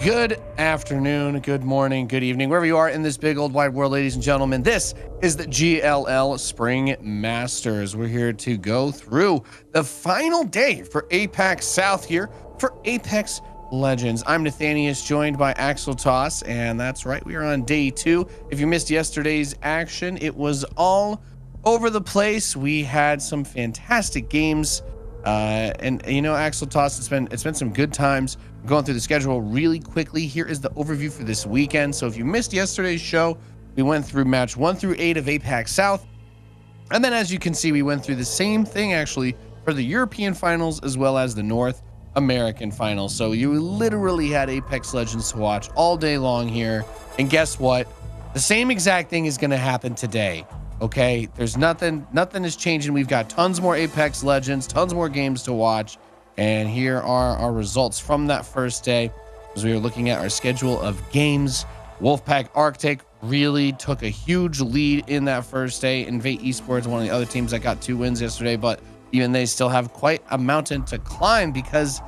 Good afternoon, good morning, good evening, wherever you are in this big old wide world, ladies and gentlemen. This is the GLL Spring Masters. We're here to go through the final day for APAC South here for Apex Legends. I'm Nathanius, joined by Axel Toss, and that's right, we are on day 2. If you missed yesterday's action, it was all over the place. We had some fantastic games, and you know, Axel Toss, it's been some good times. Going through the schedule really quickly. Here is the overview for this weekend. So if you missed yesterday's show, we went through match 1 through 8 of APAC South, and then as you can see, we went through the same thing actually for the European finals as well as the North American finals. So you literally had Apex Legends to watch all day long here, and guess what? The same exact thing is going to happen today. Okay, there's nothing is changing. We've got tons more Apex Legends, tons more games to watch. And here are our results from that first day as we were looking at our schedule of games. Wolfpack Arctic really took a huge lead in that first day. Invade Esports, one of the other teams that got 2 wins yesterday, but even they still have quite a mountain to climb because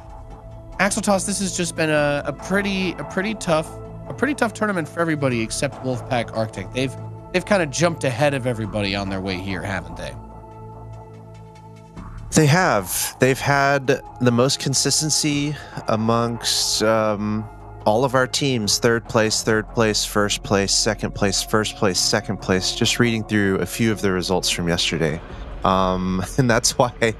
Axel Toss, this has just been a pretty tough tournament for everybody except Wolfpack Arctic. They've kind of jumped ahead of everybody on their way here, haven't they? They have. They've had the most consistency amongst all of our teams. Third place, first place, second place, first place, second place. Just reading through a few of the results from yesterday. And that's why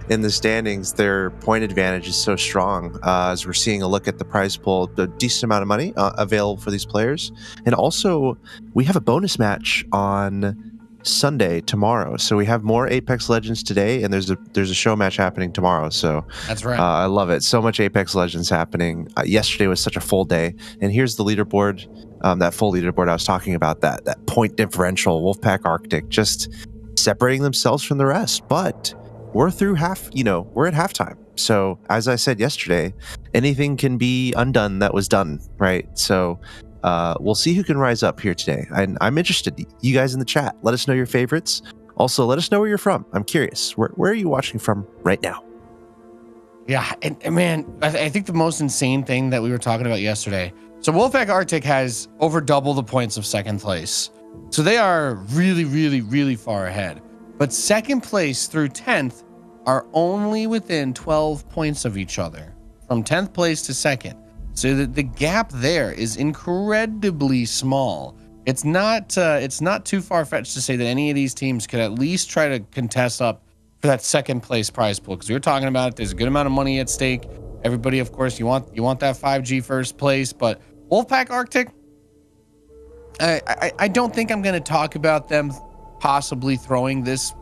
in the standings, their point advantage is so strong. As we're seeing a look at the prize pool, a decent amount of money available for these players. And also, we have a bonus match on Sunday tomorrow, so we have more Apex Legends today, and there's a show match happening tomorrow. So that's right. I love it. So much Apex Legends happening. Yesterday was such a full day, and here's the leaderboard, that full leaderboard I was talking about. That point differential, Wolfpack Arctic just separating themselves from the rest. But we're through half. We're at halftime. So as I said yesterday, anything can be undone that was done, right? So we'll see who can rise up here today. And I'm interested. You guys in the chat, let us know your favorites. Also, let us know where you're from. I'm curious. Where are you watching from right now? Yeah, and man, I think the most insane thing that we were talking about yesterday. So Wolfpack Arctic has over double the points of second place. So they are really, really, really far ahead. But second place through 10th are only within 12 points of each other. From 10th place to second. So the gap there is incredibly small. It's not too far-fetched to say that any of these teams could at least try to contest up for that second place prize pool, because we were talking about it. There's a good amount of money at stake. Everybody, of course, you want that 5G first place, but Wolfpack Arctic, I don't think I'm going to talk about them possibly throwing this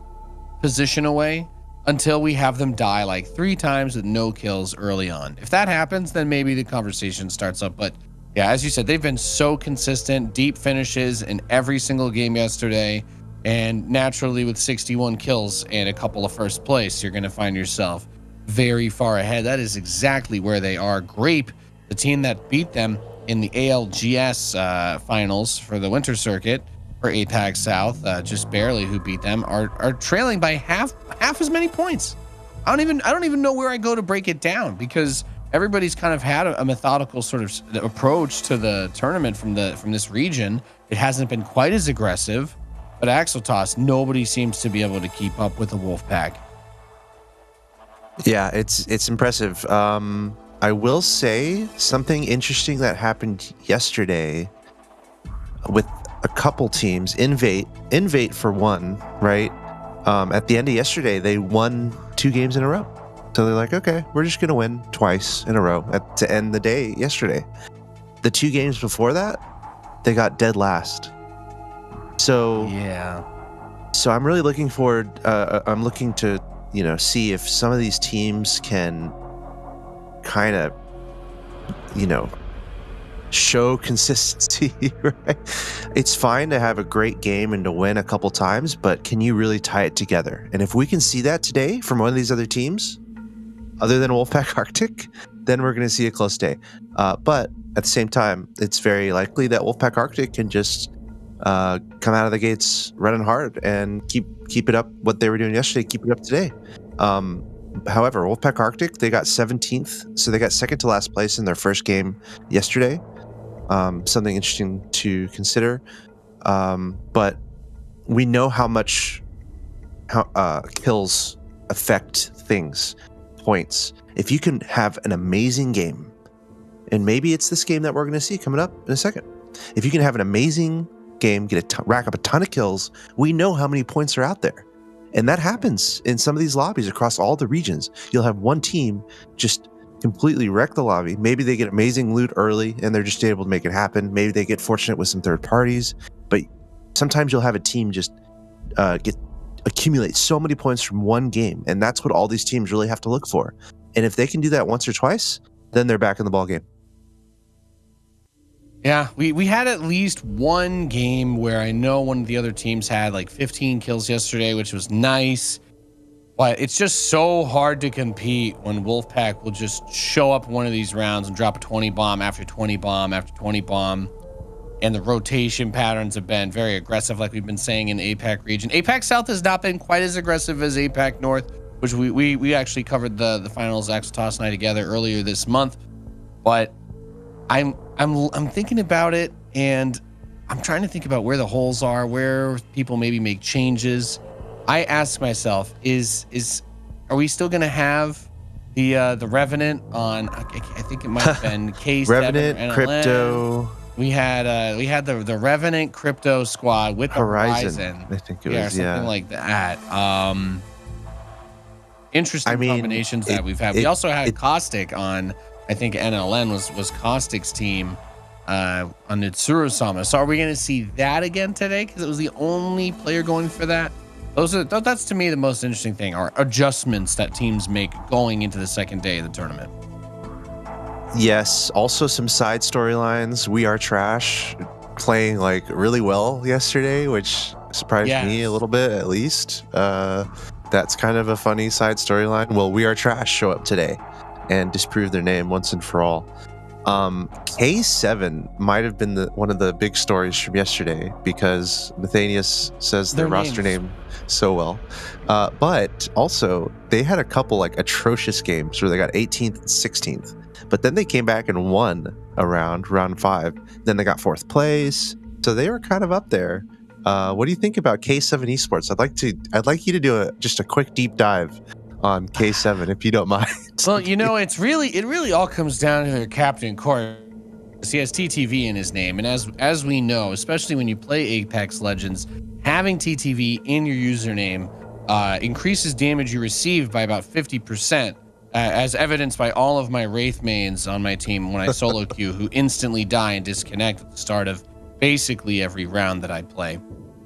position away until we have them die like 3 times with no kills early on. If that happens, then maybe the conversation starts up. But yeah, as you said, they've been so consistent, deep finishes in every single game yesterday. And naturally with 61 kills and a couple of first place, you're going to find yourself very far ahead. That is exactly where they are. Grape, the team that beat them in the ALGS finals for the winter circuit, for APAC South, just barely, who beat them, are trailing by half as many points. I don't even know where I go to break it down, because everybody's kind of had a methodical sort of approach to the tournament from this region. It hasn't been quite as aggressive, but Axel Toss, nobody seems to be able to keep up with the Wolfpack. Yeah, it's impressive. I will say something interesting that happened yesterday with a couple teams. Invade for one, right? At the end of yesterday, they won 2 games in a row. So they're like, okay, we're just going to win twice in a row to end the day yesterday. The 2 games before that, they got dead last. So yeah. So I'm really looking forward. I'm looking to, see if some of these teams can kind of, show consistency, right? It's fine to have a great game and to win a couple times, but can you really tie it together? And if we can see that today from one of these other teams, other than Wolfpack Arctic, then we're going to see a close day. But at the same time, it's very likely that Wolfpack Arctic can just come out of the gates running hard and keep it up what they were doing yesterday, keep it up today. However, Wolfpack Arctic, they got 17th, so they got second to last place in their first game yesterday. Something interesting to consider. But we know how much kills affect things, points. If you can have an amazing game, and maybe it's this game that we're going to see coming up in a second. If you can have an amazing game, rack up a ton of kills, we know how many points are out there. And that happens in some of these lobbies across all the regions. You'll have one team just completely wreck the lobby. Maybe they get amazing loot early and they're just able to make it happen. Maybe they get fortunate with some third parties. But sometimes you'll have a team just accumulate so many points from one game. And that's what all these teams really have to look for. And if they can do that once or twice, then they're back in the ball game. Yeah, we had at least one game where I know one of the other teams had like 15 kills yesterday, which was nice. But it's just so hard to compete when Wolfpack will just show up one of these rounds and drop a 20 bomb after 20 bomb after 20 bomb. And the rotation patterns have been very aggressive, like we've been saying in the APAC region. APAC South has not been quite as aggressive as APAC North, which we actually covered the finals, Axel Toss and I together earlier this month. But I'm thinking about it, and I'm trying to think about where the holes are, where people maybe make changes. I ask myself, are we still going to have the Revenant on? I think it might have been K7 Revenant, Crypto. We had the Revenant Crypto squad with the Horizon. I think it was something like that. Interesting combinations that we've had. We also had Caustic on. I think NLN was Caustic's team on Nitsuru Sama. So are we going to see that again today? Because it was the only player going for that. That's to me the most interesting thing, are adjustments that teams make going into the second day of the tournament. Yes. Also some side storylines. We Are Trash playing like really well yesterday, which surprised me a little bit at least. That's kind of a funny side storyline. Will We Are Trash show up today and disprove their name once and for all? K7 might have been one of the big stories from yesterday because Nathanius says their roster name so well. But also, they had a couple like atrocious games where they got 18th and 16th. But then they came back and won round 5. Then they got 4th place. So they were kind of up there. What do you think about K7 Esports? I'd like you to do just a quick deep dive on K7 if you don't mind. Well, it really all comes down to their captain Corey. He has TTV in his name, and as we know, especially when you play Apex Legends, having TTV in your username increases damage you receive by about 50%, as evidenced by all of my Wraith mains on my team when I solo queue, who instantly die and disconnect at the start of basically every round that I play.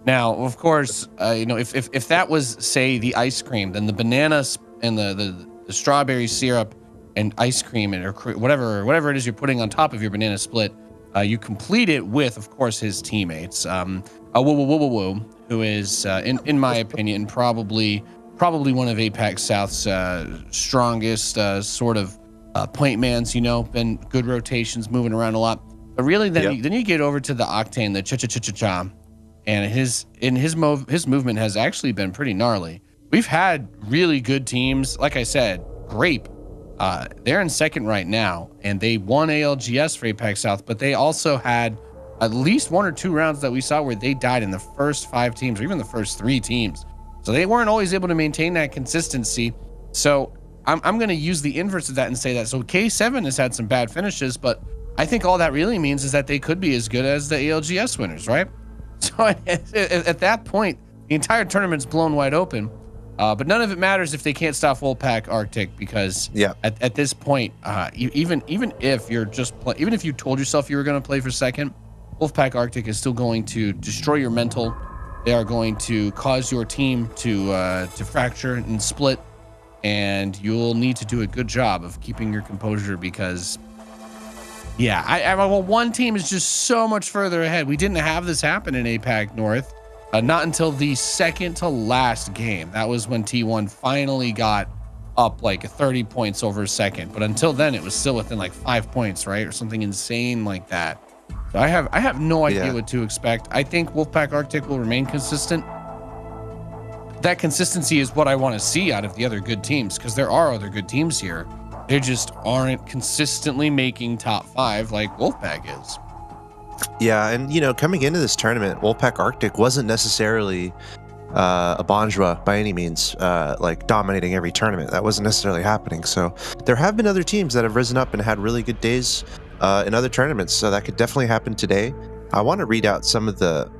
Now, of course, if that was, say, the ice cream, then the bananas and the strawberry syrup and ice cream or whatever it is you're putting on top of your banana split, you complete it with, of course, his teammates. Who is, in my opinion, probably one of APAC South's strongest sort of point mans. Been good rotations, moving around a lot. But really, then you get over to the Octane, the cha-cha-cha-cha-cha. And his movement has actually been pretty gnarly. We've had really good teams. Like I said, Grape, they're in second right now, and they won ALGS for APAC South, but they also had at least 1 or 2 rounds that we saw where they died in the first 5 teams, or even the first 3 teams. So they weren't always able to maintain that consistency. So I'm going to use the inverse of that and say that. So K7 has had some bad finishes, but I think all that really means is that they could be as good as the ALGS winners, right? So at that point, the entire tournament's blown wide open. But none of it matters if they can't stop Wolfpack Arctic, because at this point, even if you told yourself you were going to play for second, Wolfpack Arctic is still going to destroy your mental. They are going to cause your team to fracture and split, and you'll need to do a good job of keeping your composure, because one team is just so much further ahead. We didn't have this happen in APAC North, not until the second to last game. That was when T1 finally got up like 30 points over a second. But until then, it was still within like 5 points, right? Or something insane like that. So I have no idea what to expect. I think Wolfpack Arctic will remain consistent. that consistency is what I want to see out of the other good teams, because there are other good teams here. They just aren't consistently making top 5 like Wolfpack is. Yeah, and you know, coming into this tournament, Wolfpack Arctic wasn't necessarily a Bonjour by any means, like dominating every tournament. That wasn't necessarily happening. So there have been other teams that have risen up and had really good days in other tournaments. So that could definitely happen today. I want to read out some of the.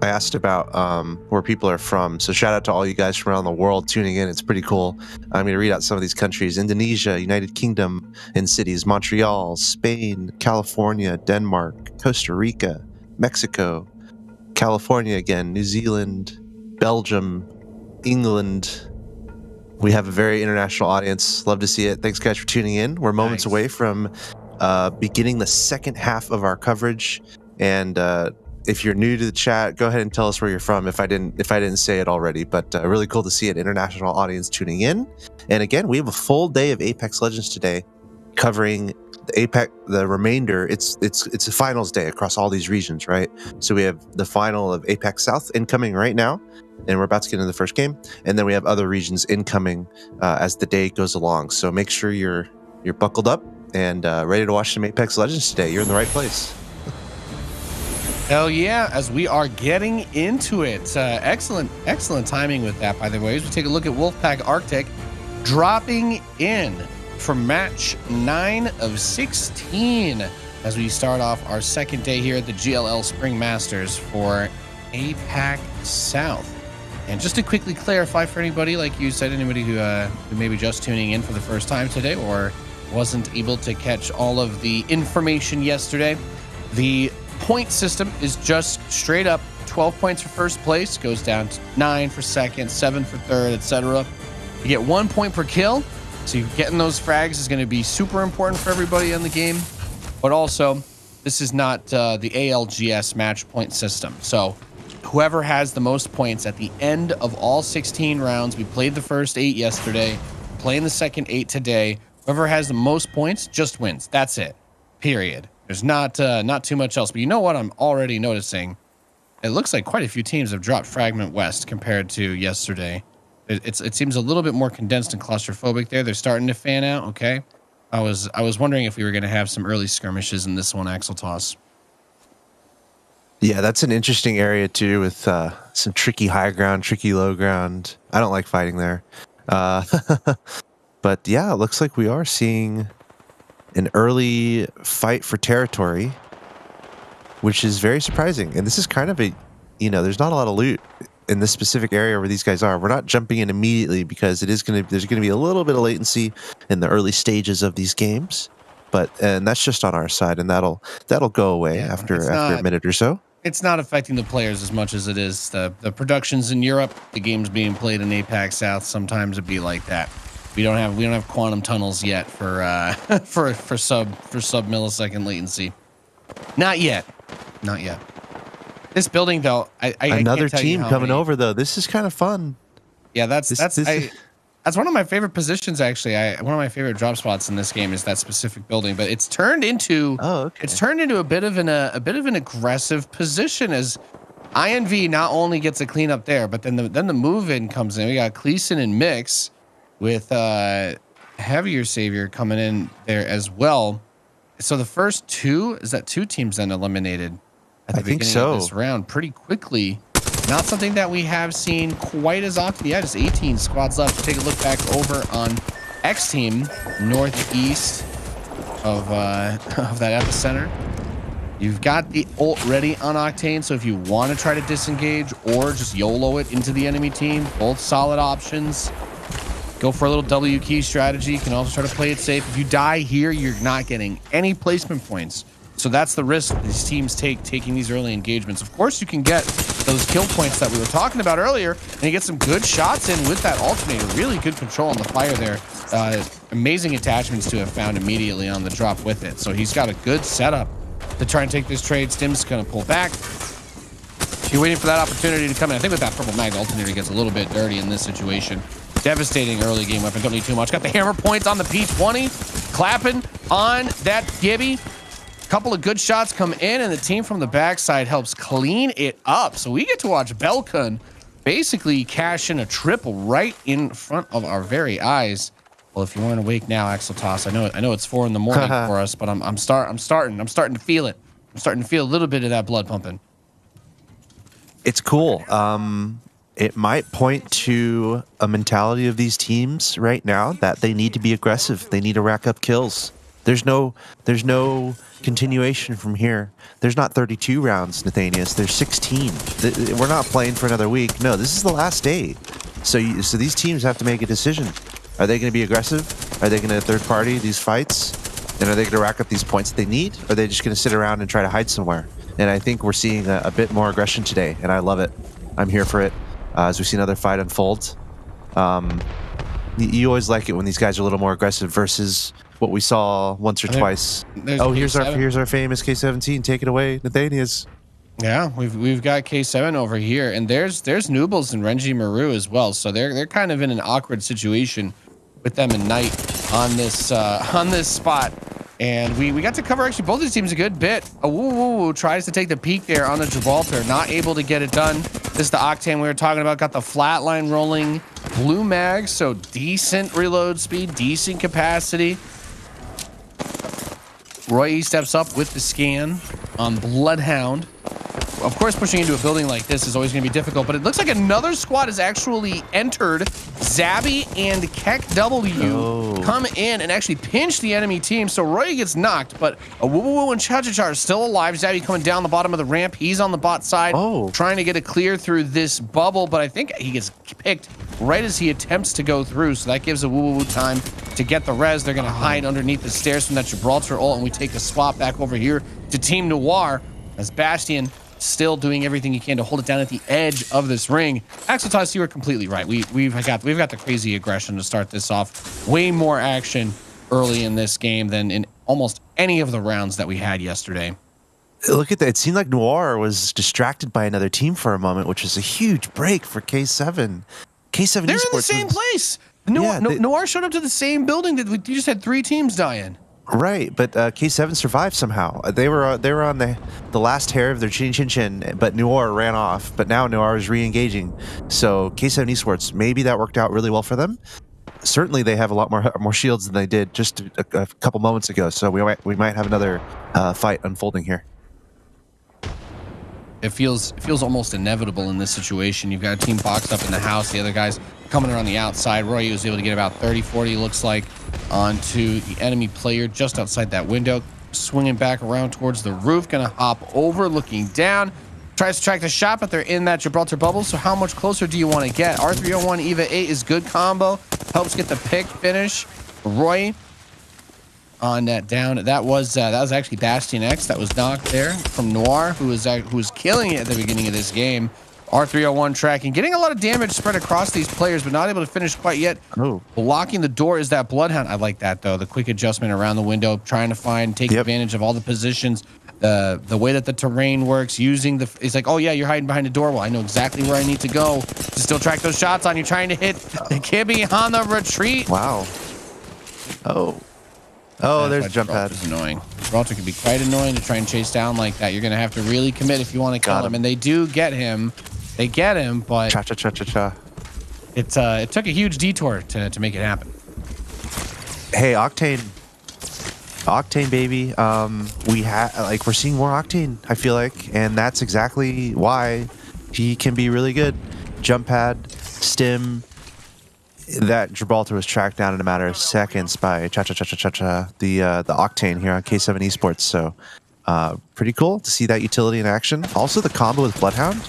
I asked about where people are from. So shout out to all you guys from around the world tuning in. It's pretty cool. I'm going to read out some of these countries: Indonesia, United Kingdom in cities, Montreal, Spain, California, Denmark, Costa Rica, Mexico, California again, New Zealand, Belgium, England. We have a very international audience. Love to see it. Thanks, guys, for tuning in. We're moments away from beginning the second half of our coverage. And if you're new to the chat, go ahead and tell us where you're from if I didn't say it already. But really cool to see an international audience tuning in. And again, we have a full day of Apex Legends today, covering the APAC, the remainder. It's a finals day across all these regions, right? So we have the final of APAC South incoming right now, and we're about to get into the first game. And then we have other regions incoming as the day goes along. So make sure you're buckled up and ready to watch some Apex Legends today. You're in the right place. Hell yeah, as we are getting into it. Excellent timing with that, by the way. As we take a look at Wolfpack Arctic dropping in for match 9 of 16 as we start off our second day here at the GLL Spring Masters for APAC South. And just to quickly clarify for anybody, like you said, anybody who may be just tuning in for the first time today or wasn't able to catch all of the information yesterday, the point system is just straight up 12 points for first place, goes down to 9 for second, 7 for third, etc. You get 1 point per kill, so you're getting those frags is going to be super important for everybody in the game. But also, this is not the ALGS match point system. So whoever has the most points at the end of all 16 rounds, we played the first 8 yesterday, playing the second 8 today. Whoever has the most points just wins. That's it. Period. There's not too much else. But you know what I'm already noticing? It looks like quite a few teams have dropped Fragment West compared to yesterday. It seems a little bit more condensed and claustrophobic there. They're starting to fan out. Okay. I was wondering if we were going to have some early skirmishes in this one, Axel Toss. Yeah, that's an interesting area too, with some tricky high ground, tricky low ground. I don't like fighting there. But yeah, it looks like we are seeing an early fight for territory, which is very surprising. And this is kind of a, there's not a lot of loot in this specific area where these guys are. We're not jumping in immediately because there's going to be a little bit of latency in the early stages of these games. And that's just on our side, and that'll go away after a minute or so. It's not affecting the players as much as it is the productions in Europe. The games being played in APAC South, sometimes it'd be like that. We don't have quantum tunnels yet for sub millisecond latency. Not yet. This building though, another team coming over though. This is kind of fun. Yeah, that's one of my favorite positions actually. One of my favorite drop spots in this game is that specific building, but it's turned into a bit of an aggressive position as INV not only gets a cleanup there, but then the move in comes in. We got Cleason and Mix with Heavier Savior coming in there as well. So the first two teams then eliminated at the beginning of this round pretty quickly. Not something that we have seen quite as often. Yeah, just 18 squads left. Take a look back over on X team northeast of that epicenter. You've got the ult ready on Octane, so if you want to try to disengage or just YOLO it into the enemy team, both solid options. Go for a little W key strategy. You can also try to play it safe. If you die here, you're not getting any placement points. So that's the risk these teams taking these early engagements. Of course, you can get those kill points that we were talking about earlier, and you get some good shots in with that alternator. Really good control on the fire there. Amazing attachments to have found immediately on the drop with it. So he's got a good setup to try and take this trade. Stim's going to pull back. You're waiting for that opportunity to come in. I think with that purple mag, alternator gets a little bit dirty in this situation. Devastating early game weapon. Don't need too much. Got the hammer points on the P20. Clapping on that Gibby. Couple of good shots come in, and the team from the backside helps clean it up. So we get to watch Belkun basically cash in a triple right in front of our very eyes. Well, if you weren't awake now, Axel Toss, I know it's 4 in the morning for us, but I'm starting to feel it. I'm starting to feel a little bit of that blood pumping. It's cool. It might point to a mentality of these teams right now that they need to be aggressive. They need to rack up kills. There's no continuation from here. There's not 32 rounds, Nathanius. There's 16. We're not playing for another week. No, this is the last day. So these teams have to make a decision. Are they going to be aggressive? Are they going to third party these fights? And are they going to rack up these points that they need? Or are they just going to sit around and try to hide somewhere? And I think we're seeing a bit more aggression today, and I love it. I'm here for it. As we see another fight unfold. You always like it when these guys are a little more aggressive versus what we saw once or twice. Oh, here's our famous K17. Take it away, Nathanius. Yeah, we've got K7 over here, and there's Noobles and Renji Maru as well. So they're kind of in an awkward situation with them and Knight on this spot. And we got to cover actually both these teams a good bit. Woo tries to take the peak there on the Gibraltar, not able to get it done. This is the Octane we were talking about, got the flatline rolling, blue mag, so decent reload speed, decent capacity. Roy steps up with the scan on Bloodhound. Of course, pushing into a building like this is always going to be difficult, but it looks like another squad has actually entered. Zabby and Keck W come in and actually pinch the enemy team. So Roy gets knocked, but Woo and Cha-Cha-Cha are still alive. Zabby coming down the bottom of the ramp. He's on the bot side, trying to get a clear through this bubble, but I think he gets picked right as he attempts to go through. So that gives a Woo time to get the res. They're going to hide underneath the stairs from that Gibraltar ult, and we take a swap back over here to Team Noir as Bastion still doing everything he can to hold it down at the edge of this ring. Axel Toss, you were completely right. We've got the crazy aggression to start this off. Way more action early in this game than in almost any of the rounds that we had yesterday. Look at that. It seemed like Noir was distracted by another team for a moment, which is a huge break for K7. K7 They're Esports in the same place. Noir showed up to the same building that we just had 3 teams die in. Right, but K7 survived somehow. They were on the last hair of their chin, but Noir ran off. But now Noir is re-engaging. So K7 Esports, maybe that worked out really well for them. Certainly, they have a lot more shields than they did just a couple moments ago. So we might have another fight unfolding here. It feels almost inevitable in this situation. You've got a team boxed up in the house. The other guys coming around the outside. Roy was able to get about 30, 40, looks like, onto the enemy player just outside that window. Swinging back around towards the roof. Going to hop over, looking down. Tries to track the shot, but they're in that Gibraltar bubble. So how much closer do you want to get? R301 EVA 8 is good combo. Helps get the pick finish. Roy on that down. That was actually Bastion X that was knocked there from Noir, who was killing it at the beginning of this game. R301 tracking, getting a lot of damage spread across these players, but not able to finish quite yet. Blocking the door is that Bloodhound. I like that though. The quick adjustment around the window, trying to take advantage of all the positions, the way that the terrain works. Using it's like, oh yeah, you're hiding behind the door. Well, I know exactly where I need to go to still track those shots on you. Trying to hit the Kibby on the retreat. Wow. Oh, there's a jump pad. Is annoying. Gibraltar can be quite annoying to try and chase down like that. You're going to have to really commit if you want to kill him. And they do get him. They get him, but Cha-cha-cha-cha-cha. It took a huge detour to make it happen. Hey, Octane, baby. We're seeing more Octane, I feel like, and that's exactly why he can be really good. Jump pad, stim. That Gibraltar was tracked down in a matter of seconds by the Octane here on K7 Esports. So pretty cool to see that utility in action. Also the combo with Bloodhound.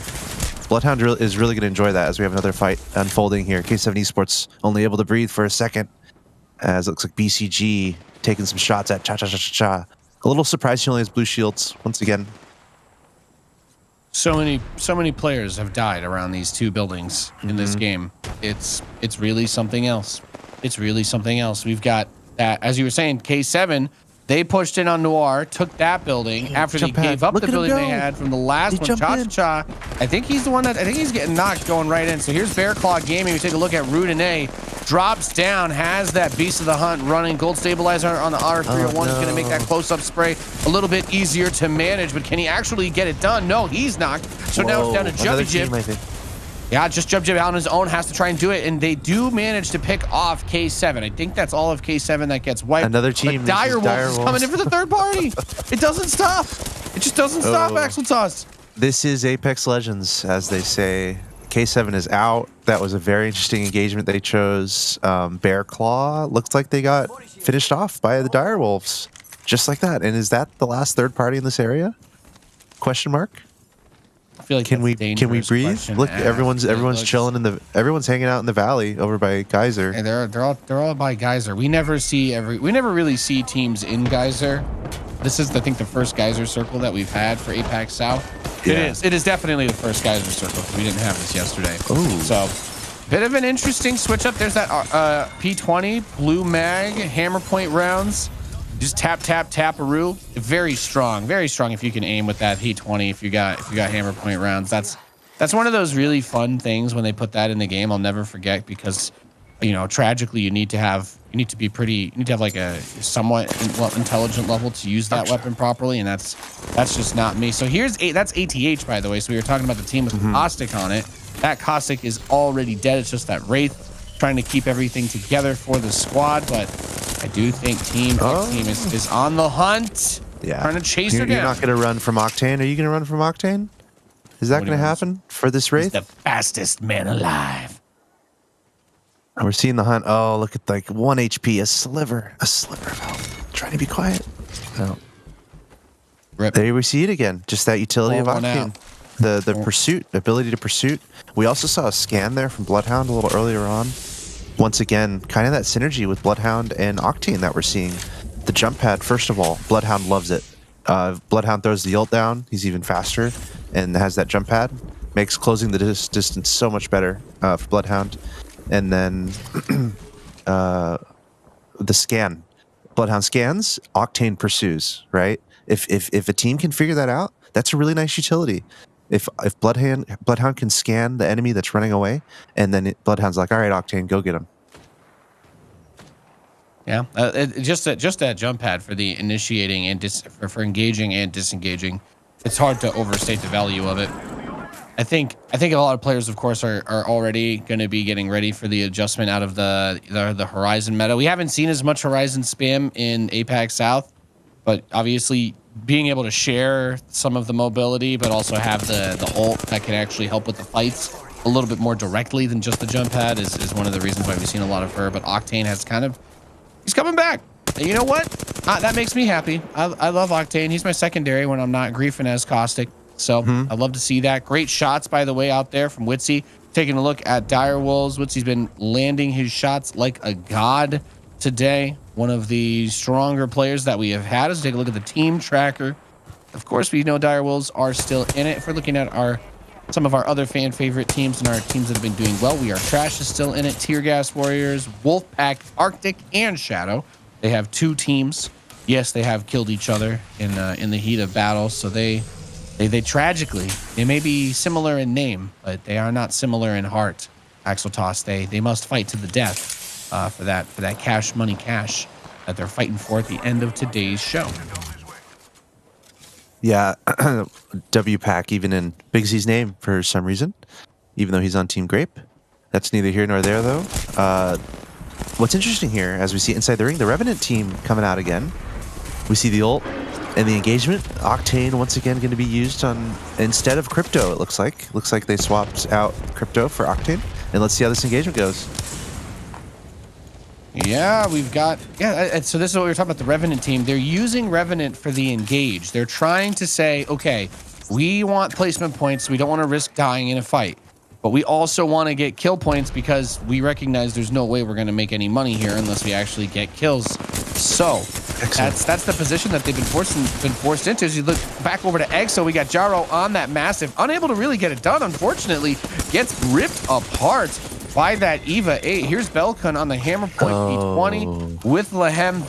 Bloodhound is really going to enjoy that as we have another fight unfolding here. K7 Esports only able to breathe for a second as it looks like BCG taking some shots at Cha-Cha-Cha-Cha. A little surprised he only has blue shields once again. So many players have died around these 2 buildings in this game. It's really something else. It's really something else. We've got that, as you were saying, K7, they pushed in on Noir, took that building after they gave up the building they had from the last one. Cha-Cha-Cha, I think he's the one I think he's getting knocked going right in. So here's Bear Claw Gaming. We take a look at Rudine. Drops down, has that Beast of the Hunt running. Gold Stabilizer on the R301 is going to make that close-up spray a little bit easier to manage, but can he actually get it done? No, he's knocked. So now it's down to Jubby Jib. Yeah, just jump out on his own, has to try and do it, and they do manage to pick off K7. I think that's all of K7 that gets wiped. Another team. But Direwolves is coming in for the third party. It doesn't stop. It just doesn't stop, Axel Toss. This is Apex Legends, as they say. K7 is out. That was a very interesting engagement they chose. Bear Claw looks like they got finished off by the Direwolves, just like that. And is that the last third party in this area? Question mark. I feel like can we breathe? Look, everyone's chilling in everyone's hanging out in the valley over by Geyser. Hey, they're all by Geyser. We never really see teams in Geyser. This is, I think, the first Geyser circle that we've had for APAC South. Yeah. It is definitely the first Geyser circle because we didn't have this yesterday. Ooh. So, bit of an interesting switch up. There's that P20 blue mag hammer point rounds. Just tap, tap, tap-a-roo. Very strong if you can aim with that P20. If you got hammer point rounds, that's one of those really fun things when they put that in the game. I'll never forget because, you know, tragically you need to have like a somewhat intelligent level to use that weapon properly, and that's just not me. So that's ATH, by the way. So we were talking about the team with Caustic on it. That Caustic is already dead. It's just that Wraith trying to keep everything together for the squad, but I do think team is on the hunt. Yeah, trying to chase her down. You're not going to run from Octane. Are you going to run from Octane? Is that going to happen for this Wraith? He's the fastest man alive. We're seeing the hunt. Oh, look at like 1 HP, a sliver of health. Trying to be quiet. Oh. Rip. There we see it again. Just that utility of Octane. The pursuit, ability to pursuit. We also saw a scan there from Bloodhound a little earlier on. Once again, kind of that synergy with Bloodhound and Octane that we're seeing. The jump pad, first of all, Bloodhound loves it. Bloodhound throws the ult down. He's even faster and has that jump pad. Makes closing the distance so much better for Bloodhound. And then the scan. Bloodhound scans, Octane pursues, right? If a team can figure that out, that's a really nice utility. If Bloodhound can scan the enemy that's running away, and then Bloodhound's like, all right, Octane, go get him. Yeah, just that jump pad for the initiating and for engaging and disengaging. It's hard to overstate the value of it. I think a lot of players, of course, are already going to be getting ready for the adjustment out of the Horizon meta. We haven't seen as much Horizon spam in APAC South, but obviously being able to share some of the mobility, but also have the ult that can actually help with the fights a little bit more directly than just the jump pad is one of the reasons why we've seen a lot of her. But Octane has he's coming back. And you know what? That makes me happy. I love Octane. He's my secondary when I'm not griefing as Caustic. So I'd love to see that. Great shots, by the way, out there from Witsy. Taking a look at Direwolves. Witsy's been landing his shots like a god today. One of the stronger players that we have had. Let's take a look at the team tracker. Of course, we know Direwolves are still in it. If we're looking at some of our other fan favorite teams and our teams that have been doing well, we are Trash is still in it. Tear Gas Warriors, Wolfpack, Arctic, and Shadow. They have 2 teams. Yes, they have killed each other in the heat of battle. So they tragically, they may be similar in name, but they are not similar in heart. Axel Toss, they must fight to the death for that cash that they're fighting for at the end of today's show. Yeah, WPAC even in Big Z's name for some reason, even though he's on Team Grape. That's neither here nor there, though. What's interesting here, as we see inside the ring, the Revenant team coming out again. We see the ult and the engagement. Octane once again going to be used on instead of Crypto. It looks like they swapped out Crypto for Octane, and let's see how this engagement goes. Yeah, so this is what we were talking about, the Revenant team. They're using Revenant for the engage. They're trying to say, okay, we want placement points. We don't want to risk dying in a fight, but we also want to get kill points because we recognize there's no way we're going to make any money here unless we actually get kills. So that's the position that they've been forced into. As you look back over to EXO, we got Jaro on that massive, unable to really get it done, unfortunately. Gets ripped apart by that Eva 8. Here's Belkun on the hammer point P20 with Lahem.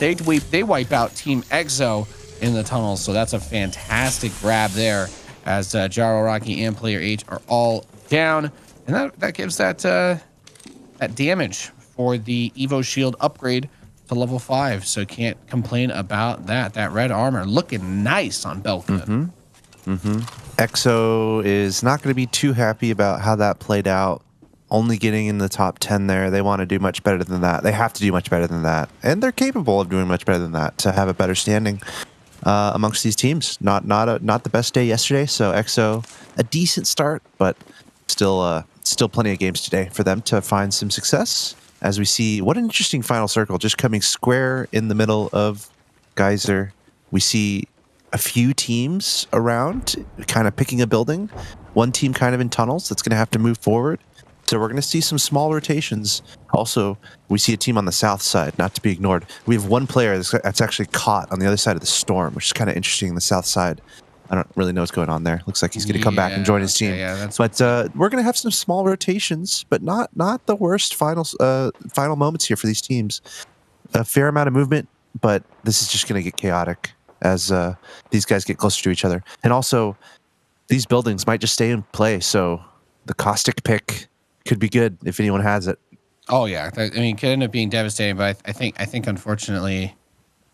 They wipe out Team EXO in the tunnels. So that's a fantastic grab there as Jaro, Rocky, and Player H are all down. And that gives that damage for the Evo Shield upgrade to level 5. So can't complain about that. That red armor looking nice on Belkun. EXO is not going to be too happy about how that played out. Only getting in the top 10 there. They want to do much better than that. They have to do much better than that. And they're capable of doing much better than that to have a better standing amongst these teams. Not the best day yesterday, so EXO, a decent start, but still plenty of games today for them to find some success. As we see, what an interesting final circle, just coming square in the middle of Geyser. We see a few teams around, kind of picking a building. One team kind of in tunnels that's going to have to move forward. So we're going to see some small rotations. Also, we see a team on the south side, not to be ignored. We have one player that's actually caught on the other side of the storm, which is kind of interesting on the south side. I don't really know what's going on there. Looks like he's going to come back and join his team. Yeah, but we're going to have some small rotations, but not the worst final moments here for these teams. A fair amount of movement, but this is just going to get chaotic as these guys get closer to each other. And also, these buildings might just stay in play, so the caustic pick could be good if anyone has it. Oh yeah, I mean, it could end up being devastating, but I think unfortunately,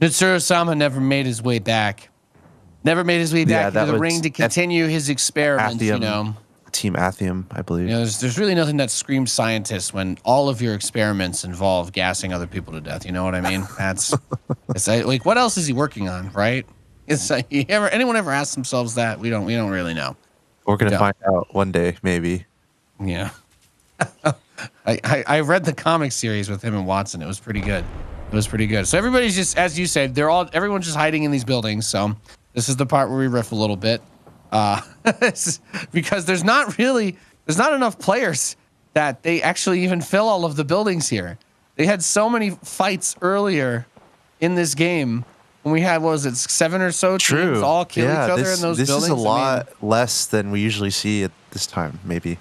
Mitsuru-sama never made his way back. Never made his way back into the ring to continue his experiments. Athium, Team Athium, I believe. There's really nothing that screams scientist when all of your experiments involve gassing other people to death. You know what I mean? It's like, what else is he working on, right? It's like, anyone ever asked themselves that? We don't really know. We're gonna find out one day, maybe. Yeah. I read the comic series with him and Watson. It was pretty good. So everybody's just, as you said, everyone's just hiding in these buildings. So this is the part where we riff a little bit, because there's not enough players that they actually even fill all of the buildings here. They had so many fights earlier in this game when we had, what was it, 7 or so teams all kill each other in those buildings. This is a lot less than we usually see at this time, maybe.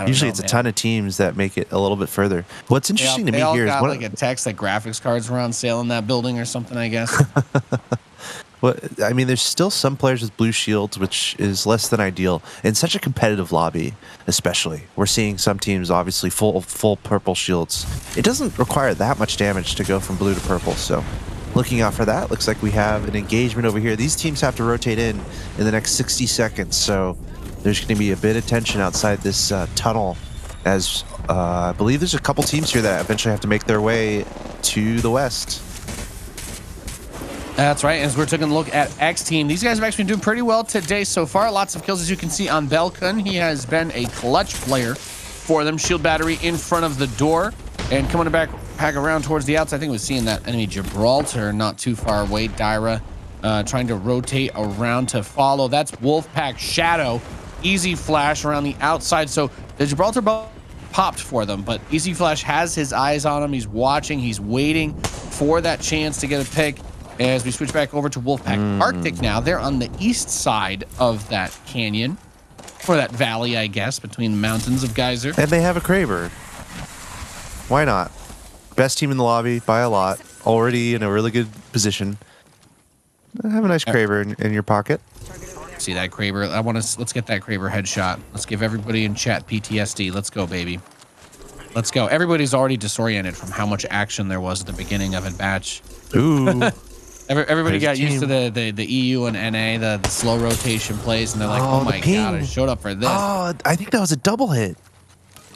Usually it's a ton of teams that make it a little bit further. What's interesting to me here is like a text that graphics cards were on sale in that building or something, I guess. Well, I mean, there's still some players with blue shields, which is less than ideal in such a competitive lobby, especially. We're seeing some teams obviously full purple shields. It doesn't require that much damage to go from blue to purple, so looking out for that. Looks like we have an engagement over here. These teams have to rotate in the next 60 seconds, so there's going to be a bit of tension outside this tunnel, as I believe there's a couple teams here that eventually have to make their way to the west. That's right. As we're taking a look at X Team, these guys have actually been doing pretty well today so far. Lots of kills, as you can see on Belkun. He has been a clutch player for them. Shield battery in front of the door and coming back around towards the outside. I think we're seeing that enemy Gibraltar not too far away. Dyra trying to rotate around to follow. That's Wolfpack Shadow. Easy Flash around the outside. So the Gibraltar ball popped for them, but Easy Flash has his eyes on him. He's watching. He's waiting for that chance to get a pick. As we switch back over to Wolfpack Arctic now, they're on the east side of that canyon, or that valley, I guess, between the mountains of Geyser. And they have a Kraber. Why not? Best team in the lobby by a lot. Already in a really good position. Have a nice Kraber in your pocket. See that Kraber? Let's get that Kraber headshot. Let's give everybody in chat PTSD. Let's go, baby. Let's go. Everybody's already disoriented from how much action there was at the beginning of a batch. Ooh. Everybody got used to the EU and NA, the slow rotation plays, and they're like, oh my god, I showed up for this. Oh, I think that was a double hit.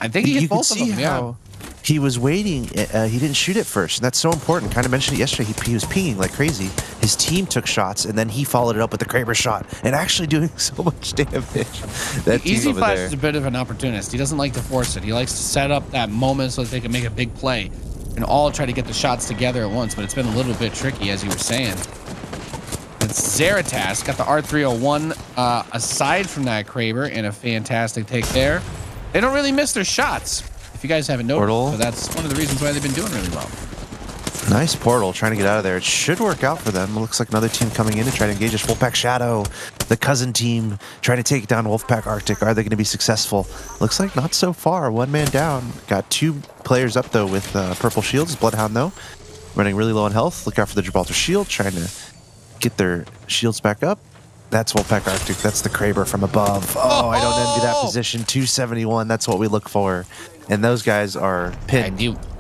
I think he hit both of them, yeah. He was waiting. He didn't shoot it first, and that's so important. Kind of mentioned it yesterday. He was pinging like crazy. His team took shots, and then he followed it up with the Kraber shot, and actually doing so much damage. That Easy Flash is a bit of an opportunist. He doesn't like to force it. He likes to set up that moment so that they can make a big play and all try to get the shots together at once, but it's been a little bit tricky, as you were saying. It's Zeratas got the R301 aside from that Kraber, and a fantastic take there. They don't really miss their shots, if you guys haven't noticed. So that's one of the reasons why they've been doing really well. Nice portal, trying to get out of there. It should work out for them. It looks like another team coming in to try to engage us. Wolfpack Shadow, the cousin team, trying to take down Wolfpack Arctic. Are they going to be successful? Looks like not so far. One man down. Got two players up, though, with purple shields. Bloodhound, though, running really low on health. Look out for the Gibraltar shield, trying to get their shields back up. That's Wolfpack Arctic. That's the Kraber from above. Oh, I don't envy that position. 271. That's what we look for. And those guys are pinned.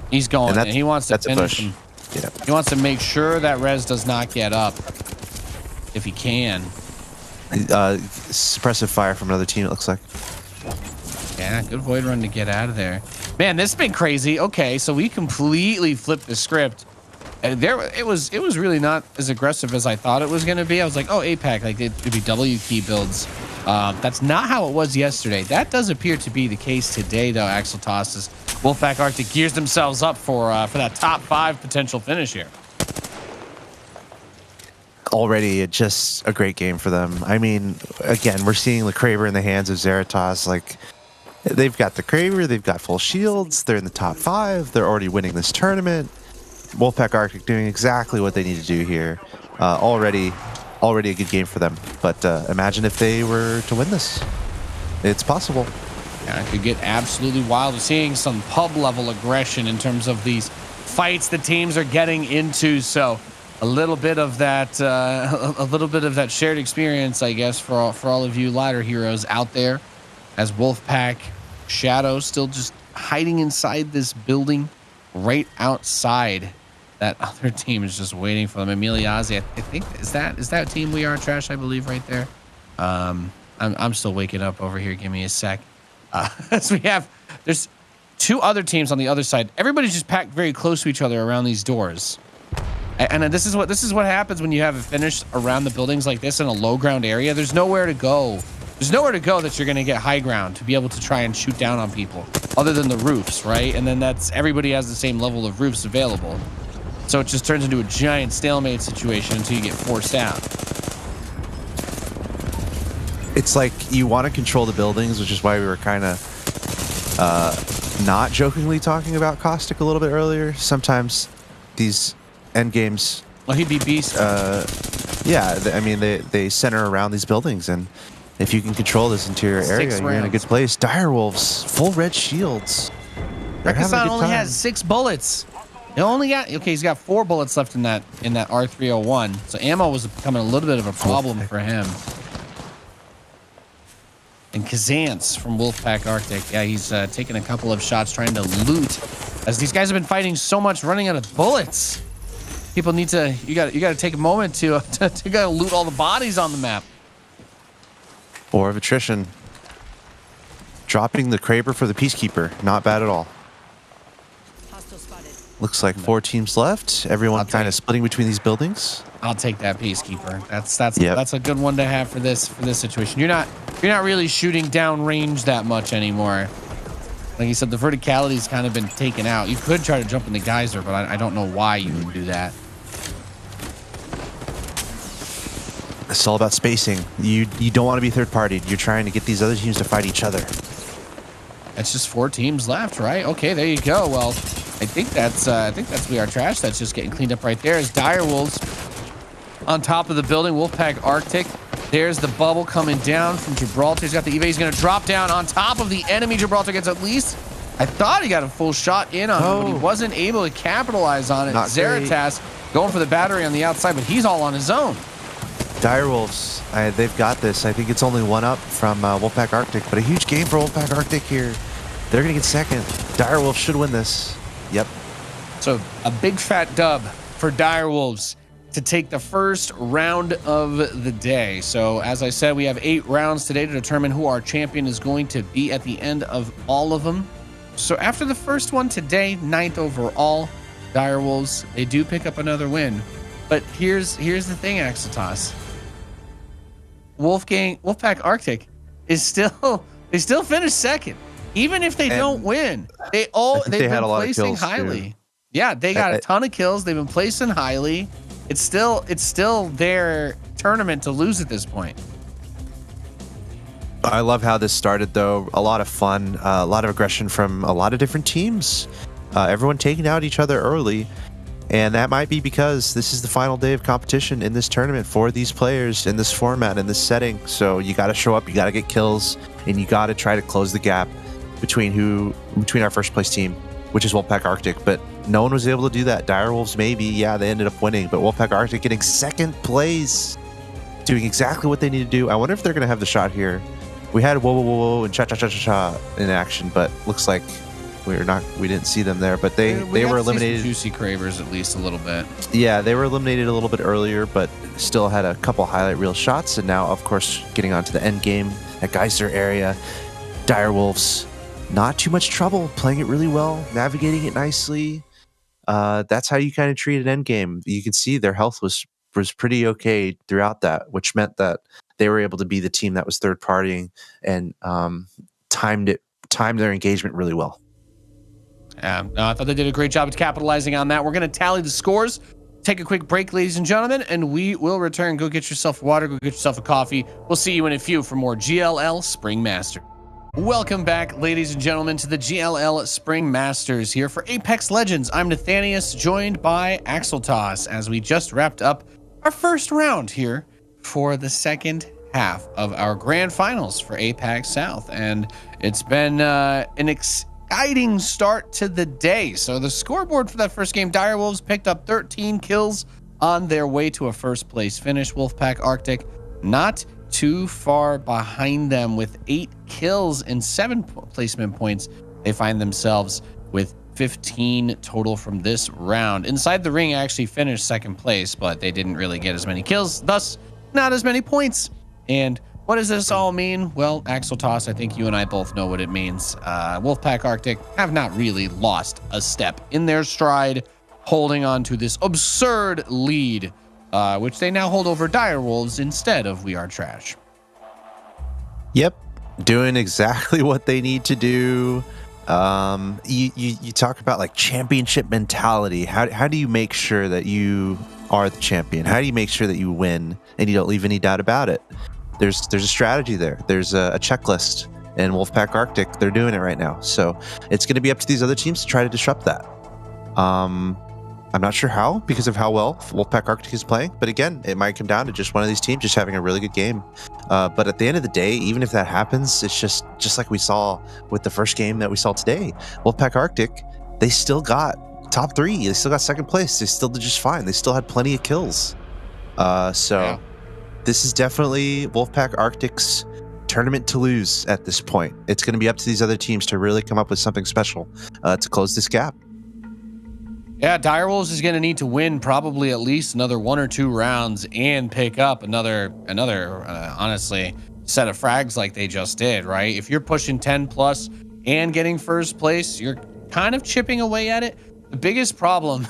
He's going, and he wants to finish him. Yeah. He wants to make sure that Rez does not get up, if he can. Suppressive fire from another team, it looks like. Yeah, good void run to get out of there. Man, this has been crazy. Okay, so we completely flipped the script. It was really not as aggressive as I thought it was going to be. I was like, oh, APAC, like it'd be W key builds. That's not how it was yesterday. That does appear to be the case today, though. Axel tosses. Wolfpack Arctic gears themselves up for that top 5 potential finish here. Already just a great game for them. I mean, again, we're seeing the Kraber in the hands of Zeratos. Like, they've got the Kraber, they've got full shields, they're in the top 5, they're already winning this tournament. Wolfpack Arctic doing exactly what they need to do here. Already a good game for them. But imagine if they were to win this. It's possible. Yeah, it could get absolutely wild. We're seeing some pub level aggression in terms of these fights the teams are getting into. So a little bit of that, shared experience, I guess, for all of you ladder heroes out there. As Wolfpack Shadow still just hiding inside this building, right outside. That other team is just waiting for them. Emiliazi, I think is that team We Are Trash, I believe, right there. I'm still waking up over here. Give me a sec. So there's 2 other teams on the other side. Everybody's just packed very close to each other around these doors. And this is what happens when you have a finish around the buildings like this in a low ground area. There's nowhere to go. There's nowhere to go that you're going to get high ground to be able to try and shoot down on people other than the roofs, right? And then everybody has the same level of roofs available. So it just turns into a giant stalemate situation until you get forced out. It's like you want to control the buildings, which is why we were kind of not jokingly talking about Caustic a little bit earlier. Sometimes these end games... Well, he'd be beast. Yeah, I mean, they center around these buildings, and if you can control this interior area, you're in a good place. Direwolves, full red shields. Rekasan only has 6 bullets. He's got 4 bullets left in that R301. So ammo was becoming a little bit of a problem for him. And Kazance from Wolfpack Arctic. Yeah, he's taking a couple of shots trying to loot, as these guys have been fighting so much, running out of bullets. People need to, you got to take a moment to loot all the bodies on the map. Or of attrition. Dropping the Kraber for the Peacekeeper. Not bad at all. Looks like 4 teams left. Everyone kind of splitting between these buildings. I'll take that Peacekeeper. That's a good one to have for this situation. You're not really shooting down range that much anymore. Like you said, the verticality's kind of been taken out. You could try to jump in the geyser, but I don't know why you would do that. It's all about spacing. You don't want to be third party. You're trying to get these other teams to fight each other. That's just 4 teams left, right? Okay, there you go. Well, I think that's We Are Trash. That's just getting cleaned up right there. As Direwolves on top of the building. Wolfpack Arctic. There's the bubble coming down from Gibraltar. He's got the EVA. He's going to drop down on top of the enemy. Gibraltar gets at least, I thought he got a full shot in on him, but he wasn't able to capitalize on it. Zeratas going for the battery on the outside, but he's all on his own. Direwolves, they've got this. I think it's only 1 up from Wolfpack Arctic, but a huge game for Wolfpack Arctic here. They're going to get second. Direwolves should win this. Yep. So a big fat dub for Direwolves to take the first round of the day. So as I said, we have 8 rounds today to determine who our champion is going to be at the end of all of them. So after the first one today, 9th overall, Direwolves, they do pick up another win. But here's the thing, Axitas. Wolfpack Arctic is still finish second. Even if they don't win, they've been placing highly. Too. Yeah, they got a ton of kills. They've been placing highly. It's still their tournament to lose at this point. I love how this started, though. A lot of fun, a lot of aggression from a lot of different teams. Everyone taking out each other early. And that might be because this is the final day of competition in this tournament for these players in this format, in this setting. So you got to show up, you got to get kills, and you got to try to close the gap between our first place team, which is Wolfpack Arctic. But no one was able to do that. Direwolves, maybe, yeah, they ended up winning, but Wolfpack Arctic getting second place, doing exactly what they need to do. I wonder if they're going to have the shot here. We had whoa, whoa, whoa, and cha cha cha cha cha in action, but looks like We didn't see them there, but they were eliminated. Juicy Cravers at least a little bit. Yeah, they were eliminated a little bit earlier, but still had a couple highlight reel shots. And now, of course, getting onto the end game at Geyser area, Direwolves, not too much trouble, playing it really well, navigating it nicely. That's how you kind of treat an end game. You can see their health was pretty okay throughout that, which meant that they were able to be the team that was third partying and timed their engagement really well. I thought they did a great job at capitalizing on that. We're going to tally the scores, take a quick break, ladies and gentlemen, and we will return. Go get yourself water, go get yourself a coffee. We'll see you in a few for more GLL Spring Masters. Welcome back, ladies and gentlemen, to the GLL Spring Masters here for Apex Legends. I'm Nathanius, joined by Axeltoss, as we just wrapped up our first round here for the second half of our grand finals for APAC South. And it's been an exciting start to the day. So the scoreboard for that first game, Direwolves picked up 13 kills on their way to a first place finish. Wolfpack Arctic not too far behind them with 8 kills and 7 placement points. They find themselves with 15 total from this round. Inside the Ring actually finished second place, but they didn't really get as many kills, thus not as many points. And what does this all mean? Well, Axeltoss, I think you and I both know what it means. Wolfpack Arctic have not really lost a step in their stride, holding on to this absurd lead, which they now hold over Direwolves instead of We Are Trash. Yep, doing exactly what they need to do. You talk about like championship mentality. How do you make sure that you are the champion? How do you make sure that you win and you don't leave any doubt about it? There's a strategy there. There's a checklist, and Wolfpack Arctic, they're doing it right now. So it's going to be up to these other teams to try to disrupt that. I'm not sure how, because of how well Wolfpack Arctic is playing. But again, it might come down to just one of these teams just having a really good game. But at the end of the day, even if that happens, it's just like we saw with the first game that we saw today. Wolfpack Arctic, they still got top 3. They still got second place. They still did just fine. They still had plenty of kills. So this is definitely Wolfpack Arctic's tournament to lose at this point. It's going to be up to these other teams to really come up with something special to close this gap. Yeah, Direwolves is going to need to win probably at least another 1 or 2 rounds and pick up another honestly set of frags like they just did, right? If you're pushing 10 plus and getting first place, you're kind of chipping away at it. The biggest problem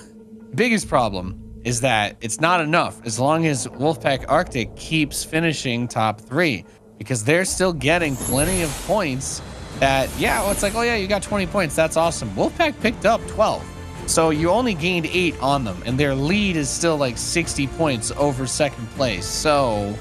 is that it's not enough as long as Wolfpack Arctic keeps finishing top 3, because they're still getting plenty of points that, it's like, oh yeah, you got 20 points. That's awesome. Wolfpack picked up 12. So you only gained 8 on them, and their lead is still like 60 points over second place. So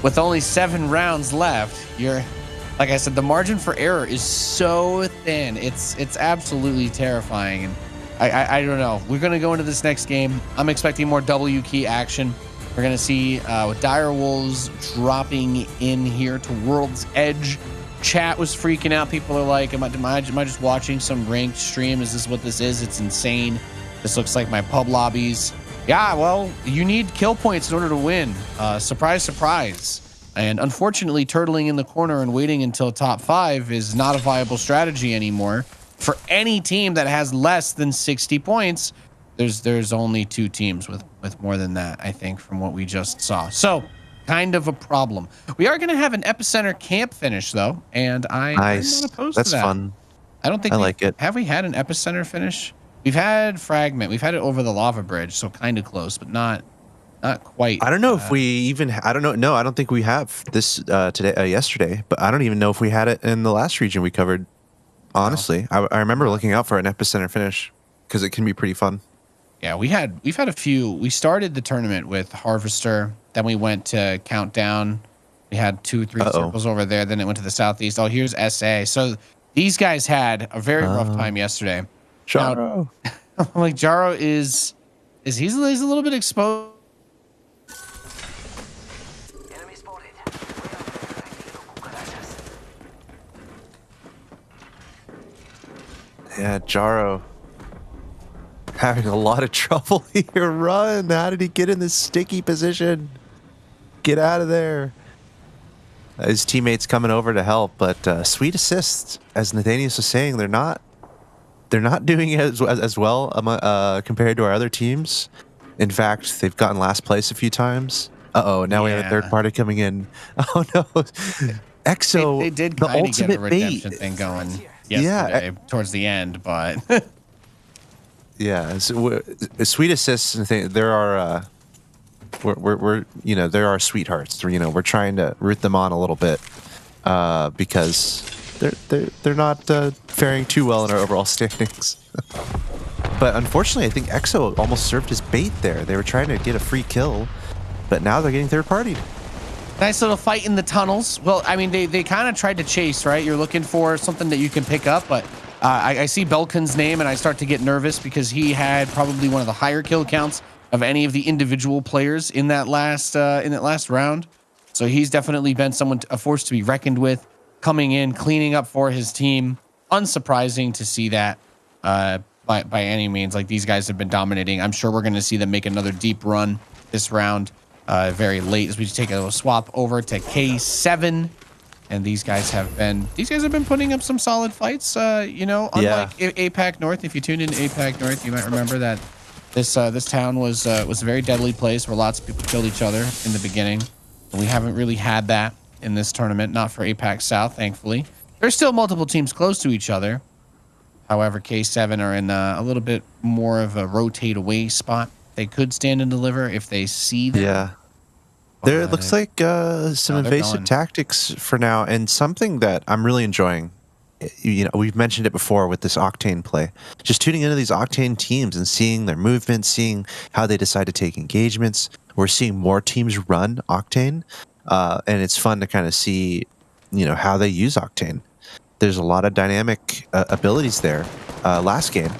with only 7 rounds left, like I said, the margin for error is so thin. It's absolutely terrifying. And I don't know. We're going to go into this next game. I'm expecting more W key action. We're going to see with Direwolves dropping in here to World's Edge. Chat was freaking out. People are like, am I just watching some ranked stream? Is this what this is? It's insane. This looks like my pub lobbies. Yeah, well, you need kill points in order to win. Surprise, surprise. And unfortunately, turtling in the corner and waiting until top 5 is not a viable strategy anymore. For any team that has less than 60 points, there's only 2 teams with more than that, I think, from what we just saw. So kind of a problem. We are going to have an epicenter camp finish though, and I'm not opposed to that. That's fun. I don't think I like it. Have we had an epicenter finish? We've had fragment. We've had it over the lava bridge, so kind of close, but not quite. I don't know if we even. I don't know. No, I don't think we have this yesterday. But I don't even know if we had it in the last region we covered. Honestly, no. I remember looking out for an epicenter finish because it can be pretty fun. Yeah, we've had a few. We started the tournament with Harvester. Then we went to Countdown. We had 2, 3 circles over there. Then it went to the southeast. Oh, here's SA. So these guys had a very rough time yesterday. Jaro. Now, like Jaro he's a little bit exposed. Enemy spotted. Yeah, Jaro having a lot of trouble here. Run. How did he get in this sticky position? Get out of there. His teammates coming over to help, but sweet assists, as Nathanius was saying, they're not they're not doing it as well compared to our other teams. In fact, they've gotten last place a few times. Now we have a third party coming in. Oh no, EXO. They did the kind of get a ultimate redemption bait thing going yesterday towards the end, but yeah, so sweet assists and things. There are we're there are sweethearts. We're trying to root them on a little bit because they're not faring too well in our overall standings. But unfortunately, I think EXO almost served his bait there. They were trying to get a free kill, but now they're getting third-partied. Nice little fight in the tunnels. Well, I mean, they kind of tried to chase, right? You're looking for something that you can pick up, but I see Belkin's name and I start to get nervous because he had probably one of the higher kill counts of any of the individual players in that last round. So he's definitely been a force to be reckoned with, coming in, cleaning up for his team. Unsurprising to see that by any means. Like, these guys have been dominating. I'm sure we're going to see them make another deep run this round very late as we take a little swap over to K7. And these guys have been putting up some solid fights. Unlike APAC North. If you tuned into APAC North, you might remember that this town was a very deadly place where lots of people killed each other in the beginning. And we haven't really had that in this tournament, not for APAC South, thankfully. There's still multiple teams close to each other. However, K7 are in a little bit more of a rotate away spot. They could stand and deliver if they see them. Yeah. There looks like some invasive tactics for now, and something that I'm really enjoying. We've mentioned it before with this Octane play. Just tuning into these Octane teams and seeing their movements, seeing how they decide to take engagements. We're seeing more teams run Octane, and it's fun to kind of see, how they use Octane. There's a lot of dynamic abilities there. Last game,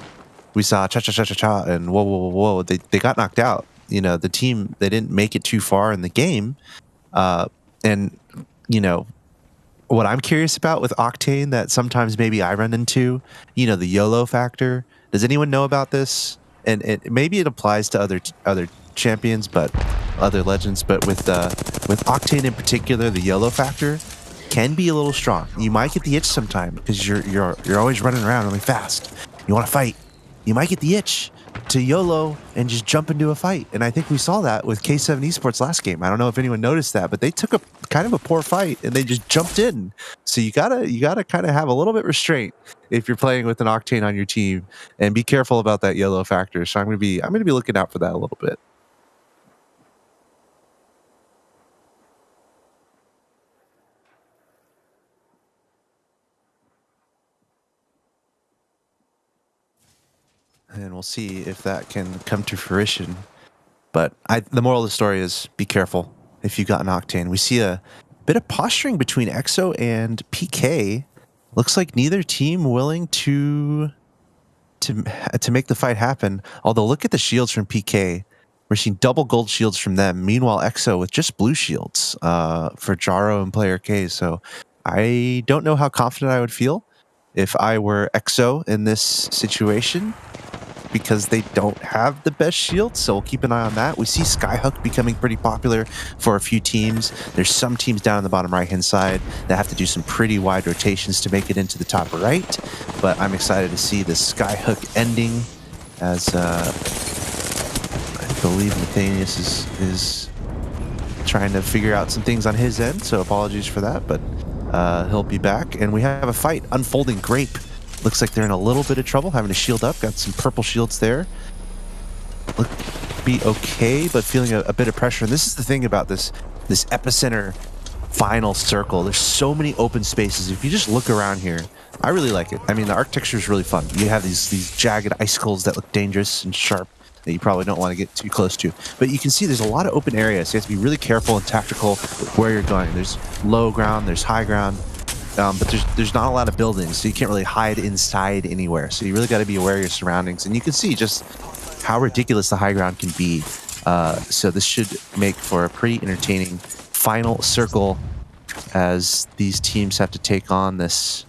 we saw cha-cha-cha-cha-cha and whoa. They got knocked out. The team, they didn't make it too far in the game. And what I'm curious about with Octane that sometimes maybe I run into, the YOLO factor. Does anyone know about this? And maybe it applies to other champions, but other legends. But with Octane in particular, the YOLO factor can be a little strong. You might get the itch sometime because you're always running around really fast. You want to fight. You might get the itch to YOLO and just jump into a fight. And I think we saw that with K7 Esports last game. I don't know if anyone noticed that, but they took a kind of a poor fight and they just jumped in. So you gotta kind of have a little bit restraint if you're playing with an Octane on your team, and be careful about that YOLO factor. So I'm gonna be looking out for that a little bit. And we'll see if that can come to fruition. But the moral of the story is be careful if you got an Octane. We see a bit of posturing between EXO and PK. Looks like neither team willing to make the fight happen. Although look at the shields from PK. We're seeing double gold shields from them. Meanwhile, EXO with just blue shields for Jaro and player K. So I don't know how confident I would feel if I were EXO in this situation, because they don't have the best shield, so we'll keep an eye on that. We see Skyhook becoming pretty popular for a few teams. There's some teams down on the bottom right-hand side that have to do some pretty wide rotations to make it into the top right, but I'm excited to see this Skyhook ending, as I believe Nathanius is trying to figure out some things on his end, so apologies for that, but he'll be back. And we have a fight unfolding. Grape looks like they're in a little bit of trouble, having to shield up. Got some purple shields there. Look, be okay, but feeling a bit of pressure. And this is the thing about this epicenter final circle. There's so many open spaces. If you just look around here, I really like it. I mean, the architecture is really fun. You have these jagged icicles that look dangerous and sharp that you probably don't want to get too close to. But you can see there's a lot of open areas. So you have to be really careful and tactical where you're going. There's low ground, there's high ground. But there's not a lot of buildings, so you can't really hide inside anywhere. So you really got to be aware of your surroundings. And you can see just how ridiculous the high ground can be. So this should make for a pretty entertaining final circle as these teams have to take on this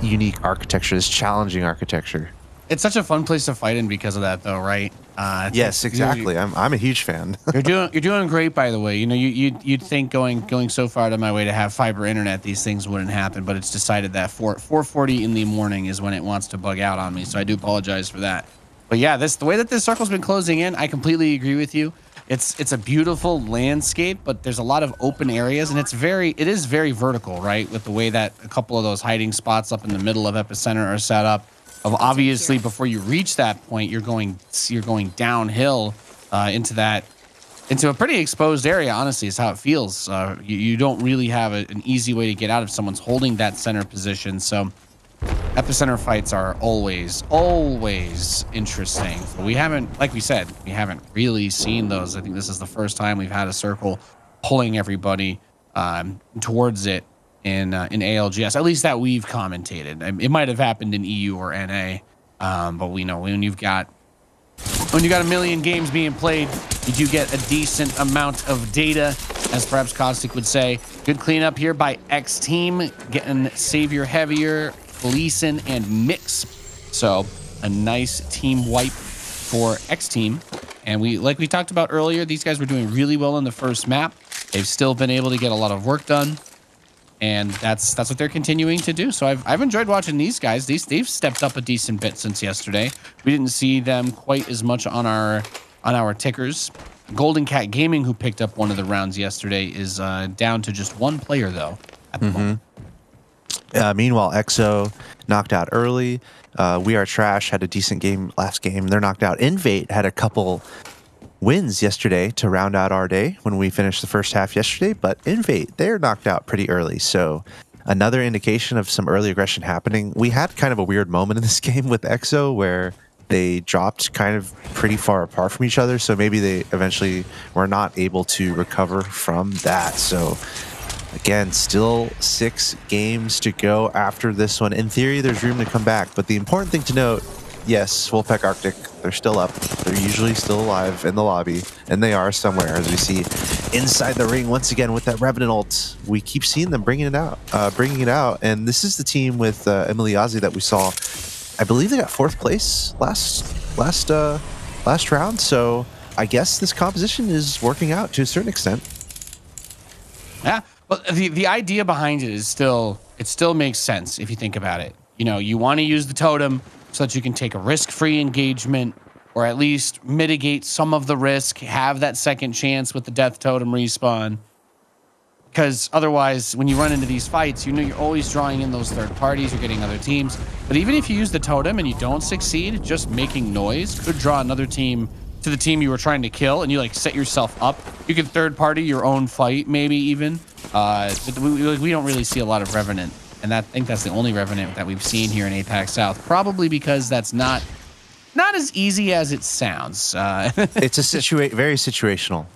unique architecture, this challenging architecture. It's such a fun place to fight in because of that, though, right? Yes, exactly. I'm a huge fan. You're doing great, by the way. You know, you'd think going so far out of my way to have fiber internet, these things wouldn't happen, but it's decided that 4:40 in the morning is when it wants to bug out on me. So I do apologize for that. But yeah, the way that this circle's been closing in, I completely agree with you. It's a beautiful landscape, but there's a lot of open areas, and it is very vertical, right? With the way that a couple of those hiding spots up in the middle of Epicenter are set up. Obviously, before you reach that point, you're going downhill into a pretty exposed area. Honestly, is how it feels. You don't really have an easy way to get out if someone's holding that center position. So epicenter fights are always interesting. So we haven't, like we said, we haven't really seen those. I think this is the first time we've had a circle pulling everybody towards it in ALGS, at least that we've commentated. It might have happened in EU or NA, but we know when you got a million games being played, you do get a decent amount of data, as perhaps Caustic would say. Good cleanup here by X Team, getting Savior Heavier, Gleason, and Mix. So a nice team wipe for X Team. And like we talked about earlier, these guys were doing really well in the first map. They've still been able to get a lot of work done. And that's what they're continuing to do. So I've enjoyed watching these guys. They've stepped up a decent bit since yesterday. We didn't see them quite as much on our tickers. Golden Cat Gaming, who picked up one of the rounds yesterday, is down to just one player though at the moment. Meanwhile, EXO knocked out early. We Are Trash had a decent game last game. They're knocked out. Invate had a couple wins yesterday to round out our day when we finished the first half yesterday, but Invate, they're knocked out pretty early. So another indication of some early aggression happening. We had kind of a weird moment in this game with EXO where they dropped kind of pretty far apart from each other. So maybe they eventually were not able to recover from that. So again, still 6 games to go after this one. In theory, there's room to come back. But the important thing to note, yes, Wolfpack Arctic, they're still up. They're usually still alive in the lobby, and they are somewhere, as we see inside the ring once again with that Revenant ult. We keep seeing them bringing it out, and this is the team with Emily Yazzie that we saw. I believe they got 4th place last round, so I guess this composition is working out to a certain extent. Yeah, well, the idea behind it still makes sense if you think about it. You know, you want to use the totem so that you can take a risk-free engagement, or at least mitigate some of the risk, have that second chance with the death totem respawn. Because otherwise, when you run into these fights, you know you're always drawing in those third parties, you're getting other teams. But even if you use the totem and you don't succeed, just making noise could draw another team to the team you were trying to kill, and you like set yourself up. You can third party your own fight, maybe even. But we don't really see a lot of Revenant. And I think that's the only Revenant that we've seen here in APAC South, probably because that's not as easy as it sounds. It's a very situational.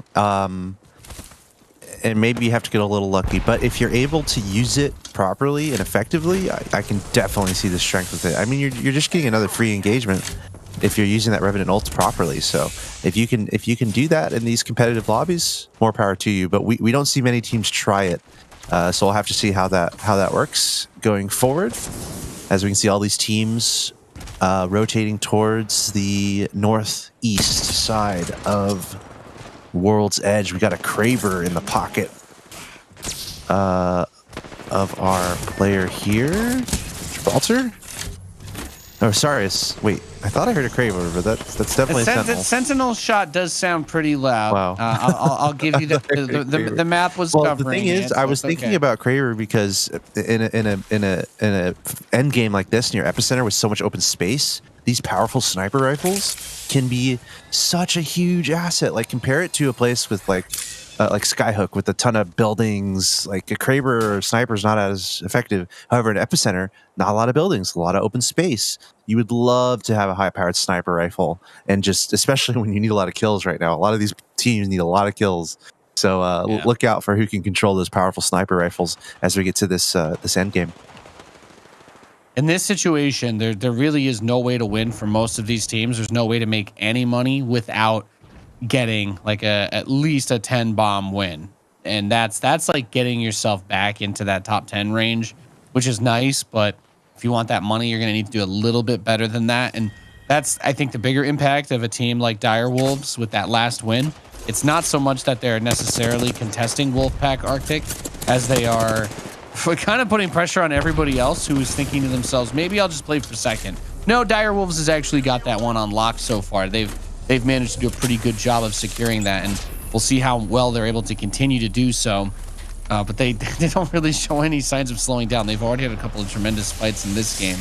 And maybe you have to get a little lucky, but if you're able to use it properly and effectively, I can definitely see the strength with it. I mean, you're just getting another free engagement if you're using that Revenant ult properly. So if you can do that in these competitive lobbies, more power to you. But we don't see many teams try it. So we'll have to see how that works going forward. As we can see, all these teams rotating towards the northeast side of World's Edge. We got a Craver in the pocket of our player here. Gibraltar? Oh, sorry. Wait, I thought I heard a Craver, but that's definitely a Sentinel. Sentinel shot does sound pretty loud. Wow. I'll give you the map was well, covering. The thing is, I was thinking about Craver because in a end game like this near Epicenter with so much open space, these powerful sniper rifles can be such a huge asset. Like compare it to a place with like Skyhook with a ton of buildings. Like a Craver or sniper is not as effective. However, in Epicenter, not a lot of buildings, a lot of open space. You would love to have a high-powered sniper rifle, and just especially when you need a lot of kills right now. A lot of these teams need a lot of kills. So look out for who can control those powerful sniper rifles as we get to this end game. In this situation, there really is no way to win for most of these teams. There's no way to make any money without getting like at least a 10 bomb win, and that's like getting yourself back into that top 10 range, which is nice. But if you want that money, you're gonna need to do a little bit better than that. And That's, I think, the bigger impact of a team like Dire Wolves with that last win. It's not so much that they're necessarily contesting Wolfpack Arctic as they are kind of putting pressure on everybody else who is thinking to themselves, maybe I'll just play for second. No, Dire Wolves has actually got that one on lock so far. They've managed to do a pretty good job of securing that, and we'll see how well they're able to continue to do so. But they don't really show any signs of slowing down. They've already had a couple of tremendous fights in this game.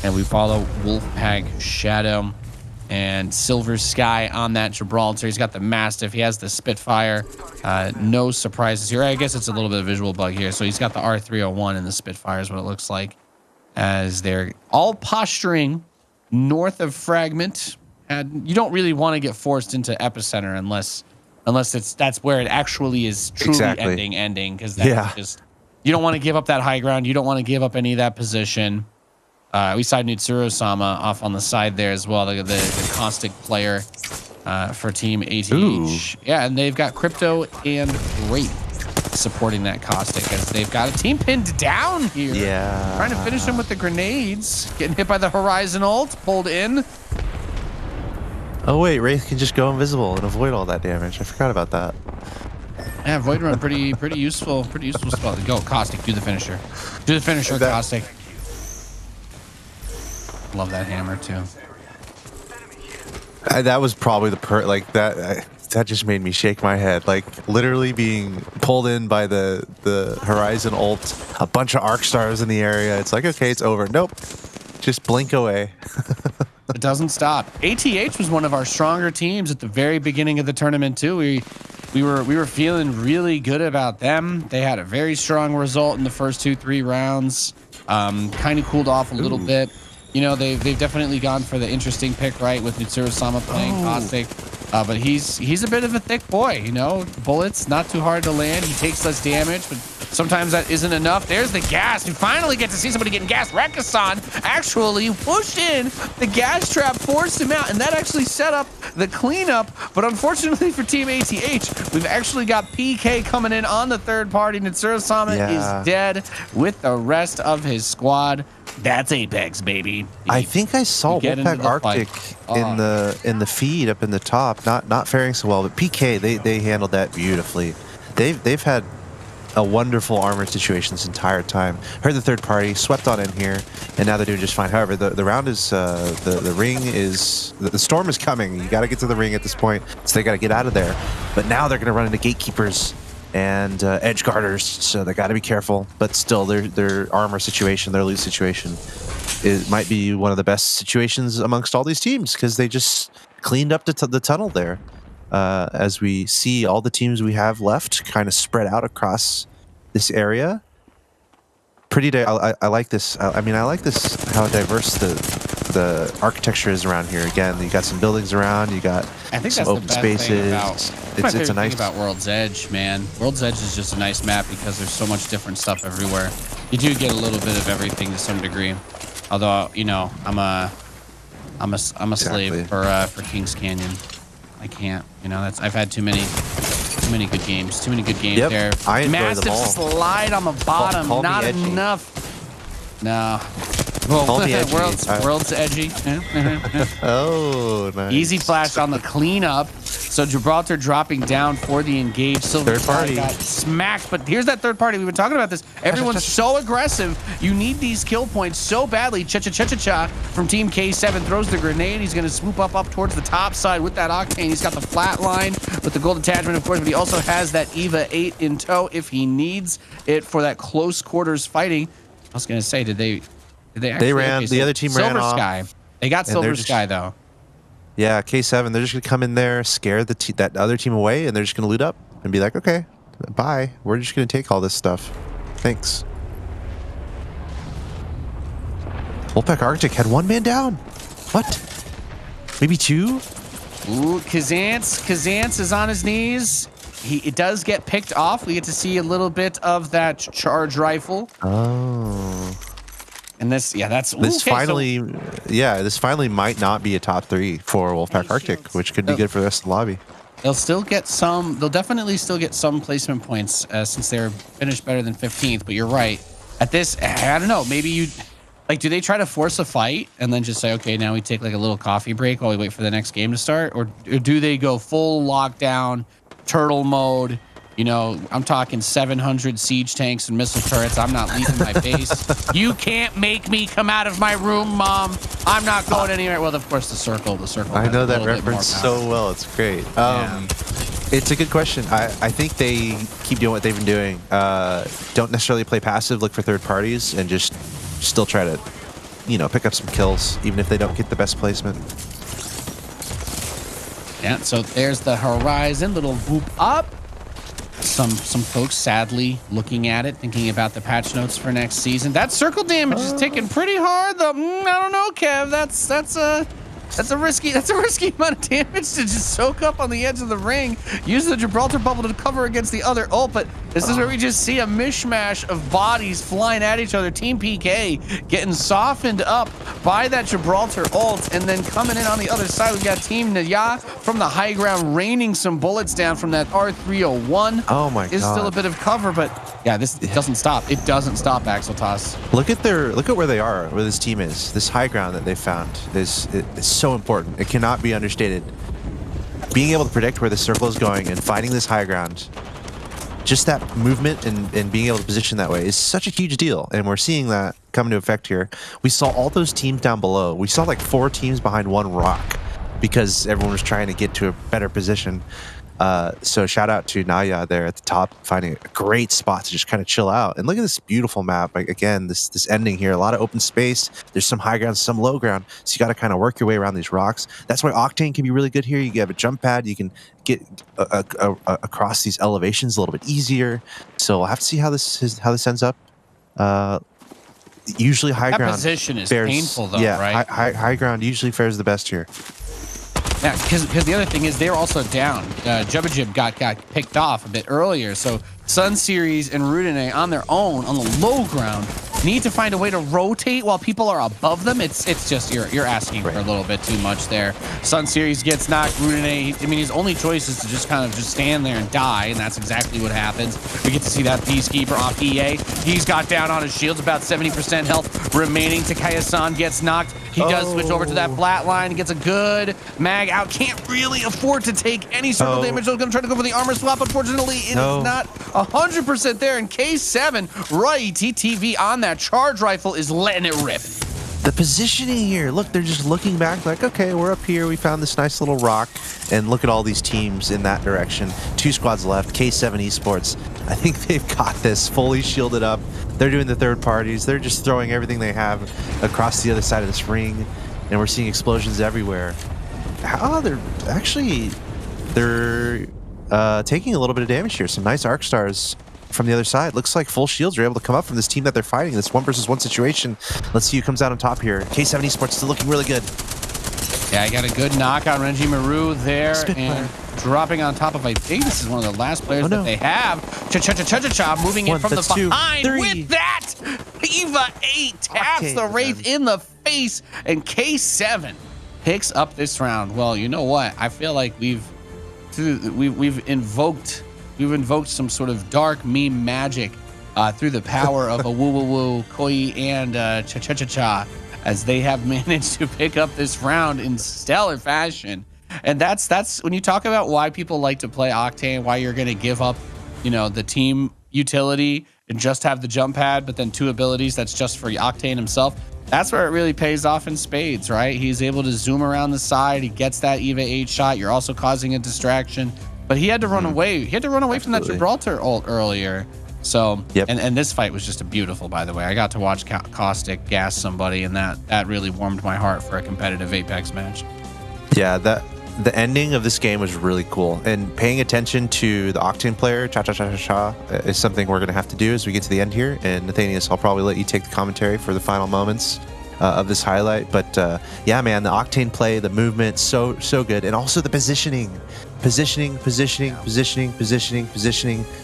And we follow Wolfpack Shadow and Silver Sky on that Gibraltar. He's got the Mastiff. He has the Spitfire. No surprises here. I guess it's a little bit of visual bug here. So he's got the R301 and the Spitfire is what it looks like. As they're all posturing north of Fragment. And you don't really want to get forced into Epicenter unless that's where it actually is truly ending. Because that's just, you don't want to give up that high ground. You don't want to give up any of that position. We saw Nutsuro-sama off on the side there as well, the Caustic player for Team ATH. Ooh. Yeah, and they've got Crypto and Wraith supporting that Caustic as they've got a team pinned down here. Yeah. Trying to finish him with the grenades. Getting hit by the Horizon ult, pulled in. Oh, wait, Wraith can just go invisible and avoid all that damage. I forgot about that. Yeah, Void Run, pretty useful spell. Go, Caustic, do the finisher. Do the finisher, Caustic. Love that hammer too. That was probably the like that. That just made me shake my head. Like literally being pulled in by the Horizon ult, a bunch of arc stars in the area. It's like, okay, it's over. Nope, just blink away. It doesn't stop. ATH was one of our stronger teams at the very beginning of the tournament too. We were feeling really good about them. They had a very strong result in the first 2-3 rounds. Kind of cooled off a little bit. You know, they've definitely gone for the interesting pick, right, with Nutsuro-sama playing Caustic. But he's a bit of a thick boy, you know. Bullets, not too hard to land. He takes less damage, but sometimes that isn't enough. There's the gas. You finally get to see somebody getting gas. Rekasan actually pushed in. The gas trap forced him out, and that actually set up the cleanup. But unfortunately for Team ATH, we've actually got PK coming in on the third party. Nutsuro-sama is dead with the rest of his squad. That's Apex, baby. I think I saw Wolfpack Arctic in the feed up in the top, not faring so well, but PK they handled that beautifully. They've had a wonderful armor situation this entire time. Heard the third party, swept on in here, and now they're doing just fine. However, the round is the ring is the storm is coming. You got to get to the ring at this point, so they got to get out of there. But now they're going to run into gatekeepers and edge guarders, so they got to be careful. But still, their armor situation, their loot situation, it might be one of the best situations amongst all these teams because they just cleaned up the tunnel there. As we see all the teams we have left kind of spread out across this area. Pretty, I like this. I mean, I like this how diverse the architecture is around here. Again, you got some buildings around. You got some open spaces. It's a nice thing about World's Edge, man. World's Edge is just a nice map because there's so much different stuff everywhere. You do get a little bit of everything to some degree. Although, you know, I'm a slave for Kings Canyon. I can't, you know. I've had too many good games. Too many good games there. I enjoy Massive them all. Slide on the bottom. Call not enough. No. Well, world's edgy. Oh, nice. Easy flash on the cleanup. So Gibraltar dropping down for the engage. Silver third party got smacked, but here's that third party. We've been talking about this. Everyone's so aggressive. You need these kill points so badly. Cha-cha-cha-cha-cha from Team K7 throws the grenade. He's going to swoop up towards the top side with that Octane. He's got the flat line with the gold attachment, of course, but he also has that EVA 8 in tow if he needs it for that close quarters fighting. I was going to say, did they ran. The other team ran off. Silver Sky. They got Silver Sky, though. Yeah, K7, they're just going to come in there, scare that other team away, and they're just going to loot up and be like, okay, bye. We're just going to take all this stuff. Thanks. Wolfpack Arctic had one man down. What? Maybe two? Ooh, Kazance is on his knees. It does get picked off. We get to see a little bit of that charge rifle. Oh. And this finally might not be a top 3 for Wolfpack Arctic, which could be good for the rest of the lobby. They'll definitely still get some placement points since they're finished better than 15th, but you're right. At this, I don't know, maybe Like, do they try to force a fight and then just say, okay, now we take like a little coffee break while we wait for the next game to start? Or do they go full lockdown, turtle mode? You know, I'm talking 700 siege tanks and missile turrets. I'm not leaving my base. You can't make me come out of my room, Mom. I'm not going anywhere. Well, of course, the circle. I know that reference so well. It's great. It's a good question. I think they keep doing what they've been doing. Don't necessarily play passive, look for third parties, and just still try to, you know, pick up some kills, even if they don't get the best placement. Yeah, so there's the horizon, little whoop up. Some folks sadly looking at it, thinking about the patch notes for next season. That circle damage is ticking pretty hard, though. I don't know, Kev. That's a risky amount of damage to just soak up on the edge of the ring. Use the Gibraltar bubble to cover against the other ult, but this is where we just see a mishmash of bodies flying at each other. Team PK getting softened up by that Gibraltar ult, and then coming in on the other side, we've got Team Naya from the high ground raining some bullets down from that R301. Oh my god. Is still a bit of cover, but yeah, this doesn't stop. It doesn't stop, Axel Toss. Look at where they are, where this team is. This high ground that they found is so important. It cannot be understated. Being able to predict where the circle is going and finding this high ground, just that movement and being able to position that way is such a huge deal. And we're seeing that come into effect here. We saw all those teams down below. We saw like 4 teams behind one rock because everyone was trying to get to a better position. So shout out to Naya there at the top, finding a great spot to just kind of chill out. And look at this beautiful map. Like, again, this ending here, a lot of open space. There's some high ground, some low ground. So you got to kind of work your way around these rocks. That's why Octane can be really good here. You have a jump pad. You can get across these elevations a little bit easier. So we'll have to see how this ends up. Usually high ground position is fares, painful though, yeah, right? High ground usually fares the best here. Yeah, because the other thing is they're also down. Jubba Jib got picked off a bit earlier, so Sun Series and Rudine on their own on the low ground need to find a way to rotate while people are above them. It's just you're asking for a little bit too much there. Sun Series gets knocked. Rudine, I mean, his only choice is to just kind of just stand there and die, and that's exactly what happens. We get to see that Peacekeeper off EA. He's got down on his shields, about 70% health remaining. Takaya-san gets knocked. He does switch over to that flat line and gets a good mag out. Can't really afford to take any circle damage. So he's going to try to go for the armor swap. Unfortunately, it is not 100% there. And K7, right, TTV on that charge rifle is letting it rip. The positioning here, look, they're just looking back like, okay, we're up here. We found this nice little rock. And look at all these teams in that direction. 2 squads left. K7 Esports, I think they've got this fully shielded up. They're doing the third parties. They're just throwing everything they have across the other side of this ring. And we're seeing explosions everywhere. They're taking a little bit of damage here. Some nice arc stars from the other side. Looks like full shields are able to come up from this team that they're fighting. This 1 versus 1 situation. Let's see who comes out on top here. K7 Esports still looking really good. Yeah, I got a good knock on Renji Maru there. And dropping on top of, I think this is one of the last players that they have. Cha-cha-cha-cha-cha moving in from the behind with that. Eva 8 taps the Wraith in the face, and K7 picks up this round. Well, you know what? I feel like we've invoked some sort of dark meme magic through the power of a woo-woo-woo, Koi, and cha-cha-cha-cha, as they have managed to pick up this round in stellar fashion. And that's when you talk about why people like to play Octane, why you're going to give up, you know, the team utility and just have the jump pad, but then 2 abilities that's just for Octane himself. That's where it really pays off in spades, right? He's able to zoom around the side. He gets that Eva 8 shot. You're also causing a distraction. But he had to run away. He had to run away from that Gibraltar ult earlier. So, and this fight was just a beautiful, by the way. I got to watch Caustic gas somebody, and that really warmed my heart for a competitive Apex match. Yeah, the ending of this game was really cool. And paying attention to the Octane player, cha-cha-cha-cha-cha, is something we're going to have to do as we get to the end here. And Nathanius, I'll probably let you take the commentary for the final moments of this highlight. But yeah, man, the Octane play, the movement, so good. And also the positioning,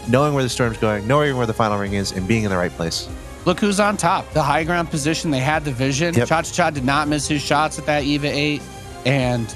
knowing where the storm's going, knowing where the final ring is, and being in the right place. Look who's on top. The high ground position, they had the vision. Cha-cha-cha did not miss his shots at that Eva 8. And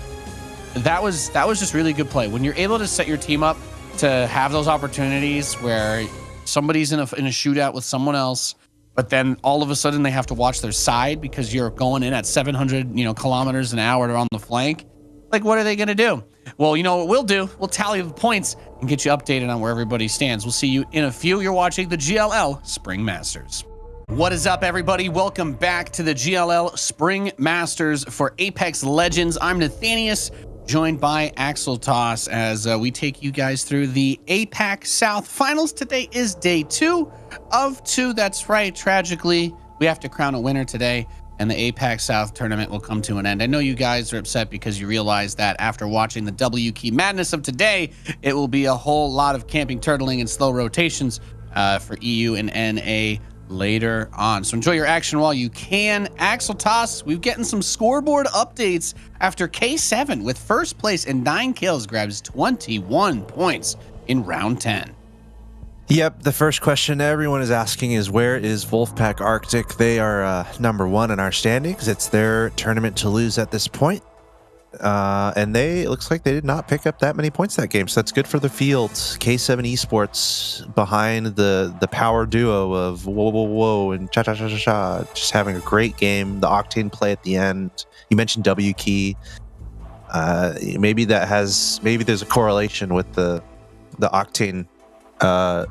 that was just really good play. When you're able to set your team up to have those opportunities where somebody's in a shootout with someone else, but then all of a sudden they have to watch their side because you're going in at 700, kilometers an hour on the flank. Like, what are they going to do? Well, you know what we'll do? We'll tally the points and get you updated on where everybody stands. We'll see you in a few. You're watching the GLL Spring Masters. What is up, everybody? Welcome back to the GLL Spring Masters for Apex Legends. I'm Nathanius, joined by Axel Toss as we take you guys through the APAC South Finals. Today is day 2 of 2. That's right. Tragically, we have to crown a winner today, and the APAC South tournament will come to an end. I know you guys are upset because you realize that after watching the W key madness of today, it will be a whole lot of camping, turtling, and slow rotations for EU and NA later on. So enjoy your action while you can. Axel Toss, we've getting some scoreboard updates after K7 with first place and 9 kills grabs 21 points in round 10. Yep, the first question everyone is asking is, where is Wolfpack Arctic? They are number 1 in our standings. It's their tournament to lose at this point. And it looks like they did not pick up that many points that game, so that's good for the field. K7 Esports behind the power duo of whoa and cha just having a great game. The Octane play at the end. You mentioned W key. Maybe there's a correlation with the Octane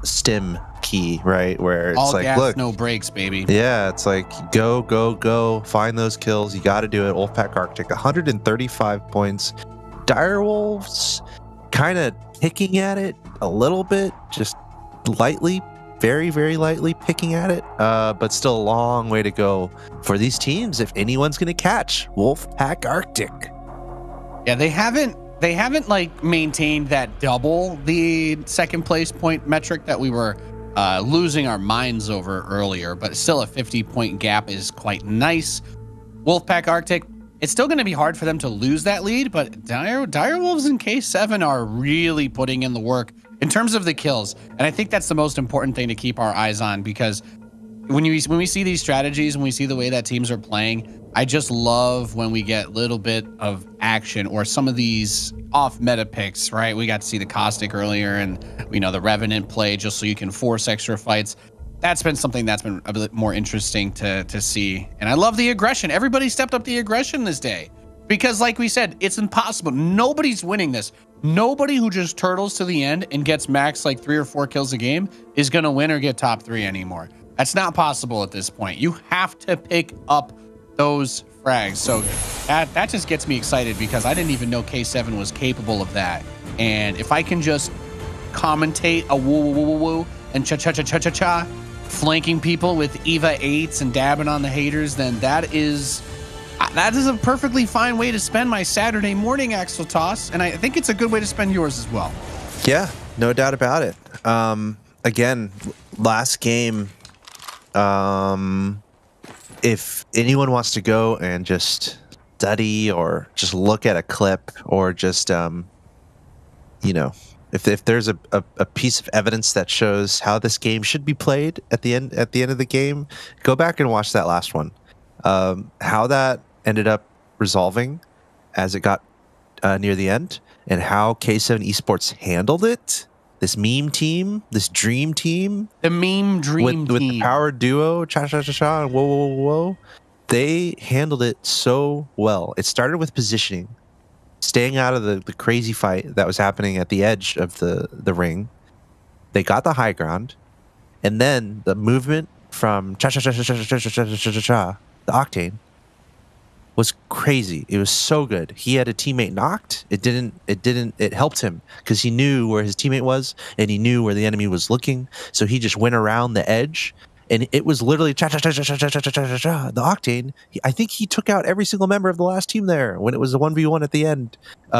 stim key, right, where it's all like gas, look, no brakes, baby. Yeah, it's like go find those kills. You got to do it. Wolfpack Arctic 135 points. Direwolves kind of picking at it a little bit, just lightly, very lightly picking at it, but still a long way to go for these teams if anyone's gonna catch Wolfpack Arctic. Yeah, they haven't like maintained that double the second place point metric that we were losing our minds over earlier, but still a 50-point gap is quite nice. Wolfpack Arctic, it's still going to be hard for them to lose that lead, but Direwolves in K7 are really putting in the work in terms of the kills, and I think that's the most important thing to keep our eyes on, because when we see these strategies, when we see the way that teams are playing, I just love when we get a little bit of action or some of these off meta picks, right? We got to see the Caustic earlier, and we know the Revenant play just so you can force extra fights. That's been something that's been a bit more interesting to see. And I love the aggression. Everybody stepped up the aggression this day because, like we said, it's impossible. Nobody's winning this. Nobody who just turtles to the end and gets max like 3 or 4 kills a game is going to win or get top 3 anymore. That's not possible at this point. You have to pick up those frags. So that just gets me excited because I didn't even know K7 was capable of that. And if I can just commentate a woo and cha flanking people with Eva 8s and dabbing on the haters, then that is a perfectly fine way to spend my Saturday morning, Axel Toss, and I think it's a good way to spend yours as well. Yeah, no doubt about it. Again, last game, if anyone wants to go and just study or just look at a clip or just, if there's a piece of evidence that shows how this game should be played at the end of the game, go back and watch that last one. How that ended up resolving as it got near the end, and how K7 Esports handled it. This meme team, this dream team, the meme dream with team, the power duo, cha and whoa, they handled it so well. It started with positioning, staying out of the crazy fight that was happening at the edge of the ring. They got the high ground, and then the movement from cha, the Octane was crazy. It was so good. He had a teammate knocked. It helped him because he knew where his teammate was and he knew where the enemy was looking. So he just went around the edge, and it was literally the Octane. I think he took out every single member of the last team there when it was a 1v1 at the end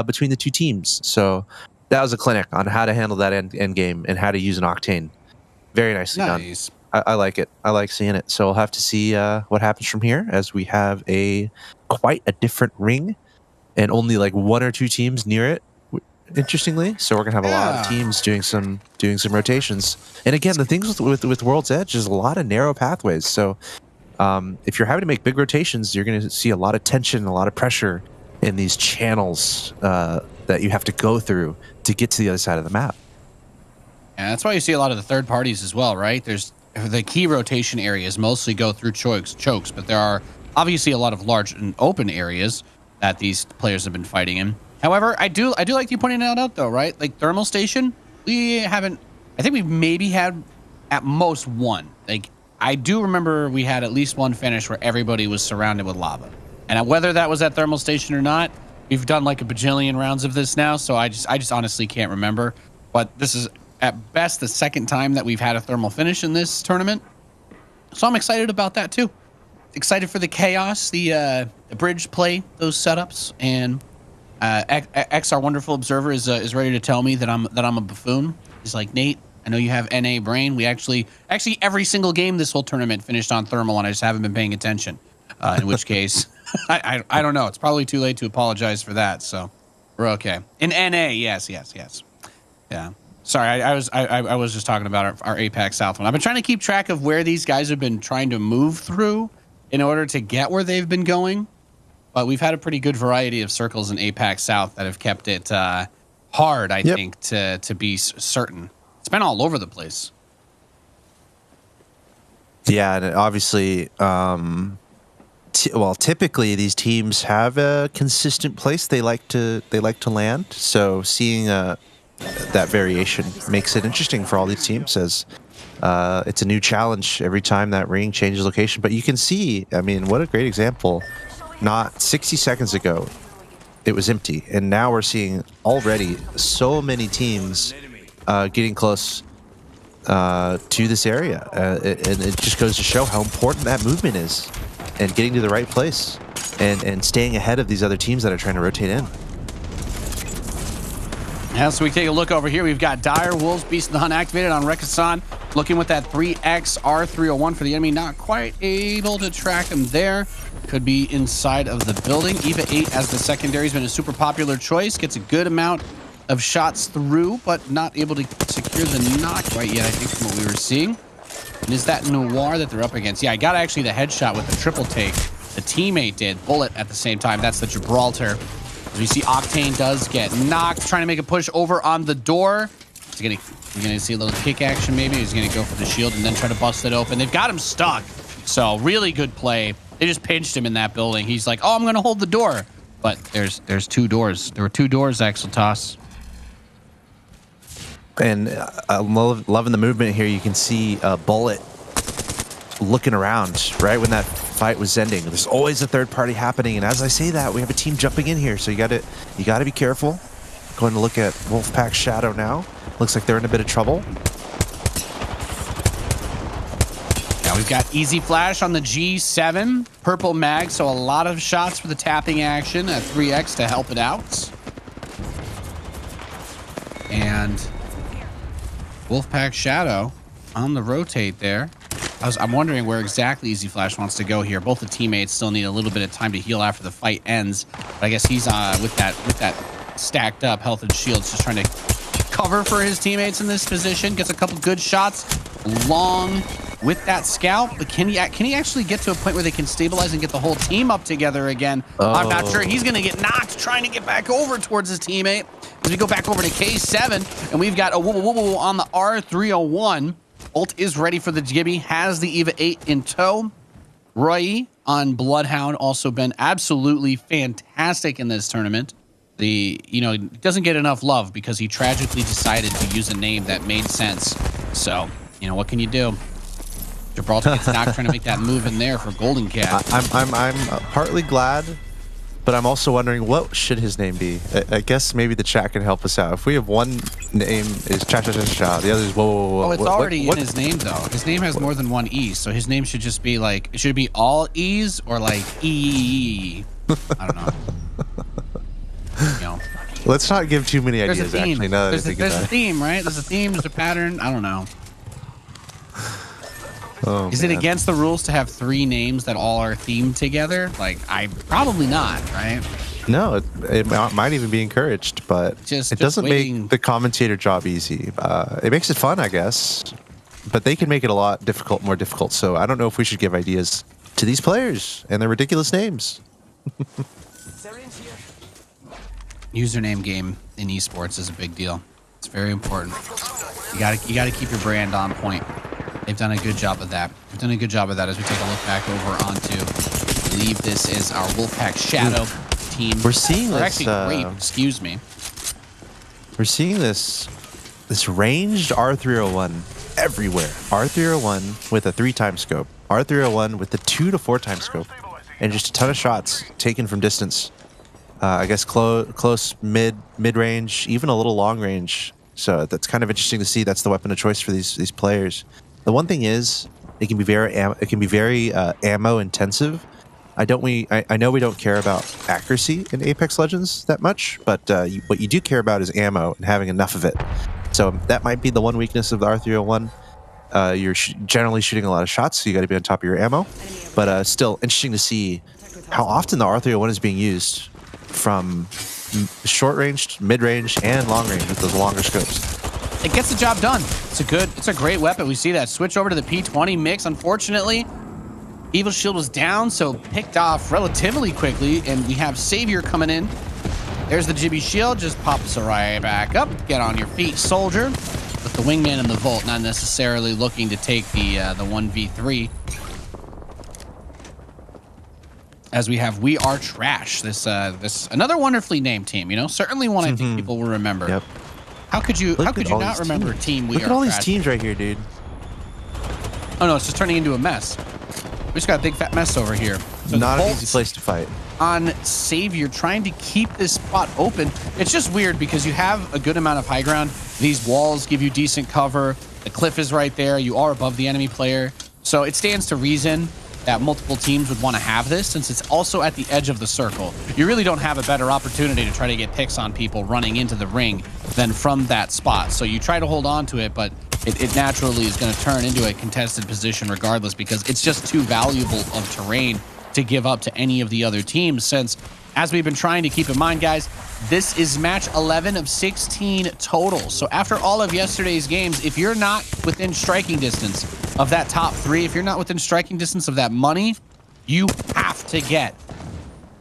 between the two teams. So that was a clinic on how to handle that end game and how to use an Octane. Very nicely done. I like it. I like seeing it. So we'll have to see what happens from here, as we have quite a different ring and only like 1 or 2 teams near it, interestingly. So we're gonna have a lot of teams doing some rotations. And again, the things with World's Edge is a lot of narrow pathways. So if you're having to make big rotations, you're gonna see a lot of tension, a lot of pressure in these channels that you have to go through to get to the other side of the map. And that's why you see a lot of the third parties as well, right? There's the key rotation areas mostly go through chokes, but there are obviously a lot of large and open areas that these players have been fighting in. However, I do like you pointing that out though, right? Like thermal station, we haven't. I think we've maybe had at most one. Like I do remember we had at least one finish where everybody was surrounded with lava, and whether that was at thermal station or not, we've done like a bajillion rounds of this now, so I just honestly can't remember. But this is at best the second time that we've had a thermal finish in this tournament, so I'm excited about that too. Excited for the chaos, the bridge play, those setups, and X, our wonderful observer, is ready to tell me that I'm a buffoon. He's like, Nate, I know you have NA brain. We actually every single game this whole tournament finished on thermal, and I just haven't been paying attention. In which case, I don't know. It's probably too late to apologize for that. So we're okay. In NA, yes. Yeah. Sorry, I was just talking about our APAC South one. I've been trying to keep track of where these guys have been trying to move through in order to get where they've been going. But we've had a pretty good variety of circles in APAC South that have kept it hard, I think, to be certain. It's been all over the place. Yeah, and obviously, typically these teams have a consistent place they like to land. So seeing that variation makes it interesting for all these teams, as it's a new challenge every time that ring changes location. But you can see, I mean, what a great example. Not 60 seconds ago, it was empty, and now we're seeing already so many teams getting close to this area, and it just goes to show how important that movement is, and getting to the right place, and staying ahead of these other teams that are trying to rotate in. Yeah, so we take a look over here. We've got Dire, Wolves, Beast of the Hunt activated on Rekasan, looking with that 3X R301 for the enemy. Not quite able to track him there. Could be inside of the building. EVA 8 as the secondary has been a super popular choice. Gets a good amount of shots through, but not able to secure the knock right yet, I think, from what we were seeing. And is that Noir that they're up against? Yeah, I got actually the headshot with the triple take. The teammate did. Bullet at the same time. That's the Gibraltar. As we see, Octane does get knocked, trying to make a push over on the door. You're gonna see a little kick action maybe. He's gonna go for the shield and then try to bust it open. They've got him stuck. So really good play. They just pinched him in that building. He's like, oh, I'm gonna hold the door. But there's two doors. There were two doors, Axeltoss. And I'm loving the movement here. You can see Bullet looking around right when that fight was ending. There's always a third party happening, and as I say that, we have a team jumping in here, so you gotta be careful. Going to look at Wolfpack Shadow now. Looks like they're in a bit of trouble. Now we've got Easy Flash on the G7, purple mag, so a lot of shots for the tapping action at 3X to help it out. And Wolfpack Shadow on the rotate there. I'm wondering where exactly Easy Flash wants to go here. Both the teammates still need a little bit of time to heal after the fight ends. But I guess he's with that stacked up health and shields, just trying to cover for his teammates in this position. Gets a couple good shots long with that scalp. But can he actually get to a point where they can stabilize and get the whole team up together again? Oh. I'm not sure. He's going to get knocked trying to get back over towards his teammate. As we go back over to K7, and we've got a woo on the R301. Ult is ready for the Gibby, has the EVA 8 in tow. Roy on Bloodhound also been absolutely fantastic in this tournament. Doesn't get enough love because he tragically decided to use a name that made sense. So, what can you do? Gibraltar gets knocked trying to make that move in there for Golden Cat. I'm partly glad, but I'm also wondering, what should his name be? I guess maybe the chat can help us out. If we have one name is cha-cha-cha-cha, the other is whoa. Oh, it's already in his name, though. His name has more than one E, so his name should just be like, it should be all E's or like E. I don't know. Let's not give too many ideas, actually. No, there's a theme, right? There's a theme, there's a pattern. I don't know. Oh, is it against the rules to have three names that all are themed together? Like, probably not, right? No, it might even be encouraged, but it doesn't make the commentator job easy. It makes it fun, I guess, but they can make it a lot more difficult. So I don't know if we should give ideas to these players and their ridiculous names. Username game in esports is a big deal. It's very important. You gotta keep your brand on point. They've done a good job of that. They've done a good job of that as we take a look back over onto, I believe this is our Wolfpack Shadow team. We're seeing or this. actually, Grape, excuse me. We're seeing this ranged R301 everywhere. R301 with a 3-time scope. R301 with the 2 to 4-time scope. And just a ton of shots taken from distance. I guess close, mid-range, even a little long range. So that's kind of interesting to see. That's the weapon of choice for these players. The one thing is, it can be very ammo intensive. I know we don't care about accuracy in Apex Legends that much, but what you do care about is ammo and having enough of it. So that might be the one weakness of the R301. You're generally shooting a lot of shots, so you got to be on top of your ammo. But still interesting to see how often the R301 is being used from short range, mid range, and long range with those longer scopes. It gets the job done. It's a great weapon. We see that switch over to the P20 mix. Unfortunately, Evil Shield was down, so picked off relatively quickly, and we have Savior coming in. There's the Jibby Shield, just pops right back up. Get on your feet, soldier. With the Wingman and the Volt, not necessarily looking to take the 1v3. As we have We Are Trash, this another wonderfully named team, you know, certainly one I think people will remember. Yep. How could you not remember Team We Are Trash? Look at all these teams right here, dude. Oh no, it's just turning into a mess. We just got a big fat mess over here. So not an easy place to fight. On Savior, trying to keep this spot open. It's just weird because you have a good amount of high ground. These walls give you decent cover. The cliff is right there. You are above the enemy player. So it stands to reason that multiple teams would want to have this, since it's also at the edge of the circle. You really don't have a better opportunity to try to get picks on people running into the ring than from that spot. So you try to hold on to it, but it naturally is going to turn into a contested position regardless, because it's just too valuable of terrain to give up to any of the other teams, since, as we've been trying to keep in mind, guys, this is match 11 of 16 total. So after all of yesterday's games, if you're not within striking distance of that top 3, if you're not within striking distance of that money, you have to get,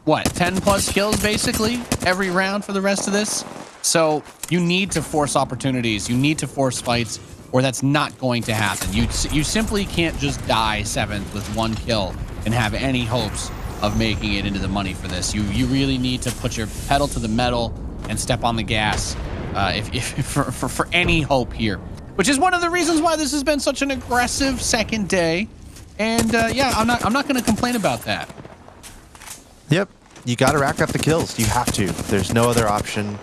what, 10 plus kills basically every round for the rest of this. So you need to force opportunities. You need to force fights, or that's not going to happen. You simply can't just die 7th with 1 kill and have any hopes of making it into the money for this. You really need to put your pedal to the metal and step on the gas for any hope here, which is one of the reasons why this has been such an aggressive second day. And yeah, I'm not going to complain about that. Yep, you got to rack up the kills. You have to. There's no other option.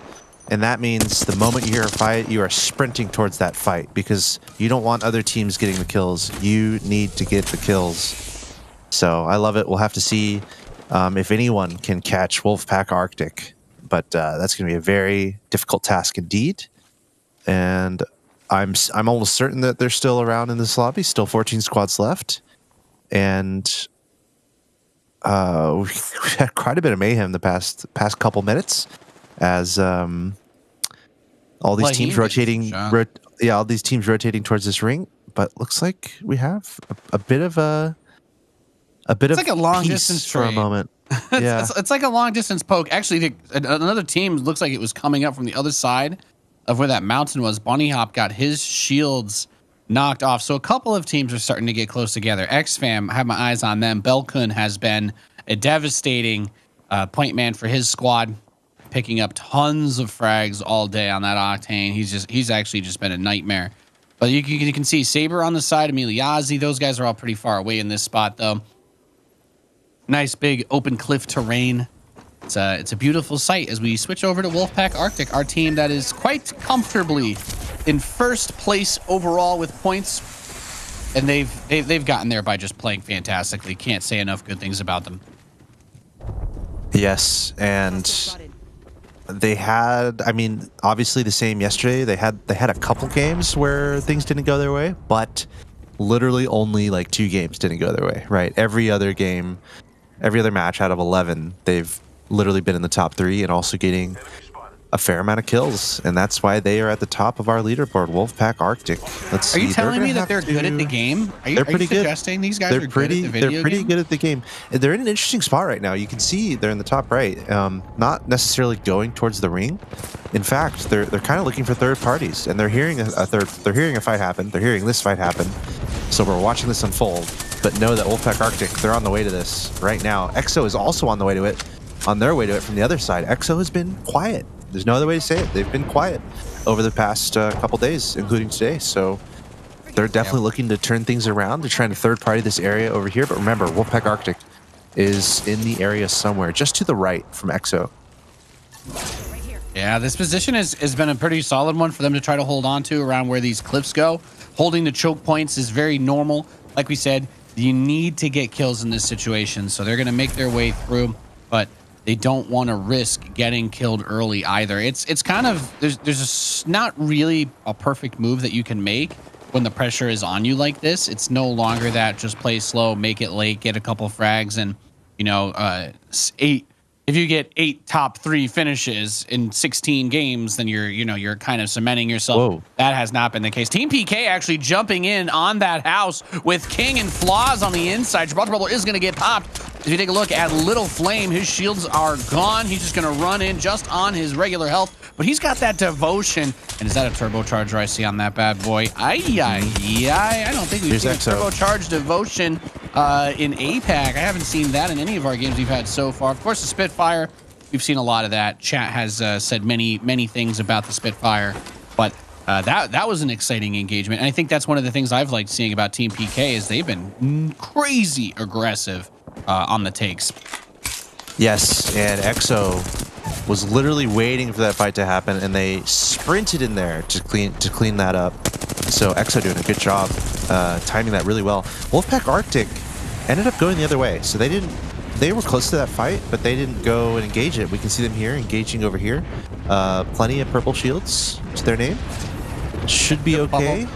And that means the moment you hear a fight, you are sprinting towards that fight, because you don't want other teams getting the kills. You need to get the kills. So I love it. We'll have to see if anyone can catch Wolfpack Arctic, but that's going to be a very difficult task indeed. And I'm almost certain that they're still around in this lobby. Still 14 squads left, and we've had quite a bit of mayhem the past couple minutes as all these teams rotating. All these teams rotating towards this ring. But looks like we have a bit of it's like a long distance for a moment. Yeah, it's like a long distance poke. Actually, another team looks like it was coming up from the other side of where that mountain was. Bunny Hop got his shields knocked off. So a couple of teams are starting to get close together. XFam, I have my eyes on them. Belkun has been a devastating point man for his squad, picking up tons of frags all day on that Octane. He's actually just been a nightmare. But you can see Saber on the side, Emiliazi. Those guys are all pretty far away in this spot, though. Nice big open cliff terrain. It's a beautiful sight as we switch over to Wolfpack Arctic, our team that is quite comfortably in first place overall with points, and they've gotten there by just playing fantastically. Can't say enough good things about them. Yes, and they had, I mean, obviously the same yesterday. They had a couple games where things didn't go their way, but literally only like 2 games didn't go their way, right? Every other game, every other match out of 11, they've literally been in the top 3 and also getting a fair amount of kills, and that's why they are at the top of our leaderboard. Wolfpack Arctic. Let's see. Are you telling me that they're good at the game? Are you suggesting these guys are good at the video game? They're pretty good at the game. They're in an interesting spot right now. You can see they're in the top right, not necessarily going towards the ring. In fact, they're kind of looking for third parties, and they're hearing a fight happen. They're hearing this fight happen. So So we're watching this unfold, but know that Wolfpack Arctic, they're on the way to this right now. EXO is also on the way to it, on their way to it from the other side. EXO has been quiet. There's no other way to say it. They've been quiet over the past couple days, including today. So they're definitely looking to turn things around. They're trying to third-party this area over here. But remember, Wolfpack Arctic is in the area somewhere, just to the right from EXO. Yeah, this position has been a pretty solid one for them to try to hold on to around where these cliffs go. Holding the choke points is very normal. Like we said, you need to get kills in this situation. So they're going to make their way through, but they don't want to risk getting killed early either. It's kind of, there's not really a perfect move that you can make when the pressure is on you like this. It's no longer that just play slow, make it late, get a couple frags, and, you know, if you get 8 top 3 finishes in 16 games, then you're kind of cementing yourself. Whoa. That has not been the case. Team PK actually jumping in on that house with King and Flaws on the inside. Gibraltar Bubble is going to get popped. If you take a look at Little Flame, his shields are gone. He's just going to run in just on his regular health, but he's got that devotion. And is that a turbocharger I see on that bad boy? I don't think we've seen a turbocharged devotion in APAC. I haven't seen that in any of our games we've had so far. Of course, the Spitfire, we've seen a lot of that. Chat has said many things about the Spitfire, but that was an exciting engagement. And I think that's one of the things I've liked seeing about Team PK is they've been crazy aggressive on the takes. Yes, and EXO was literally waiting for that fight to happen, and they sprinted in there to clean that up. So EXO doing a good job timing that really well. Wolfpack Arctic ended up going the other way, so they were close to that fight, but they didn't go and engage it. We can see them here engaging over here. Plenty of purple shields to their name. Should be okay.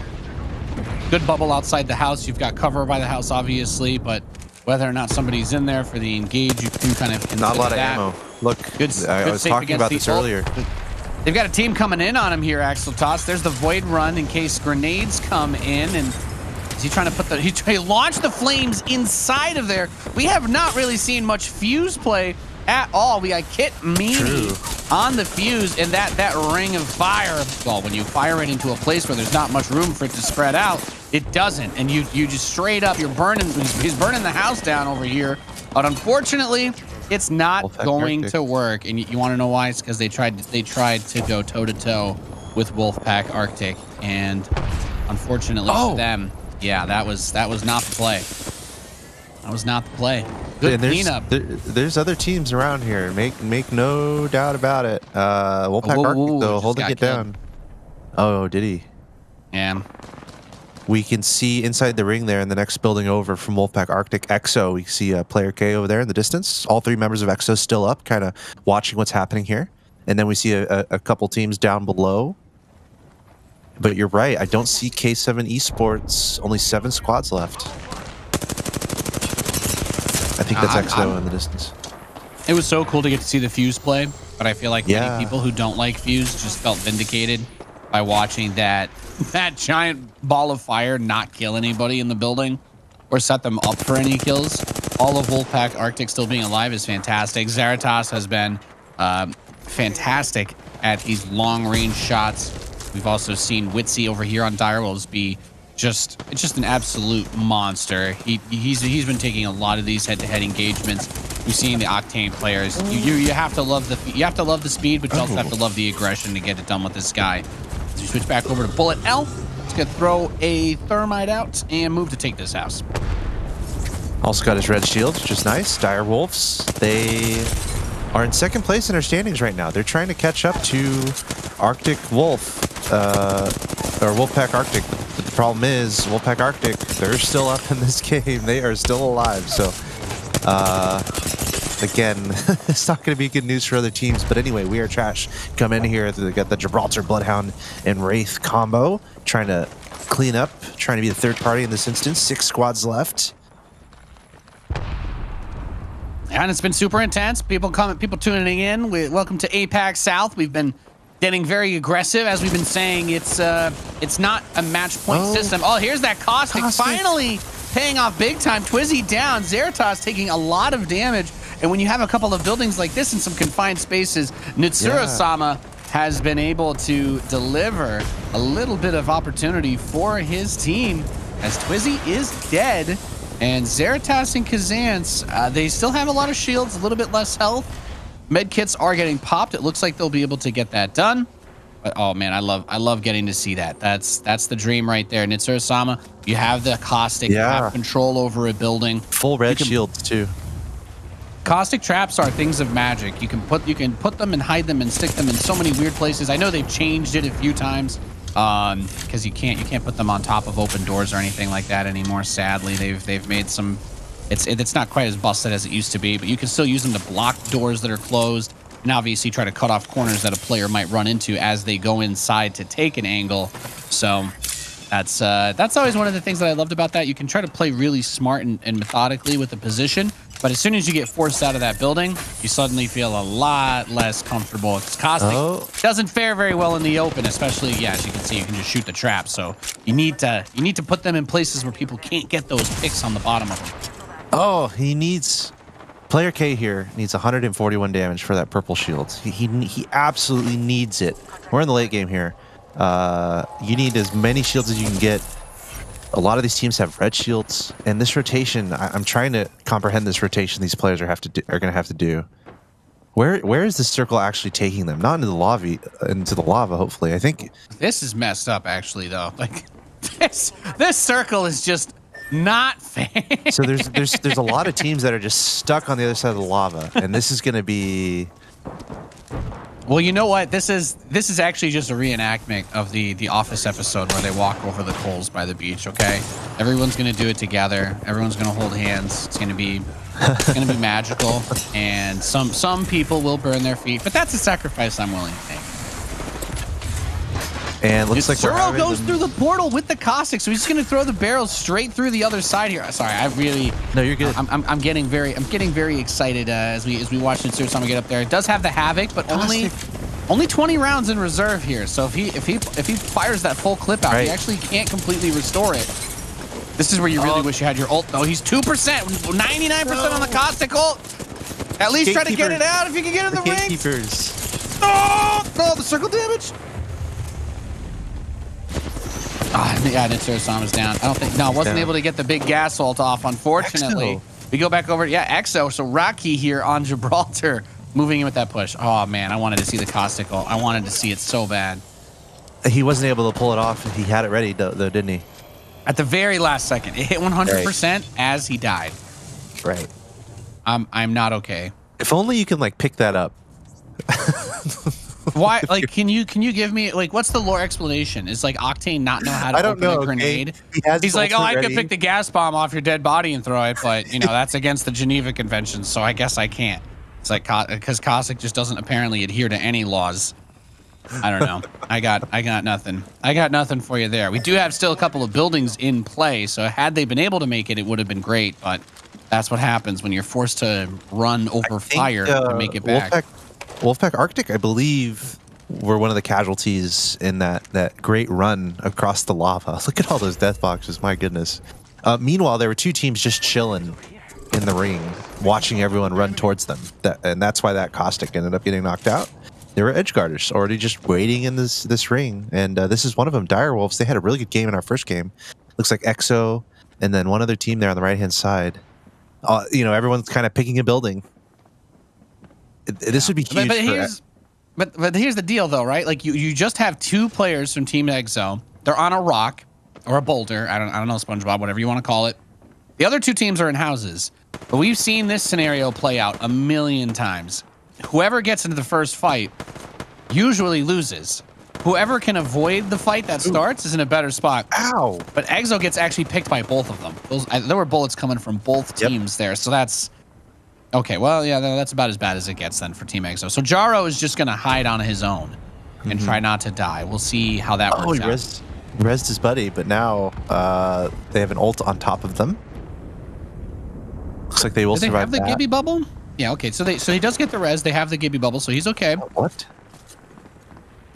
Good bubble outside the house. You've got cover by the house, obviously, but whether or not somebody's in there for the engage, you can kind of not a lot of that. ammo. Look, good I was talking about this earlier. They've got a team coming in on him here, Axel Toss. There's the Void Run in case grenades come in, and is he trying to put he launched the flames inside of there. We have not really seen much fuse play at all. We got Kit Meanie on the fuse, and that ring of fire. Well, when you fire it into a place where there's not much room for it to spread out, it doesn't, and you just straight up, you're burning. He's burning the house down over here, but unfortunately, it's not going to work. And you want to know why? It's because they tried to go toe to toe with Wolfpack Arctic, and unfortunately for them, yeah, that was not the play. That was not the play. Good cleanup. There's other teams around here. Make no doubt about it. Wolfpack Arctic though holding it down. Oh, did he? Yeah. We can see inside the ring there in the next building over from Wolfpack Arctic EXO. We see a player K over there in the distance. All 3 members of EXO still up, kind of watching what's happening here. And then we see a couple teams down below. But you're right. I don't see K7 Esports. Only 7 squads left. I think that's EXO in the distance. It was so cool to get to see the fuse play, but I feel like many people who don't like fuse just felt vindicated by watching that giant ball of fire not kill anybody in the building or set them up for any kills. All of Wolfpack Arctic still being alive is fantastic. Zeratas has been fantastic at these long-range shots. We've also seen Witsy over here on Direwolves be just an absolute monster. He's been taking a lot of these head-to-head engagements. We've seen the Octane players. You have to love the speed, but you also have to love the aggression to get it done with this guy. As we switch back over to Bullet L, it's gonna throw a thermite out and move to take this house. Also got his red shield, which is nice. Dire Wolves, they are in 2nd place in our standings right now. They're trying to catch up to Arctic Wolf, or Wolfpack Arctic. But the problem is, Wolfpack Arctic, they're still up in this game. They are still alive. So, again, it's not going to be good news for other teams. But anyway, We Are Trash come in here. They got the Gibraltar Bloodhound and Wraith combo, trying to clean up, trying to be the third party in this instance. 6 squads left. And it's been super intense. People tuning in. Welcome to APAC South. We've been getting very aggressive, as we've been saying. It's not a match point system. Oh, here's that Caustic finally paying off big time. Twizzy down. Zeratas taking a lot of damage. And when you have a couple of buildings like this in some confined spaces, Nitsura-sama has been able to deliver a little bit of opportunity for his team as Twizzy is dead. And Zeratas and Kazance, they still have a lot of shields, a little bit less health. Med kits are getting popped. It looks like they'll be able to get that done. But oh man, I love getting to see that. That's the dream right there. Nitsuru-sama, you have the caustic, you have control over a building. Full red shields too. Caustic traps are things of magic. You can put them and hide them and stick them in so many weird places. I know they've changed it a few times because you can't put them on top of open doors or anything like that anymore. Sadly, they've made some. It's not quite as busted as it used to be, but you can still use them to block doors that are closed, and obviously try to cut off corners that a player might run into as they go inside to take an angle. So that's always one of the things that I loved about that. You can try to play really smart and methodically with the position, but as soon as you get forced out of that building, you suddenly feel a lot less comfortable. Because caustic doesn't fare very well in the open, especially as you can see, you can just shoot the trap. So you need to put them in places where people can't get those picks on the bottom of them. Oh, player K here needs 141 damage for that purple shield. He absolutely needs it. We're in the late game here. You need as many shields as you can get. A lot of these teams have red shields, and this rotation, I'm trying to comprehend this rotation these players are going to have to do. Where is this circle actually taking them? Not into the lava, hopefully. I think this is messed up actually though. Like this circle is just not fair. So there's a lot of teams that are just stuck on the other side of the lava, and this is going to be. Well, you know what? This is actually just a reenactment of the Office episode where they walk over the coals by the beach. Okay, everyone's going to do it together. Everyone's going to hold hands. It's going to be magical, and some people will burn their feet, but that's a sacrifice I'm willing to make. And looks like Zero goes through the portal with the caustic, so he's just gonna throw the barrels straight through the other side here. Sorry, No, you're good. I'm getting very excited as we watch Nitsuru-sama get up there. It does have the havoc, but only 20 rounds in reserve here. So if he fires that full clip out, he actually can't completely restore it. This is where you really wish you had your ult though. He's 2%, 99% on the caustic ult. At least try to get it out if you can get in the ring. Gatekeepers. Oh, the circle damage. Yeah, Nitsuru-sama's down. I don't think, wasn't able to get the big gas ult off, unfortunately. We go back over, EXO. So Rocky here on Gibraltar, moving in with that push. Oh man, I wanted to see the caustic ult. I wanted to see it so bad. He wasn't able to pull it off. He had it ready though, didn't he? At the very last second, it hit 100% as he died. Right. I'm not okay. If only you can like pick that up. Why? Like, can you give me like what's the lore explanation? Is like Octane not know how to open a grenade? He's like, I could pick the gas bomb off your dead body and throw it, but you know that's against the Geneva Convention, so I guess I can't. It's like because caustic just doesn't apparently adhere to any laws. I don't know. I got nothing. I got nothing for you there. We do have still a couple of buildings in play, so had they been able to make it, it would have been great. But that's what happens when you're forced to run over fire to make it back. Wolfpack Arctic, I believe, were one of the casualties in that great run across the lava. Look at all those death boxes, my goodness. Meanwhile, there were two teams just chilling in the ring, watching everyone run towards them. And that's why that caustic ended up getting knocked out. There were edgeguarders already just waiting in this ring, and this is one of them, Direwolves. They had a really good game in our first game. Looks like EXO, and then one other team there on the right-hand side. Everyone's kind of picking a building. This would be huge. But here's the deal, though, right? Like you just have two players from Team EXO. They're on a rock or a boulder. I don't know, SpongeBob, whatever you want to call it. The other two teams are in houses. But we've seen this scenario play out a million times. Whoever gets into the first fight usually loses. Whoever can avoid the fight that starts is in a better spot. Ow! But EXO gets actually picked by both of them. There were bullets coming from both teams there, so that's. Okay, well, yeah, that's about as bad as it gets then for Team EXO. So Jaro is just going to hide on his own and try not to die. We'll see how that works out. He rezzed his buddy, but now they have an ult on top of them. Looks like they will survive that. They have the Gibby bubble? Yeah, okay. So he does get the res. They have the Gibby bubble, so he's okay. What?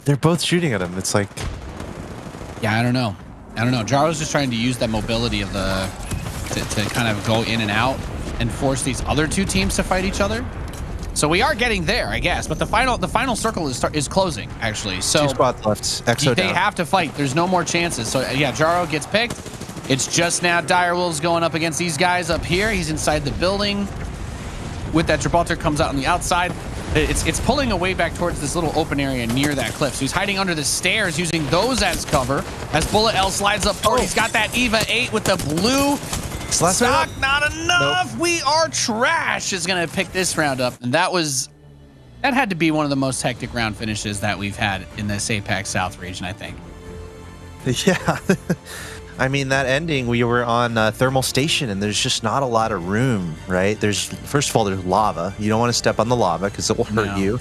They're both shooting at him. It's like... Yeah, I don't know. Jaro's just trying to use that mobility of to kind of go in and out and force these other two teams to fight each other. So we are getting there, I guess. But the final circle is closing, actually. So 2 spots left. EXO they have to fight. There's no more chances. So yeah, Jaro gets picked. It's just now Direwolves going up against these guys up here. He's inside the building. With that, Gibraltar comes out on the outside. It's pulling away back towards this little open area near that cliff. So he's hiding under the stairs, using those as cover. As Bullet L slides up forward, he's got that EVA 8 with the blue stock. Not enough. Nope. We are trash is going to pick this round up. And that had to be one of the most hectic round finishes that we've had in this APAC South region, I think. Yeah. I mean, that ending, we were on Thermal Station, and there's just not a lot of room, right? First of all, there's lava. You don't want to step on the lava because it will hurt you.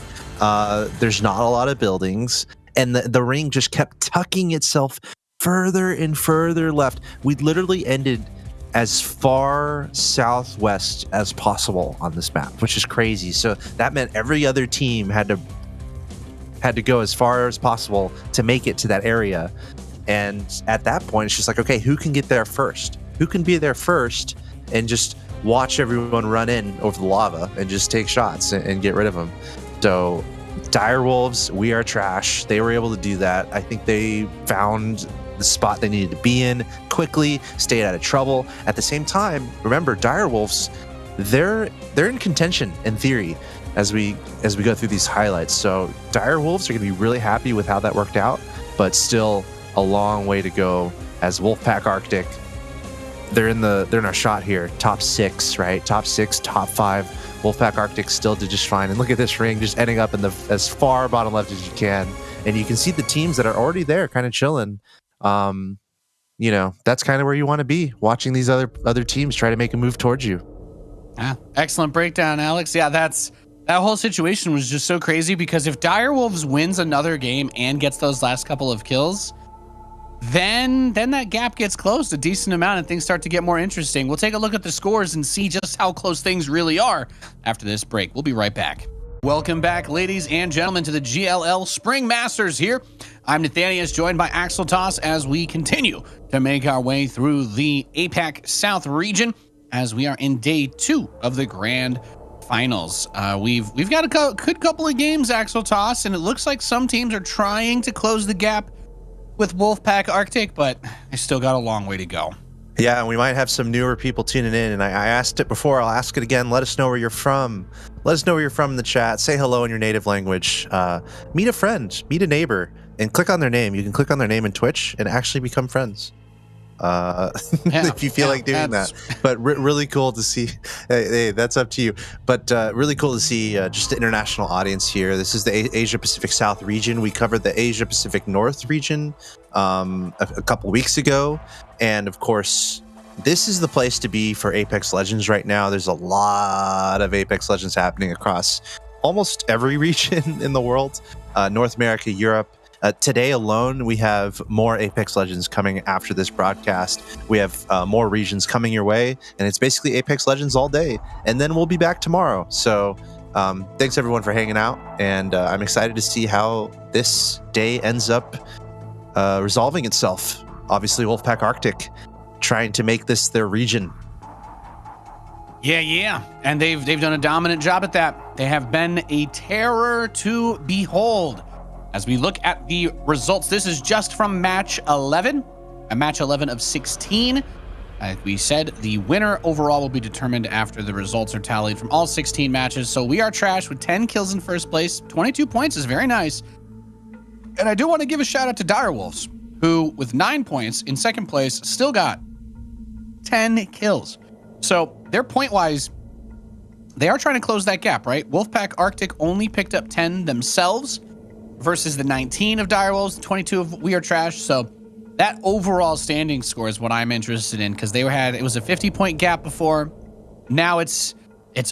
There's not a lot of buildings, and the ring just kept tucking itself further and further left. We literally ended as far southwest as possible on this map, which is crazy. So that meant every other team had to go as far as possible to make it to that area. And at that point, it's just like, okay, who can get there first? Who can be there first and just watch everyone run in over the lava and just take shots and get rid of them? So Direwolves, we are trash. They were able to do that. I think they found the spot they needed to be in quickly, stayed out of trouble. At the same time, remember, Direwolves, they're in contention in theory as we go through these highlights. So Direwolves are going to be really happy with how that worked out, but still a long way to go as Wolfpack Arctic. They're in our shot here. Top 6, right? Top 6, top 5. Wolfpack Arctic still did just fine. And look at this ring just ending up in the as far bottom left as you can. And you can see the teams that are already there kind of chilling. You know, that's kind of where you want to be, watching these other teams try to make a move towards you. Yeah, excellent breakdown, Alex. Yeah, that whole situation was just so crazy because if Direwolves wins another game and gets those last couple of kills, then that gap gets closed a decent amount and things start to get more interesting. We'll take a look at the scores and see just how close things really are after this break. We'll be right back. Welcome back, ladies and gentlemen, to the GLL Spring Masters here. I'm Nathanius, joined by Axel Toss as we continue to make our way through the APAC South region as we are in day 2 of the grand finals. We've got a good couple of games, Axel Toss, and it looks like some teams are trying to close the gap with Wolfpack Arctic, but I still got a long way to go. Yeah, and we might have some newer people tuning in, and I asked it before, I'll ask it again. Let us know where you're from. Let us know where you're from in the chat. Say hello in your native language. Meet a friend, meet a neighbor, and click on their name. You can click on their name in Twitch and actually become friends. If you feel like doing that. But really cool to see. Hey, that's up to you. But really cool to see just the international audience here. This is the Asia Pacific South region. We covered the Asia Pacific North region a couple weeks ago. And of course, this is the place to be for Apex Legends right now. There's a lot of Apex Legends happening across almost every region in the world. North America, Europe. Today alone, we have more Apex Legends coming after this broadcast. We have more regions coming your way, and it's basically Apex Legends all day. And then we'll be back tomorrow. So thanks everyone for hanging out, and I'm excited to see how this day ends up resolving itself. Obviously, Wolfpack Arctic trying to make this their region. Yeah. And they've done a dominant job at that. They have been a terror to behold. As we look at the results, this is just from match 11, a match 11 of 16. Like we said, the winner overall will be determined after the results are tallied from all 16 matches. So we are trash with 10 kills in first place. 22 points is very nice. And I do want to give a shout out to Direwolves, who with 9 points in second place still got 10 kills. So they're point-wise, they are trying to close that gap, right? Wolfpack Arctic only picked up 10 themselves versus the 19 of Direwolves, 22 of We Are Trash. So that overall standing score is what I'm interested in, because it was a 50-point gap before. Now it's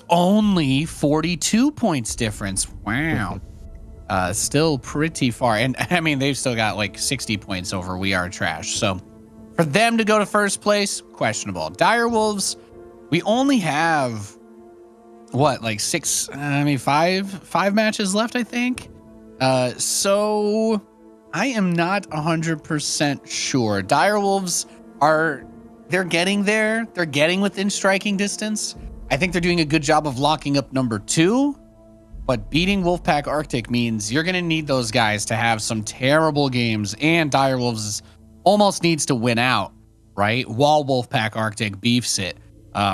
only 42 points difference. Wow. Still pretty far. And I mean, they've still got like 60 points over We Are Trash. So for them to go to first place, questionable. Direwolves, we only have like five matches left, I think. So I am not 100% sure. Direwolves they're getting there. They're getting within striking distance. I think they're doing a good job of locking up number 2, but beating Wolfpack Arctic means you're going to need those guys to have some terrible games, and Direwolves almost needs to win out right? While Wolfpack Arctic beefs it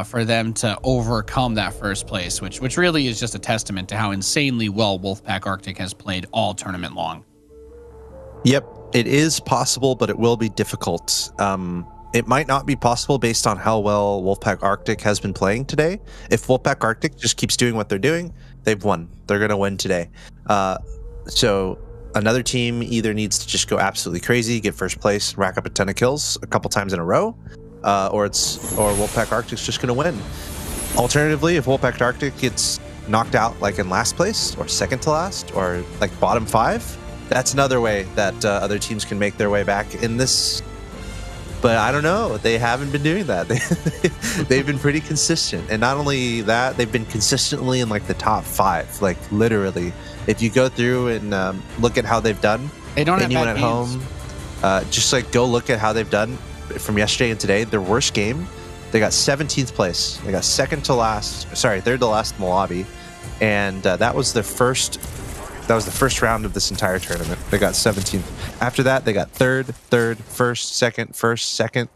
for them to overcome that first place, which really is just a testament to how insanely well Wolfpack Arctic has played all tournament long. Yep, it is possible, but it will be difficult. It might not be possible based on how well Wolfpack Arctic has been playing today. If Wolfpack Arctic just keeps doing what they're doing, they've won. They're going to win today. So another team either needs to just go absolutely crazy, get first place, rack up a ton of kills a couple times in a row, or Wolfpack Arctic's just going to win. Alternatively, if Wolfpack Arctic gets knocked out like in last place or second to last or like bottom 5, that's another way that other teams can make their way back in this. But I don't know. They haven't been doing that. They've been pretty consistent. And not only that, they've been consistently in like the top 5, like literally. If you go through and look at how they've done, they don't anyone have at home, just like go look at how they've done from yesterday and today. Their worst game, they got 17th place. They got third to last in the lobby. And that was the first round of this entire tournament. They got 17th. After that, they got third, first, second.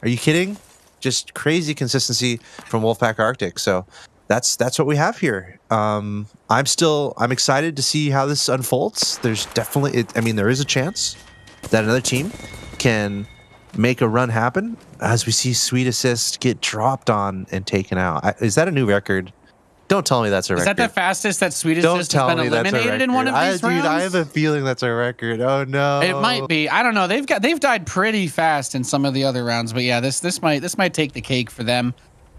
Are you kidding? Just crazy consistency from Wolfpack Arctic. So that's what we have here. I'm excited to see how this unfolds. There's definitely, there is a chance that another team can make a run happen as we see Sweet Assist get dropped on and taken out. Is that a new record? Don't tell me that's a record. Is that the fastest that Sweet Assist has been eliminated in one of these rounds? Dude, I have a feeling that's a record. Oh no. It might be. I don't know. They've died pretty fast in some of the other rounds, but yeah, this might take the cake for them.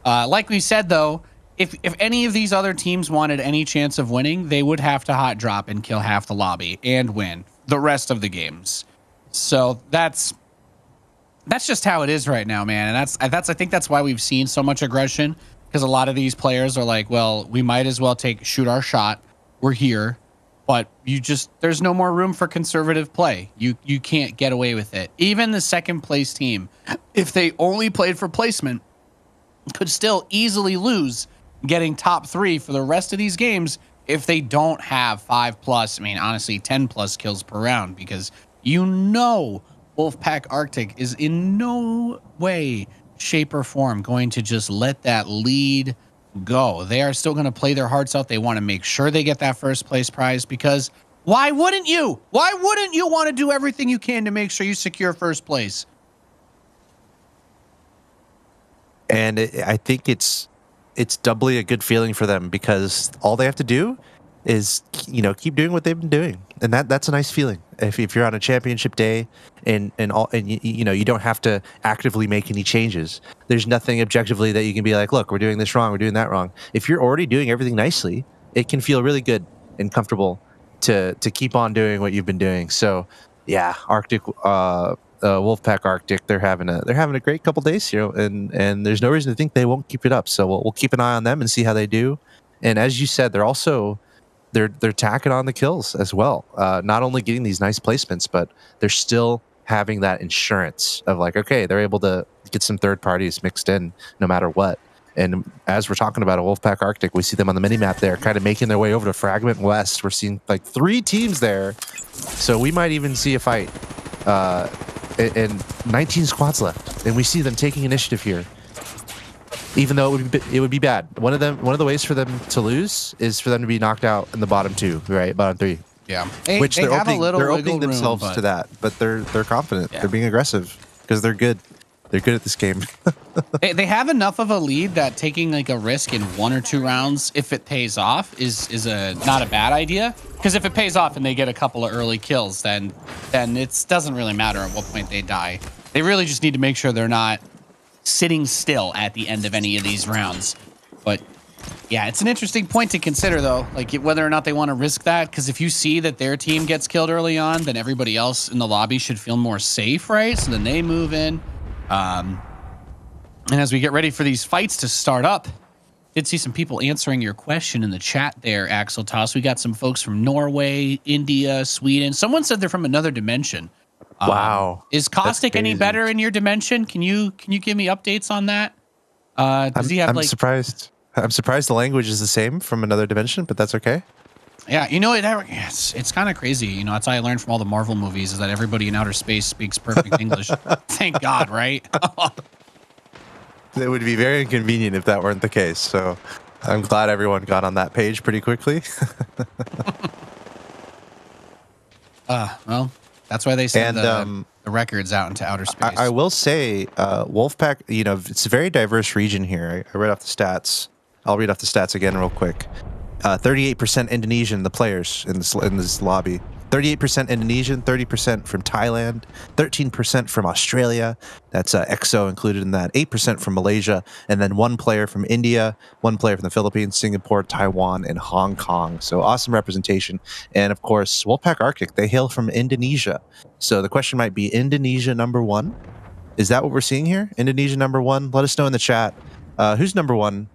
Like we said though, if any of these other teams wanted any chance of winning, they would have to hot drop and kill half the lobby and win the rest of the games. So that's just how it is right now, man. And I think that's why we've seen so much aggression. Because a lot of these players are like, well, we might as well shoot our shot. We're here, but there's no more room for conservative play. You can't get away with it. Even the second place team, if they only played for placement, could still easily lose getting top 3 for the rest of these games if they don't have 5+, honestly, 10+ kills per round, because Wolfpack Arctic is in no way, shape or form going to just let that lead go. They are still going to play their hearts out. They want to make sure they get that first place prize, because why wouldn't you? Why wouldn't you want to do everything you can to make sure you secure first place? And I think it's doubly a good feeling for them, because all they have to do is keep doing what they've been doing, and that's a nice feeling. If you're on a championship day and you don't have to actively make any changes. There's nothing objectively that you can be like, look, we're doing this wrong, we're doing that wrong. If you're already doing everything nicely, it can feel really good and comfortable to keep on doing what you've been doing. So yeah, Wolfpack Arctic, they're having a great couple days here, and there's no reason to think they won't keep it up. So we'll keep an eye on them and see how they do. And as you said, they're also they're tacking on the kills as well. Not only getting these nice placements, but they're still having that insurance of like, okay, they're able to get some third parties mixed in no matter what. And as we're talking about a Wolfpack Arctic, we see them on the mini map there, kind of making their way over to Fragment West. We're seeing like 3 teams there, so we might even see a fight. And 19 squads left, and we see them taking initiative here. Even though it would be bad. One of the ways for them to lose is for them to be knocked out in the bottom 2, right? Bottom 3. Yeah. Which they're opening themselves to that, but they're confident. Yeah. They're being aggressive because they're good. They're good at this game. They have enough of a lead that taking like a risk in 1 or 2 rounds, if it pays off, is not a bad idea. Because if it pays off and they get a couple of early kills, then it doesn't really matter at what point they die. They really just need to make sure they're not sitting still at the end of any of these rounds. But yeah, it's an interesting point to consider though, like whether or not they want to risk that. Because if you see that their team gets killed early on, then everybody else in the lobby should feel more safe, right? So then they move in. And as we get ready for these fights to start up, did see some people answering your question in the chat there, Axel Toss. We got some folks from Norway, India, Sweden. Someone said they're from another dimension. Wow. Is Caustic any better in your dimension? Can you give me updates on that? Does he have I'm surprised. I'm surprised the language is the same from another dimension, but that's okay. Yeah, you know, it's kind of crazy. You know, that's how I learned from all the Marvel movies is that everybody in outer space speaks perfect English. Thank God, right? It would be very inconvenient if that weren't the case. So I'm glad everyone got on that page pretty quickly. Well, that's why they send the records out into outer space. I will say, Wolfpack, you know, it's a very diverse region here. I read off the stats. I'll read off the stats again real quick. 38% Indonesian, the players in this lobby. 38% Indonesian, 30% from Thailand, 13% from Australia. That's EXO included in that. 8% from Malaysia, and then 1 player from India, 1 player from the Philippines, Singapore, Taiwan, and Hong Kong. So awesome representation. And of course, Wolfpack Arctic, they hail from Indonesia. So the question might be Indonesia #1. Is that what we're seeing here? Indonesia #1? Let us know in the chat. Who's #1?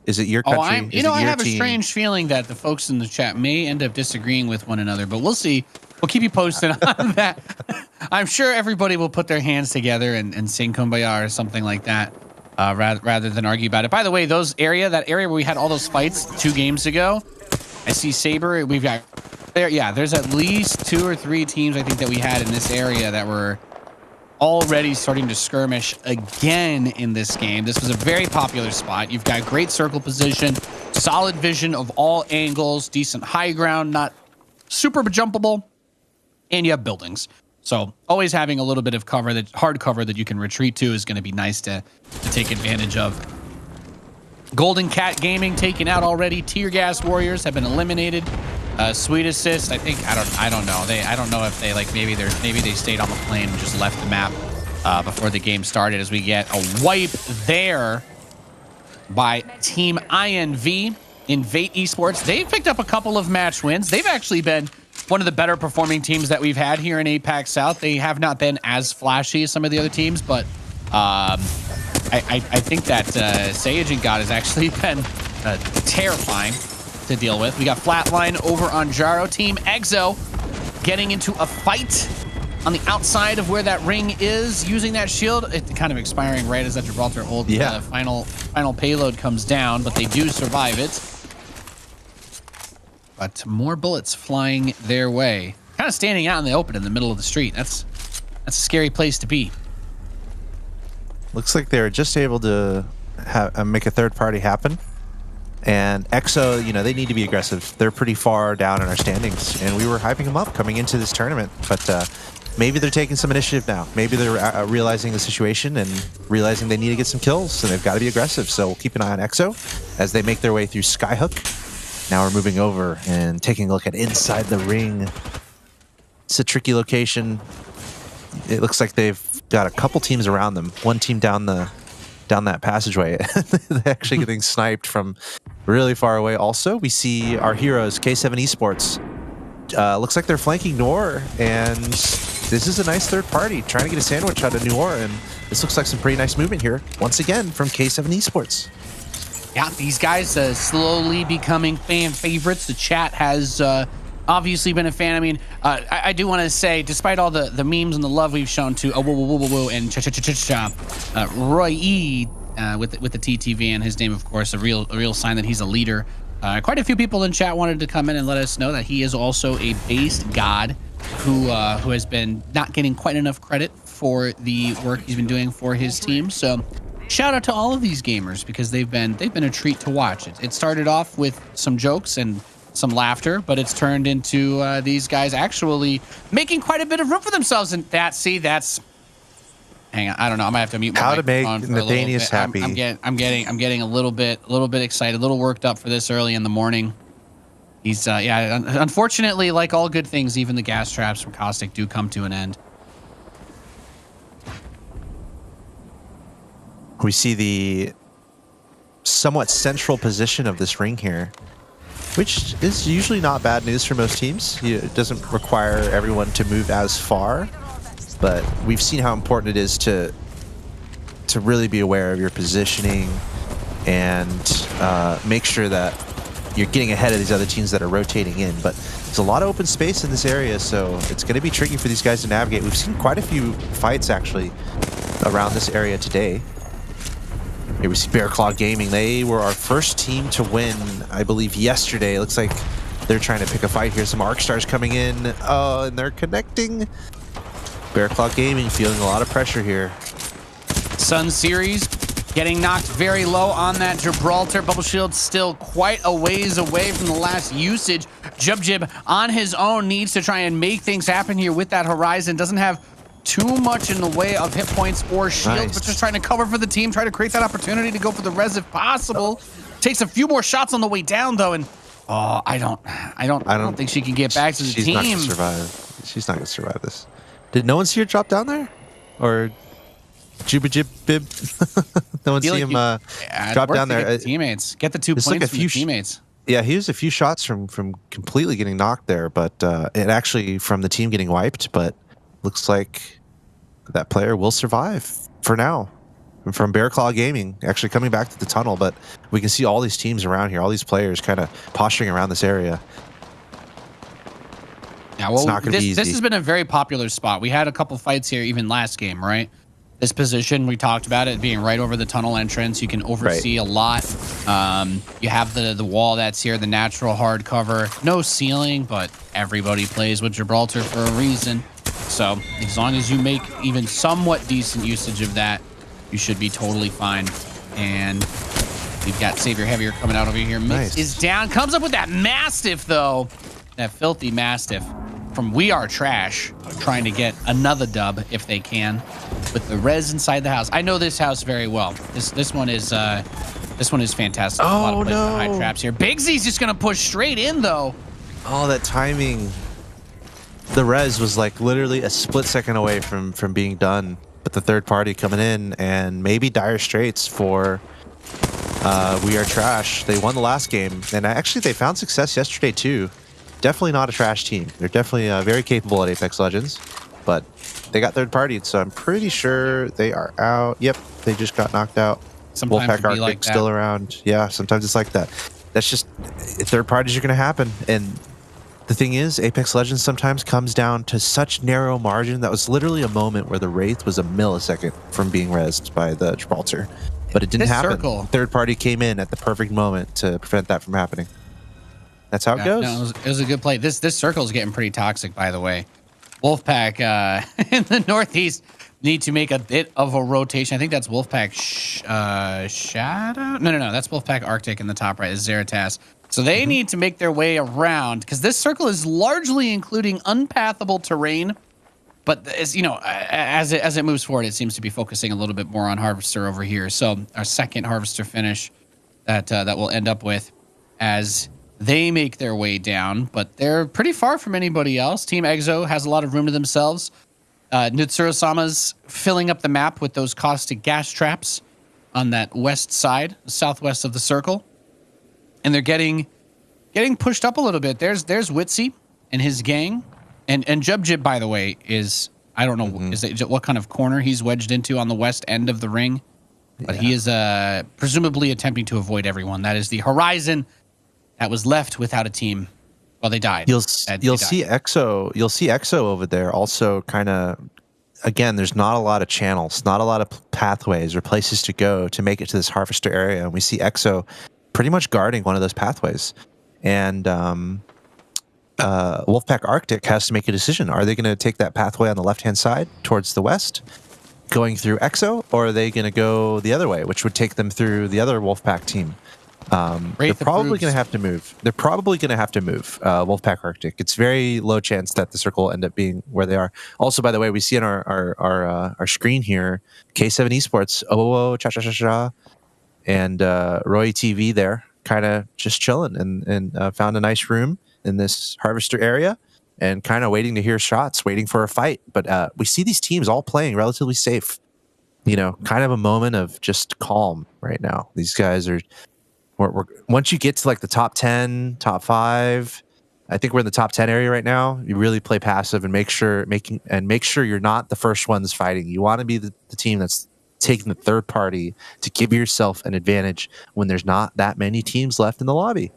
Is it your country? I have a strange feeling that the folks in the chat may end up disagreeing with one another, but we'll see. We'll keep you posted on that. I'm sure everybody will put their hands together and sing Kumbaya or something like that, rather than argue about it. By the way, that area where we had all those fights 2 games ago, I see Saber. We've got there. Yeah, there's at least 2 or 3 teams I think that we had in this area that were already starting to skirmish again in this game. This was a very popular spot. You've got great circle position, solid vision of all angles, decent high ground, not super jumpable, and you have buildings. So always having a little bit of cover, that hard cover that you can retreat to, is going to be nice to take advantage of. Golden Cat Gaming taken out already. Tear Gas Warriors have been eliminated. Sweet Assist, I think, I don't know. I don't know if they maybe they stayed on the plane and just left the map before the game started, as we get a wipe there by Team INV. Invate Esports, they've picked up a couple of match wins. They've actually been one of the better performing teams that we've had here in APAC South. They have not been as flashy as some of the other teams, but I think that Sage and God has actually been terrifying to deal with. We got Flatline over on Jaro. Team EXO getting into a fight on the outside of where that ring is, using that shield. It's kind of expiring right as that Gibraltar ult. The final payload comes down, but they do survive it. But more bullets flying their way. Kind of standing out in the open in the middle of the street. That's a scary place to be. Looks like they're just able to make a third party happen. And EXO, you know, they need to be aggressive. They're pretty far down in our standings, and we were hyping them up coming into this tournament. But maybe they're taking some initiative now. Maybe they're realizing the situation and realizing they need to get some kills, and they've got to be aggressive. So we'll keep an eye on EXO as they make their way through Skyhook. Now we're moving over and taking a look at inside the ring. It's a tricky location. It looks like they've got a couple teams around them. One team down that passageway. They're actually getting sniped from really far away. Also, we see our heroes, K7 Esports. Looks like they're flanking Noor, and this is a nice third party trying to get a sandwich out of Noor, and this looks like some pretty nice movement here once again from K7 Esports. Yeah, these guys slowly becoming fan favorites. The chat has obviously been a fan. I mean, I do want to say, despite all the memes and the love we've shown to and Roy E with the TTV and his name, of course, a real sign that he's a leader. Quite a few people in chat wanted to come in and let us know that he is also a based god who has been not getting quite enough credit for the work he's been doing for his team. So shout out to all of these gamers, because they've been a treat to watch. It started off with some jokes and some laughter, but it's turned into these guys actually making quite a bit of room for themselves. And that's hang on, I don't know, I might have to mute my microphone for Nathanius happy. I'm getting a little bit excited, a little worked up for this early in the morning. He's unfortunately, like all good things, even the gas traps from Caustic do come to an end. We see the somewhat central position of this ring here, which is usually not bad news for most teams. It doesn't require everyone to move as far, but we've seen how important it is to really be aware of your positioning and make sure that you're getting ahead of these other teams that are rotating in. But there's a lot of open space in this area, so it's going to be tricky for these guys to navigate. We've seen quite a few fights actually around this area today. Here we see Bear Claw Gaming. They were our first team to win, I believe, yesterday. It looks like They're trying to pick a fight here. Some arc stars coming in. Oh, and they're connecting. Bear Claw Gaming feeling a lot of pressure here. Sun Series getting knocked very low on that Gibraltar. Bubble Shield still quite a ways away from the last usage. Jub on his own needs to try and make things happen here with that Horizon. Doesn't have too much in the way of hit points or shields, but just trying to cover for the team, try to create that opportunity to go for the res if possible. Takes a few more shots on the way down though, and I don't think she can get back to the team. She's not gonna survive. She's not gonna survive this. Did no one see her drop down there? Or Bib? No one see him drop down there. Get the teammates. Get the 2 points like from the teammates. Yeah, he was a few shots from completely getting knocked there, but it actually from the team getting wiped, but looks like that player will survive for now. And from Bear Claw Gaming, actually coming back to the tunnel, but we can see all these teams around here, all these players kind of posturing around this area. Yeah, well, this has been a very popular spot. We had a couple fights here even last game, right? This position, we talked about it being right over the tunnel entrance. You can oversee a lot. You have the wall that's here, the natural hard cover. No ceiling, but everybody plays with Gibraltar for a reason. So as long as you make even somewhat decent usage of that, you should be totally fine. And we've got Savior Heavier coming out over here. Mix is down. Comes up with that Mastiff, though. That filthy Mastiff from We Are Trash, trying to get another dub if they can with the res inside the house. I know this house very well. This one is fantastic. A lot of places to hide traps here. Bigsy's just gonna push straight in though. Oh, that timing. The res was like literally a split second away from being done, but the third party coming in, and maybe dire straits for We Are Trash. They won the last game, and actually they found success yesterday too. Definitely not a trash team. They're definitely very capable at Apex Legends, but they got third partied, so I'm pretty sure they are out. Yep, they just got knocked out. Sometimes Wolfpack Arctic like still around. Yeah, sometimes it's like that. That's just, third parties are going to happen. And the thing is, Apex Legends sometimes comes down to such narrow margin. That was literally a moment where the Wraith was a millisecond from being rezzed by the Gibraltar, but it didn't happen. Third party came in at the perfect moment to prevent that from happening. That's how it goes. No, it was a good play. This circle is getting pretty toxic, by the way. Wolfpack in the northeast need to make a bit of a rotation. I think that's Wolfpack Shadow. No. That's Wolfpack Arctic in the top right. Is Zeratas. So they need to make their way around because this circle is largely including unpathable terrain. But as you know, as it moves forward, it seems to be focusing a little bit more on Harvester over here. So our second Harvester finish that we'll end up with as they make their way down, but they're pretty far from anybody else. Team Exo has a lot of room to themselves. Nutsuro-sama's filling up the map with those caustic gas traps on that west side, southwest of the circle. And they're getting pushed up a little bit. There's Witsy and his gang. And Jub, by the way, is, I don't know, is it, what kind of corner he's wedged into on the west end of the ring. But he is presumably attempting to avoid everyone. That is the Horizon that was left without a team. Well, they died. You'll see Exo. You'll see Exo over there. Also, kind of, again, there's not a lot of channels, not a lot of pathways or places to go to make it to this Harvester area. And we see Exo pretty much guarding one of those pathways. And Wolfpack Arctic has to make a decision. Are they going to take that pathway on the left-hand side towards the west, going through Exo, or are they going to go the other way, which would take them through the other Wolfpack team? They're probably going to have to move. Wolfpack Arctic. It's very low chance that the circle will end up being where they are. Also, by the way, we see on our screen here, K7 Esports, cha, and Roy TV there, kind of just chilling and found a nice room in this Harvester area and kind of waiting to hear shots, waiting for a fight. But we see these teams all playing relatively safe. You know, kind of a moment of just calm right now. These guys are. Once you get to like the top 10, top 5, I think we're in the top 10 area right now. You really play passive and make sure you're not the first ones fighting. You want to be the team that's taking the third party to give yourself an advantage when there's not that many teams left in the lobby.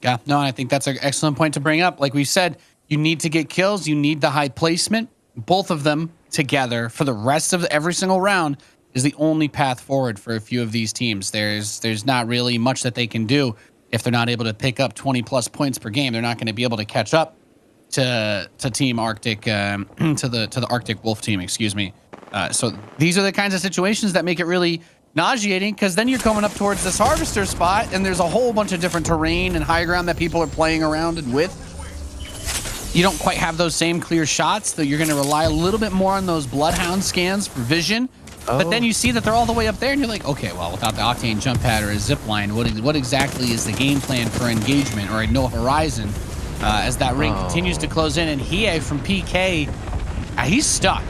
Yeah, no, I think that's an excellent point to bring up. Like we said, you need to get kills. You need the high placement. Both of them together for the rest of every single round is the only path forward for a few of these teams. There's not really much that they can do. if they're not able to pick up 20+ points per game, they're not going to be able to catch up to Team Arctic, to the Arctic Wolf team, excuse me. So these are the kinds of situations that make it really nauseating, because then you're coming up towards this harvester spot and there's a whole bunch of different terrain and high ground that people are playing around and with. You don't quite have those same clear shots, so you're going to rely a little bit more on those bloodhound scans for vision. But then you see that they're all the way up there and you're like, okay, well, without the Octane jump pad or a zip line, what exactly is the game plan for engagement or no horizon as that ring continues to close in? And Hiei from PK, he's stuck,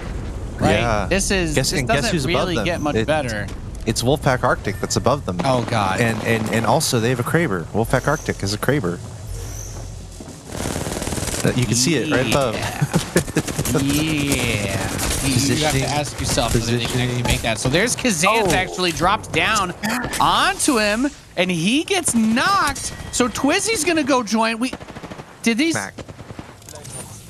right? Yeah. This doesn't really get much better. It's Wolfpack Arctic that's above them. Oh, God. And also they have a Kraber. Wolfpack Arctic is a Kraber. You can see it right above. Yeah. You have to ask yourself whether they can actually make that. So there's Kazanth actually dropped down onto him, and he gets knocked. So Twizzy's going to go join. Did these...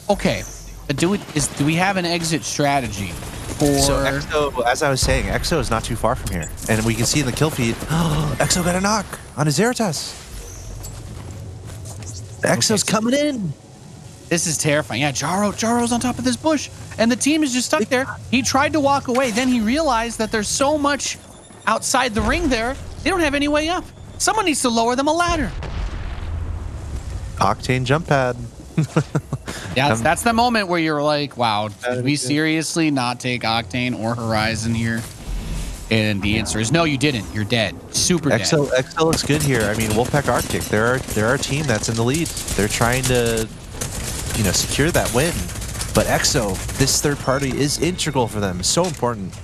Okay. But do we have an exit strategy for... So EXO, as I was saying, EXO is not too far from here. And we can see in the kill feed, EXO got a knock on his Zeratus. EXO's coming in. This is terrifying. Yeah, Jaro's on top of this bush, and the team is just stuck there. He tried to walk away. Then he realized that there's so much outside the ring there, they don't have any way up. Someone needs to lower them a ladder. Octane jump pad. Yeah, that's the moment where you're like, wow, did we seriously not take Octane or Horizon here? And the answer is no, you didn't. You're dead. Super dead. EXO looks good here. I mean, Wolfpack Arctic, they're our team that's in the lead. They're trying to, secure that win. But EXO, this third party is integral for them. So important.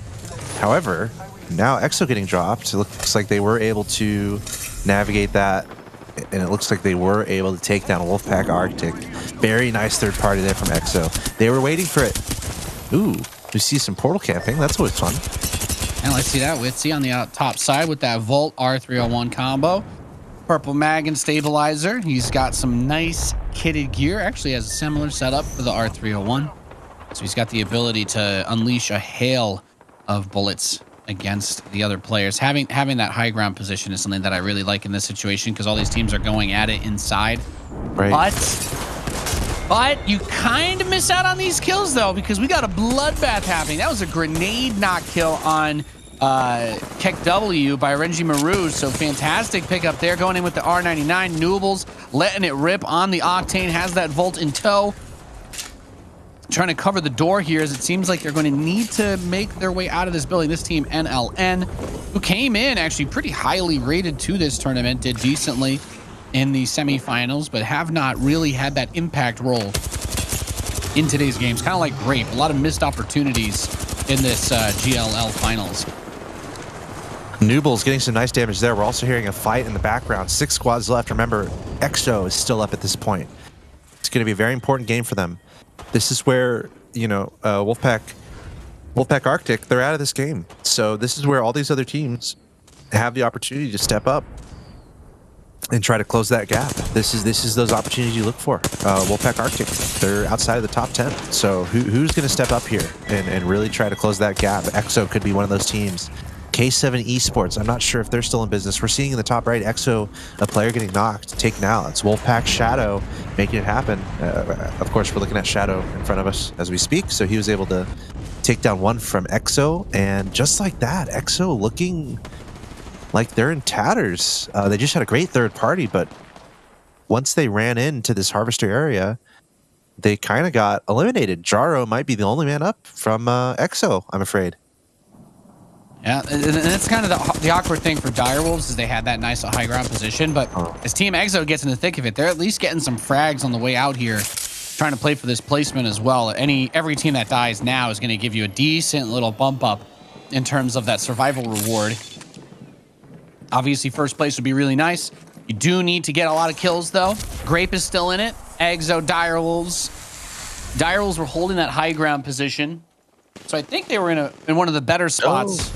However, now EXO getting dropped. It looks like they were able to navigate that, and it looks like they were able to take down Wolfpack Arctic. Very nice third party there from EXO. They were waiting for it. Ooh, we see some portal camping. That's always fun. And let's see that Witsy on the top side with that Volt R301 combo. Purple mag and stabilizer. He's got some nice kitted gear. Actually has a similar setup for the R301. So he's got the ability to unleash a hail of bullets against the other players. Having that high ground position is something that I really like in this situation, because all these teams are going at it inside. Right. But you kind of miss out on these kills, though, because we got a bloodbath happening. That was a grenade knock kill on Keck W by Renji Maru. So fantastic pickup there, going in with the R99. Noobles letting it rip on the Octane, has that Volt in tow. Trying to cover the door here, as it seems like they're going to need to make their way out of this building. This team, NLN, who came in actually pretty highly rated to this tournament, did decently in the semifinals, but have not really had that impact role in today's games. Kind of like Grape, a lot of missed opportunities in this GLL finals. Nooble's getting some nice damage there. We're also hearing a fight in the background. 6 squads left. Remember, EXO is still up at this point. It's going to be a very important game for them. This is where, Wolfpack Arctic, they're out of this game. So this is where all these other teams have the opportunity to step up and try to close that gap. This is those opportunities you look for. Wolfpack Arctic, they're outside of the top 10. So who's going to step up here and really try to close that gap? EXO could be one of those teams. K7 Esports, I'm not sure if they're still in business. We're seeing in the top right, EXO, a player getting knocked, taken out. It's Wolfpack Shadow making it happen. Of course, we're looking at Shadow in front of us as we speak, so he was able to take down one from EXO, and just like that, EXO looking like they're in tatters. They just had a great third party, but once they ran into this harvester area, they kind of got eliminated. Jaro might be the only man up from EXO, I'm afraid. Yeah, and that's kind of the awkward thing for Direwolves, is they had that nice high ground position, but as Team EXO gets in the thick of it, they're at least getting some frags on the way out here, trying to play for this placement as well. Every team that dies now is going to give you a decent little bump up in terms of that survival reward. Obviously, first place would be really nice. You do need to get a lot of kills, though. Grape is still in it. EXO, Direwolves. Direwolves were holding that high ground position, so I think they were in one of the better spots.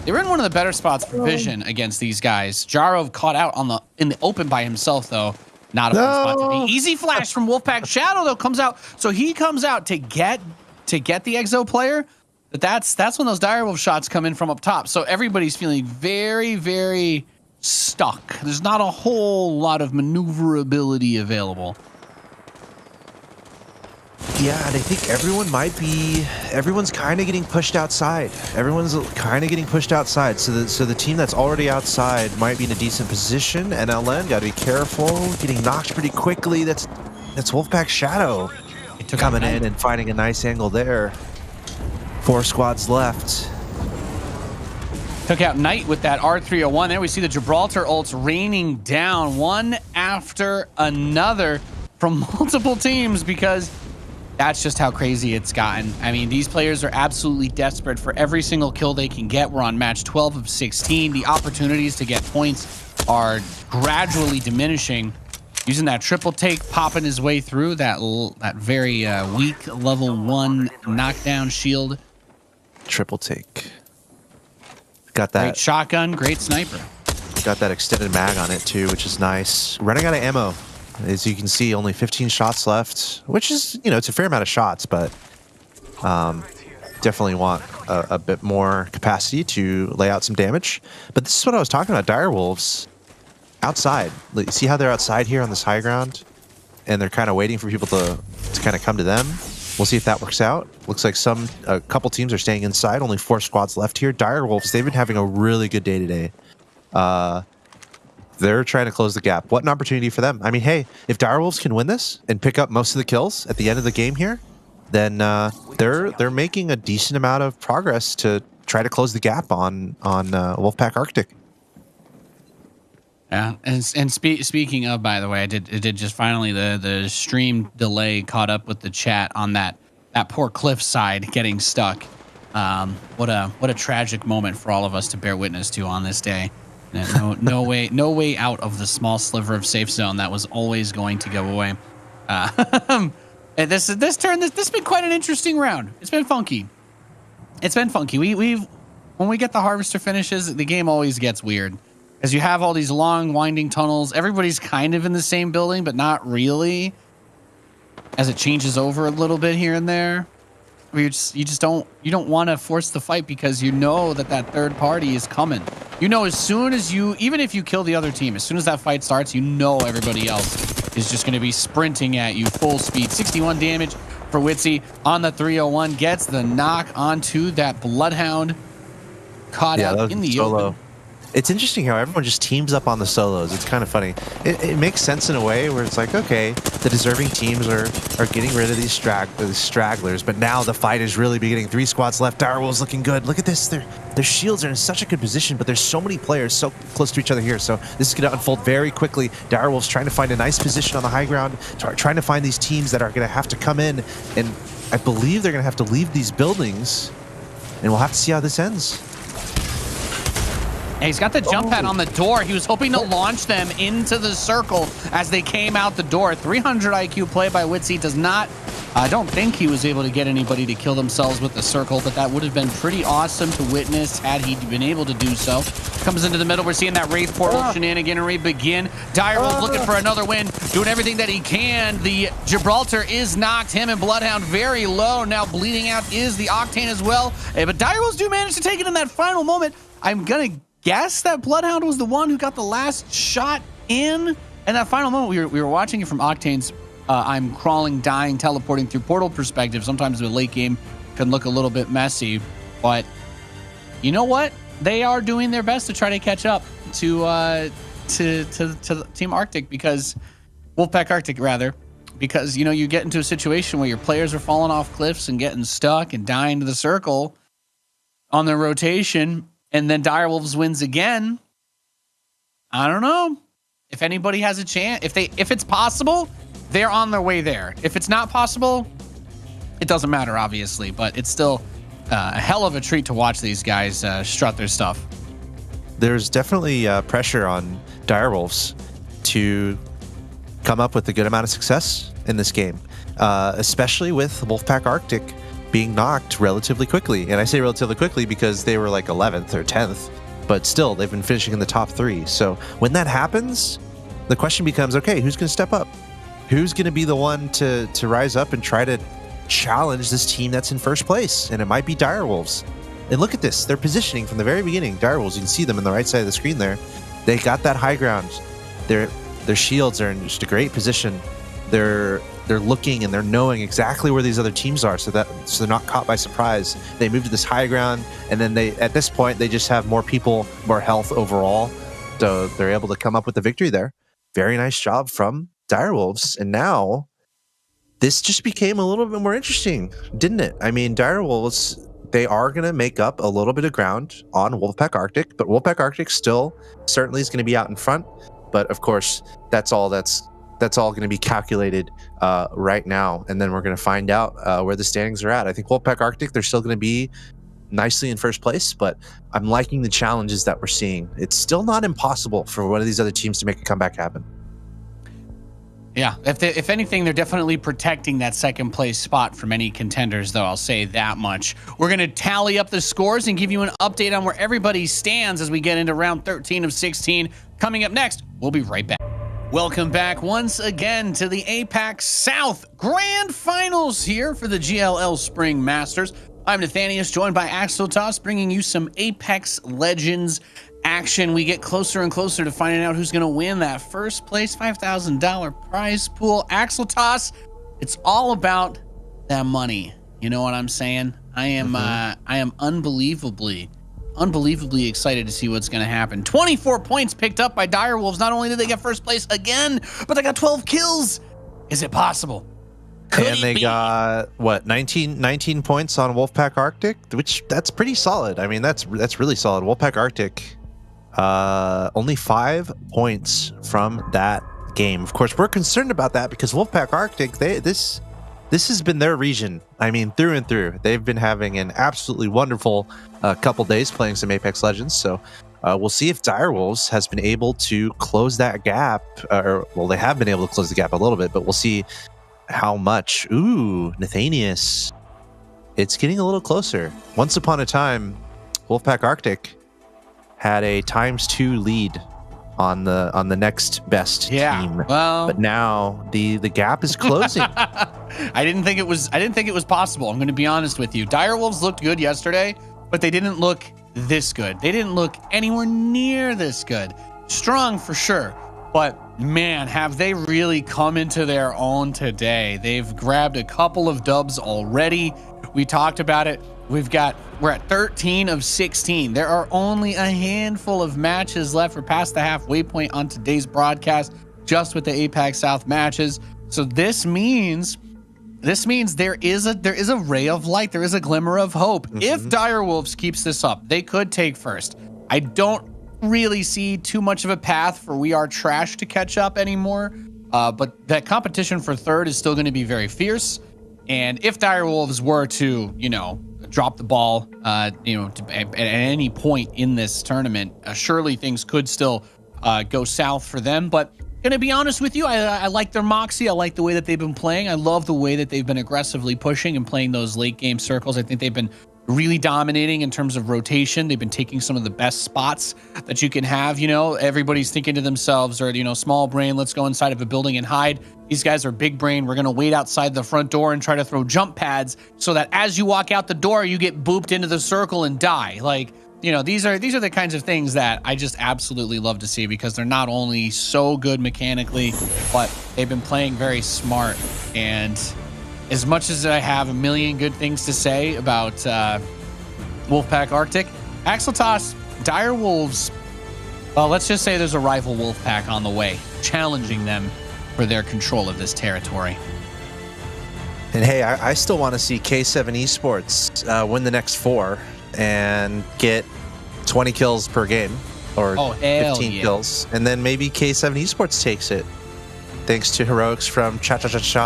They were in one of the better spots for vision against these guys. Jaro caught out in the open by himself, though. Not a fun spot to be. Easy flash from Wolfpack Shadow, though, comes out. So he comes out to get the EXO player. But that's when those Direwolf shots come in from up top. So everybody's feeling very, very stuck. There's not a whole lot of maneuverability available. Yeah, and I think everyone's kind of getting pushed outside. Everyone's kind of getting pushed outside. So the team that's already outside might be in a decent position. And LN got to be careful, getting knocked pretty quickly. That's Wolfpack Shadow coming in and finding a nice angle there. 4 squads left. Took out Knight with that R301. There we see the Gibraltar ults raining down one after another from multiple teams, because that's just how crazy it's gotten. I mean, these players are absolutely desperate for every single kill they can get. We're on match 12 of 16. The opportunities to get points are gradually diminishing. Using that triple take, popping his way through that very weak level 1 knockdown shield. Triple take. Got that. Great shotgun, great sniper. Got that extended mag on it too, which is nice. Running out of ammo. As you can see, only 15 shots left, which is, you know, it's a fair amount of shots, but definitely want a bit more capacity to lay out some damage. But this is what I was talking about, Direwolves. Outside. See how they're outside here on this high ground? And they're kind of waiting for people to kind of come to them. We'll see if that works out. Looks like a couple teams are staying inside. Only 4 squads left here. Direwolves, they've been having a really good day today. They're trying to close the gap. What an opportunity for them. I mean, hey, if Direwolves can win this and pick up most of the kills at the end of the game here, then they're making a decent amount of progress to try to close the gap on Wolfpack Arctic. Yeah, and speaking of, by the way, it did just finally the stream delay caught up with the chat on that poor cliff side getting stuck. What a tragic moment for all of us to bear witness to on this day. No way out of the small sliver of safe zone that was always going to go away. And this has been quite an interesting round. It's been funky. When we get the harvester finishes, the game always gets weird. As you have all these long winding tunnels, everybody's kind of in the same building, but not really. As it changes over a little bit here and there, you don't want to force the fight, because you know that third party is coming. You know, as soon as even if you kill the other team, as soon as that fight starts, you know everybody else is just going to be sprinting at you full speed. 61 damage for Witsy on the 301, gets the knock onto that Bloodhound. Caught out in the solo. open. It's interesting how everyone just teams up on the solos. It's kind of funny. It makes sense in a way where it's like, okay, the deserving teams are getting rid of these stragglers, but now the fight is really beginning. 3 squads left. Direwolves looking good. Look at this. Their shields are in such a good position, but there's so many players so close to each other here. So this is going to unfold very quickly. Direwolves trying to find a nice position on the high ground, trying to find these teams that are going to have to come in, and I believe they're going to have to leave these buildings, and we'll have to see how this ends. And he's got the jump pad on the door. He was hoping to launch them into the circle as they came out the door. 300 IQ play by Witsy does not... I don't think he was able to get anybody to kill themselves with the circle, but that would have been pretty awesome to witness had he been able to do so. Comes into the middle. We're seeing that Wraith Portal shenaniganery begin. Direwolf looking for another win, doing everything that he can. The Gibraltar is knocked. Him and Bloodhound very low. Now bleeding out is the Octane as well. But Direwolves do manage to take it in that final moment. I'm going to guess that Bloodhound was the one who got the last shot in that final moment. We were watching it from Octane's I'm crawling, dying, teleporting through portal perspective. Sometimes the late game can look a little bit messy, but you know what? They are doing their best to try to catch up to Team Arctic, because Wolfpack Arctic rather, because you know, you get into a situation where your players are falling off cliffs and getting stuck and dying to the circle on their rotation. And then Direwolves wins again. I don't know if anybody has a chance. If it's possible, they're on their way there. If it's not possible, it doesn't matter, obviously. But it's still a hell of a treat to watch these guys strut their stuff. There's definitely pressure on Direwolves to come up with a good amount of success in this game, especially with Wolfpack Arctic being knocked relatively quickly. And I say relatively quickly because they were like 11th or 10th, but still they've been finishing in the top 3. So when that happens, the question becomes, okay, who's going to step up? Who's going to be the one to rise up and try to challenge this team that's in first place? And it might be Direwolves. And look at this. They're positioning from the very beginning. Direwolves, you can see them on the right side of the screen there. They got that high ground. Their shields are in just a great position. They're looking and they're knowing exactly where these other teams are, so they're not caught by surprise. They move to this high ground, and then at this point they just have more people, more health overall, so they're able to come up with the victory there. Very nice job from Direwolves, and now this just became a little bit more interesting, didn't it? I mean, Direwolves, they are going to make up a little bit of ground on Wolfpack Arctic, but Wolfpack Arctic still certainly is going to be out in front. But of course, that's all going to be calculated right now, and then we're going to find out where the standings are at. I think Wolfpack Arctic, they're still going to be nicely in first place, but I'm liking the challenges that we're seeing. It's still not impossible for one of these other teams to make a comeback happen. Yeah, if anything, they're definitely protecting that second place spot from any contenders, though. I'll say that much. We're going to tally up the scores and give you an update on where everybody stands as we get into round 13 of 16. Coming up next, we'll be right back. Welcome back once again to the APAC South Grand Finals here for the GLL Spring Masters. I'm Nathanius, joined by Axel Toss, bringing you some Apex Legends action. We get closer and closer to finding out who's going to win that first place $5,000 prize pool. Axel Toss, it's all about that money. You know what I'm saying? I am unbelievably excited to see what's going to happen. 24 points picked up by Direwolves. Not only did they get first place again, but they got 12 kills. Is it possible? And they got what, 19 points on Wolfpack Arctic, which that's pretty solid. I mean, that's really solid. Wolfpack Arctic, only 5 points from that game. Of course, we're concerned about that because Wolfpack Arctic, this has been their region. I mean, through and through. They've been having an absolutely wonderful couple days playing some Apex Legends. So we'll see if Direwolves has been able to close that gap. Well, they have been able to close the gap a little bit, but we'll see how much. Ooh, Nathanius. It's getting a little closer. Once upon a time, Wolfpack Arctic had a ×2 lead on the next best team. Well, but now the gap is closing. I didn't think it was possible. I'm going to be honest with you. Direwolves looked good yesterday, but they didn't look this good. They didn't look anywhere near this good. Strong for sure, but man, have they really come into their own today. They've grabbed a couple of dubs already. We talked about it. We're at 13 of 16. There are only a handful of matches left. We're past the halfway point on today's broadcast, just with the APAC South matches. So this means there is a ray of light. There is a glimmer of hope. If Direwolves keeps this up, they could take first. I don't really see too much of a path for We Are Trash to catch up anymore. But that competition for third is still going to be very fierce. And if Direwolves were to, drop the ball, at any point in this tournament, surely things could still go south for them. But gonna be honest with you, I like their moxie. I like the way that they've been playing. I love the way that they've been aggressively pushing and playing those late game circles. I think they've been really dominating in terms of rotation. They've been taking some of the best spots that you can have. Everybody's thinking to themselves, or small brain, let's go inside of a building and hide. These guys are big brain. We're gonna wait outside the front door and try to throw jump pads so that as you walk out the door, you get booped into the circle and die. These are the kinds of things that I just absolutely love to see, because they're not only so good mechanically, but they've been playing very smart. And as much as I have a million good things to say about Wolfpack Arctic, Axel Toss, Direwolves, well, let's just say there's a rival Wolfpack on the way, challenging them for their control of this territory. And hey, I still want to see K7 Esports win the next 4 and get 20 kills per game, or 15 kills, and then maybe K7 Esports takes it, thanks to heroics from Cha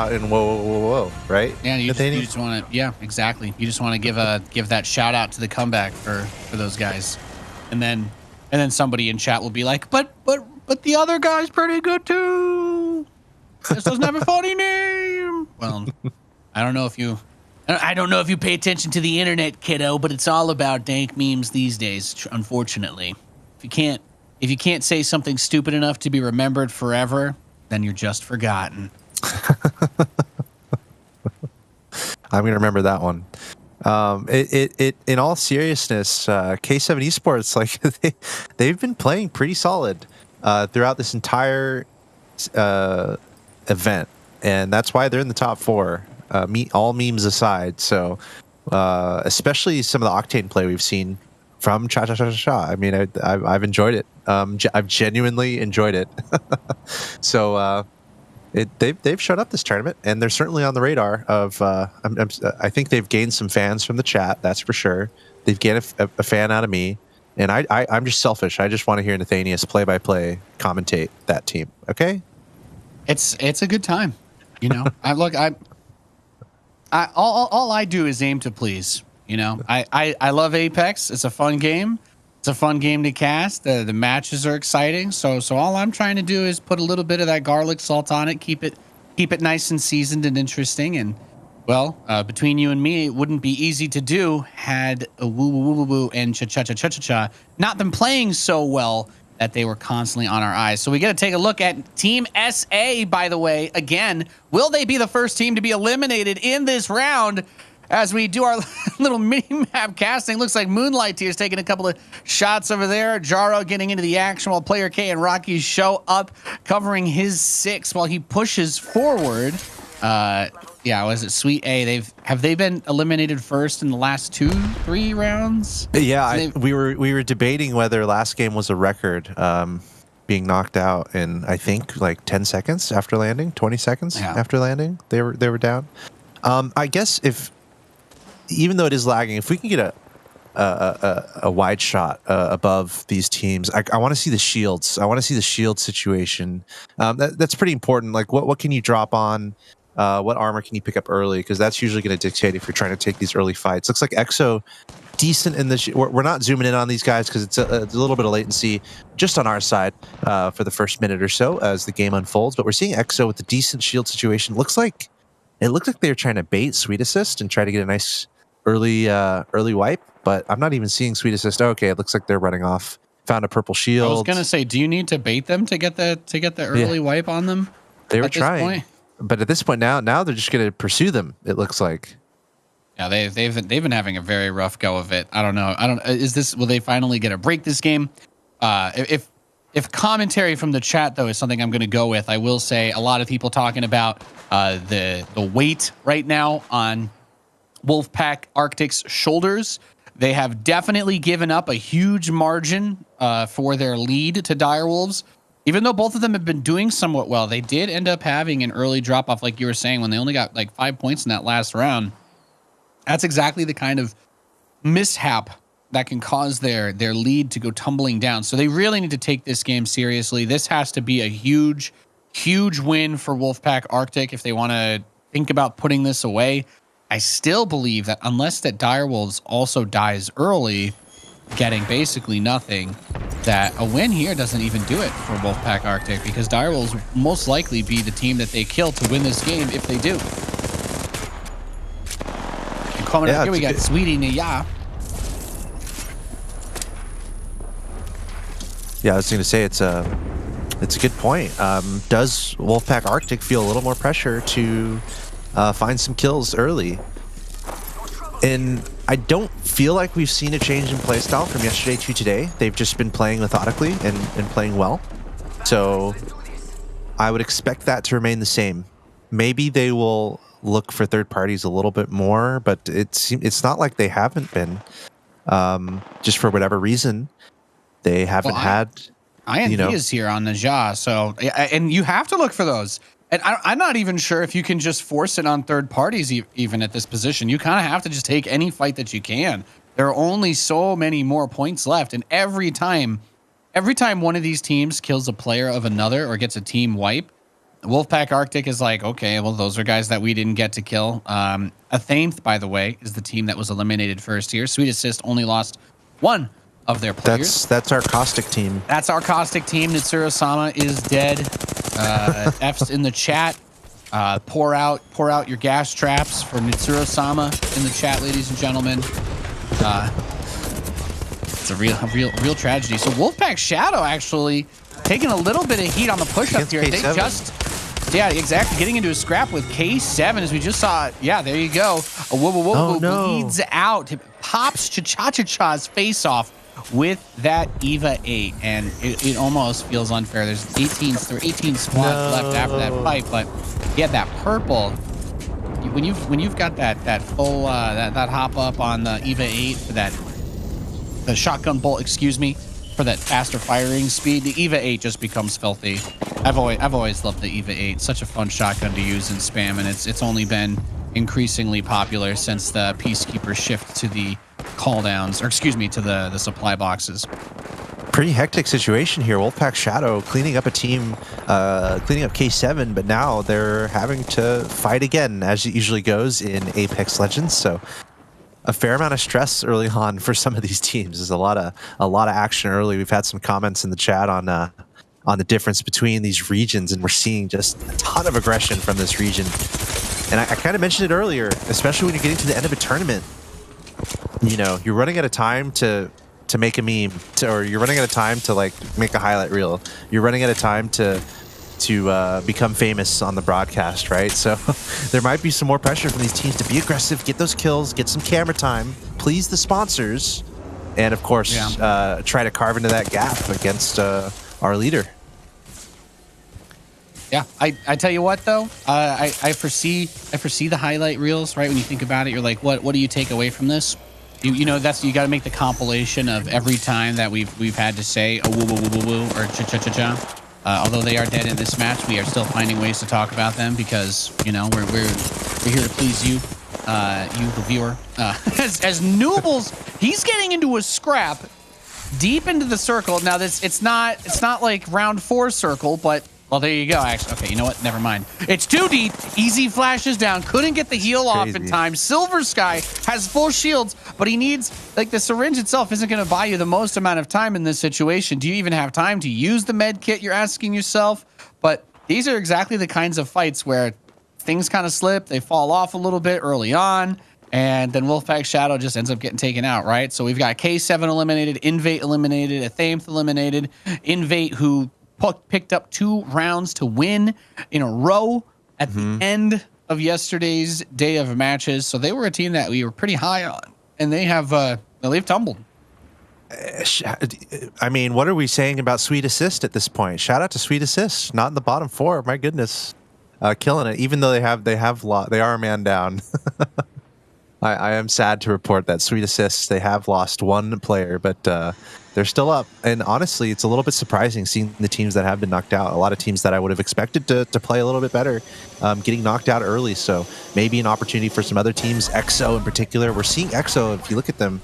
and Whoa, right? Yeah, you just want to, yeah, exactly. You just want to give that shout out to the comeback for those guys, and then somebody in chat will be like, but the other guy's pretty good too. This doesn't have a funny name. Well, I don't know if you pay attention to the internet, kiddo, but it's all about dank memes these days, unfortunately. If you can't say something stupid enough to be remembered forever, then you're just forgotten. I'm gonna remember that one. In all seriousness, K7 Esports, they've been playing pretty solid. throughout this entire event, and that's why they're in the top 4. All memes aside, so especially some of the Octane play we've seen from Cha Cha Cha Cha Cha. I mean, I've enjoyed it. I've genuinely enjoyed it. So they've showed up this tournament, and they're certainly on the radar of. I think they've gained some fans from the chat. That's for sure. They've gained a fan out of me, and I'm just selfish. I just want to hear Nathanius play-by-play commentate that team. Okay, it's a good time, you know. All I do is aim to please. You know, I love Apex. It's a fun game. It's a fun game to cast. The matches are exciting. So all I'm trying to do is put a little bit of that garlic salt on it. Keep it nice and seasoned and interesting. And well, between you and me, it wouldn't be easy to do had a woo woo woo woo and cha cha cha cha cha cha not been playing so well that they were constantly on our eyes. So we got to take a look at Team SA, by the way. Again, will they be the first team to be eliminated in this round? As we do our little mini-map casting, looks like Moonlight here is taking a couple of shots over there. Jaro getting into the action while Player K and Rocky show up, covering his 6 while he pushes forward. Yeah, was it Sweet A? Have they been eliminated first in the last 2-3 rounds? Yeah, we were debating whether last game was a record, being knocked out in I think like 10 seconds after landing, 20 seconds after landing. They were down. I guess even though it is lagging, if we can get a wide shot above these teams, I want to see the shields. I want to see the shield situation. That's pretty important. Like, what can you drop on? What armor can you pick up early? Because that's usually going to dictate if you're trying to take these early fights. Looks like EXO decent in the. We're not zooming in on these guys because it's a little bit of latency just on our side for the first minute or so as the game unfolds. But we're seeing EXO with a decent shield situation. It looked like they were trying to bait Sweet Assist and try to get a nice early wipe, but I'm not even seeing Sweet Assist. Okay, it looks like they're running off. Found a purple shield. I was gonna say, do you need to bait them to get the early wipe on them? They were trying, but at this point now they're just gonna pursue them. It looks like. Yeah, they've been having a very rough go of it. I don't know. Will they finally get a break this game? If commentary from the chat though is something I'm going to go with, I will say a lot of people talking about the weight right now on Wolfpack Arctic's shoulders. They have definitely given up a huge margin for their lead to Direwolves. Even though both of them have been doing somewhat well, they did end up having an early drop-off, like you were saying, when they only got like 5 points in that last round. That's exactly the kind of mishap that can cause their lead to go tumbling down. So they really need to take this game seriously. This has to be a huge, huge win for Wolfpack Arctic if they want to think about putting this away. I still believe that unless that Direwolves also dies early, getting basically nothing, that a win here doesn't even do it for Wolfpack Arctic, because Direwolves will most likely be the team that they kill to win this game if they do. And coming up here, we got Sweetie Nia. Yeah, I was going to say it's a good point. Does Wolfpack Arctic feel a little more pressure to find some kills early? And I don't feel like we've seen a change in playstyle from yesterday to today. They've just been playing methodically and playing well. So I would expect that to remain the same. Maybe they will look for third parties a little bit more, but it's not like they haven't been. Just for whatever reason, they haven't had. INV is here on Najah, so and you have to look for those. And I'm not even sure if you can just force it on third parties even at this position. You kind of have to just take any fight that you can. There are only so many more points left, and every time one of these teams kills a player of another or gets a team wipe, Wolfpack Arctic is like, okay, well, those are guys that we didn't get to kill. Athanth, by the way, is the team that was eliminated first here. Sweet Assist only lost one of their players. That's our Caustic team. That's our Caustic team. Nitsuro-sama is dead. F's in the chat. Pour out your gas traps for Nitsuro-sama in the chat, ladies and gentlemen. It's a real tragedy. So Wolfpack Shadow actually taking a little bit of heat on the push up here. They just, yeah, exactly, getting into a scrap with K7 as we just saw. Yeah, there you go. A whoa, bleeds out. It pops Cha-Cha-Cha-Cha's face off with that EVA 8, and it almost feels unfair. There's 18 squads left after that fight, but he had that purple. When you've got that full that hop up on the EVA 8 for the shotgun bolt, excuse me, for that faster firing speed, the EVA 8 just becomes filthy. I've always loved the EVA 8. Such a fun shotgun to use and spam, and it's only been increasingly popular since the Peacekeeper shift to the call downs, or excuse me, to the supply boxes. Pretty hectic situation here. Wolfpack Shadow cleaning up a team, cleaning up K7, but now they're having to fight again, as it usually goes in Apex Legends. So a fair amount of stress early on for some of these teams. There's a lot of action early. We've had some comments in the chat on the difference between these regions, and we're seeing just a ton of aggression from this region. And I kind of mentioned it earlier, especially when you're getting to the end of a tournament. You know, you're running out of time to make a meme, or you're running out of time to like make a highlight reel. You're running out of time to become famous on the broadcast, right? So there might be some more pressure from these teams to be aggressive, get those kills, get some camera time, please the sponsors, and of course, try to carve into that gap against our leader. Yeah, I tell you what though, I foresee the highlight reels, right? When you think about it, you're like, what do you take away from this? You know, you got to make the compilation of every time that we've had to say a woo woo woo woo woo or cha cha cha cha. Although they are dead in this match, we are still finding ways to talk about them because, you know, we're here to please you, the viewer. As Noobles, he's getting into a scrap deep into the circle. Now it's not like round 4 circle, but well, there you go. Actually, okay, you know what? Never mind. It's too deep. Easy flashes down. Couldn't get the heal off in time. Silver Sky has full shields, but he needs, like, the syringe itself isn't going to buy you the most amount of time in this situation. Do you even have time to use the med kit? You're asking yourself. But these are exactly the kinds of fights where things kind of slip. They fall off a little bit early on, and then Wolfpack Shadow just ends up getting taken out, right? So we've got K7 eliminated, Invade eliminated, Athames eliminated, Invade who picked up 2 rounds to win in a row at the end of yesterday's day of matches. So they were a team that we were pretty high on, and they've tumbled. I mean, what are we saying about Sweet Assist at this point? Shout out to Sweet Assist, not in the bottom 4. My goodness, killing it. Even though they are a man down. I am sad to report that Sweet Assists, they have lost 1 player, but they're still up. And honestly, it's a little bit surprising seeing the teams that have been knocked out. A lot of teams that I would have expected to play a little bit better, getting knocked out early. So maybe an opportunity for some other teams. EXO in particular. We're seeing EXO, if you look at them,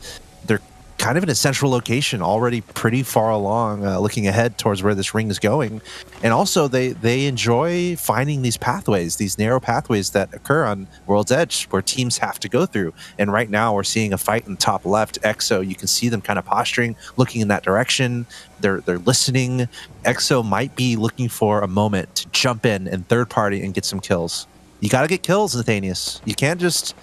they're kind of in a central location, already pretty far along, looking ahead towards where this ring is going. And also, they enjoy finding these pathways, these narrow pathways that occur on World's Edge, where teams have to go through. And right now, we're seeing a fight in the top left. EXO, you can see them kind of posturing, looking in that direction. They're listening. EXO might be looking for a moment to jump in and third party and get some kills. You got to get kills, Nathanius. You can't just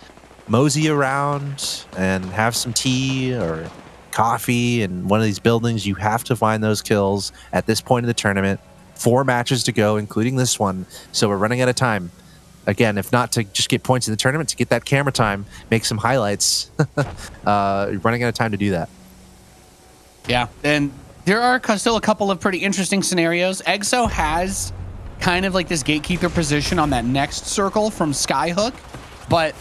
mosey around and have some tea or coffee in one of these buildings. You have to find those kills at this point in the tournament. 4 matches to go, including this one. So we're running out of time. Again, if not to just get points in the tournament, to get that camera time, make some highlights. Running out of time to do that. Yeah, and there are still a couple of pretty interesting scenarios. EXO has kind of like this gatekeeper position on that next circle from Skyhook, but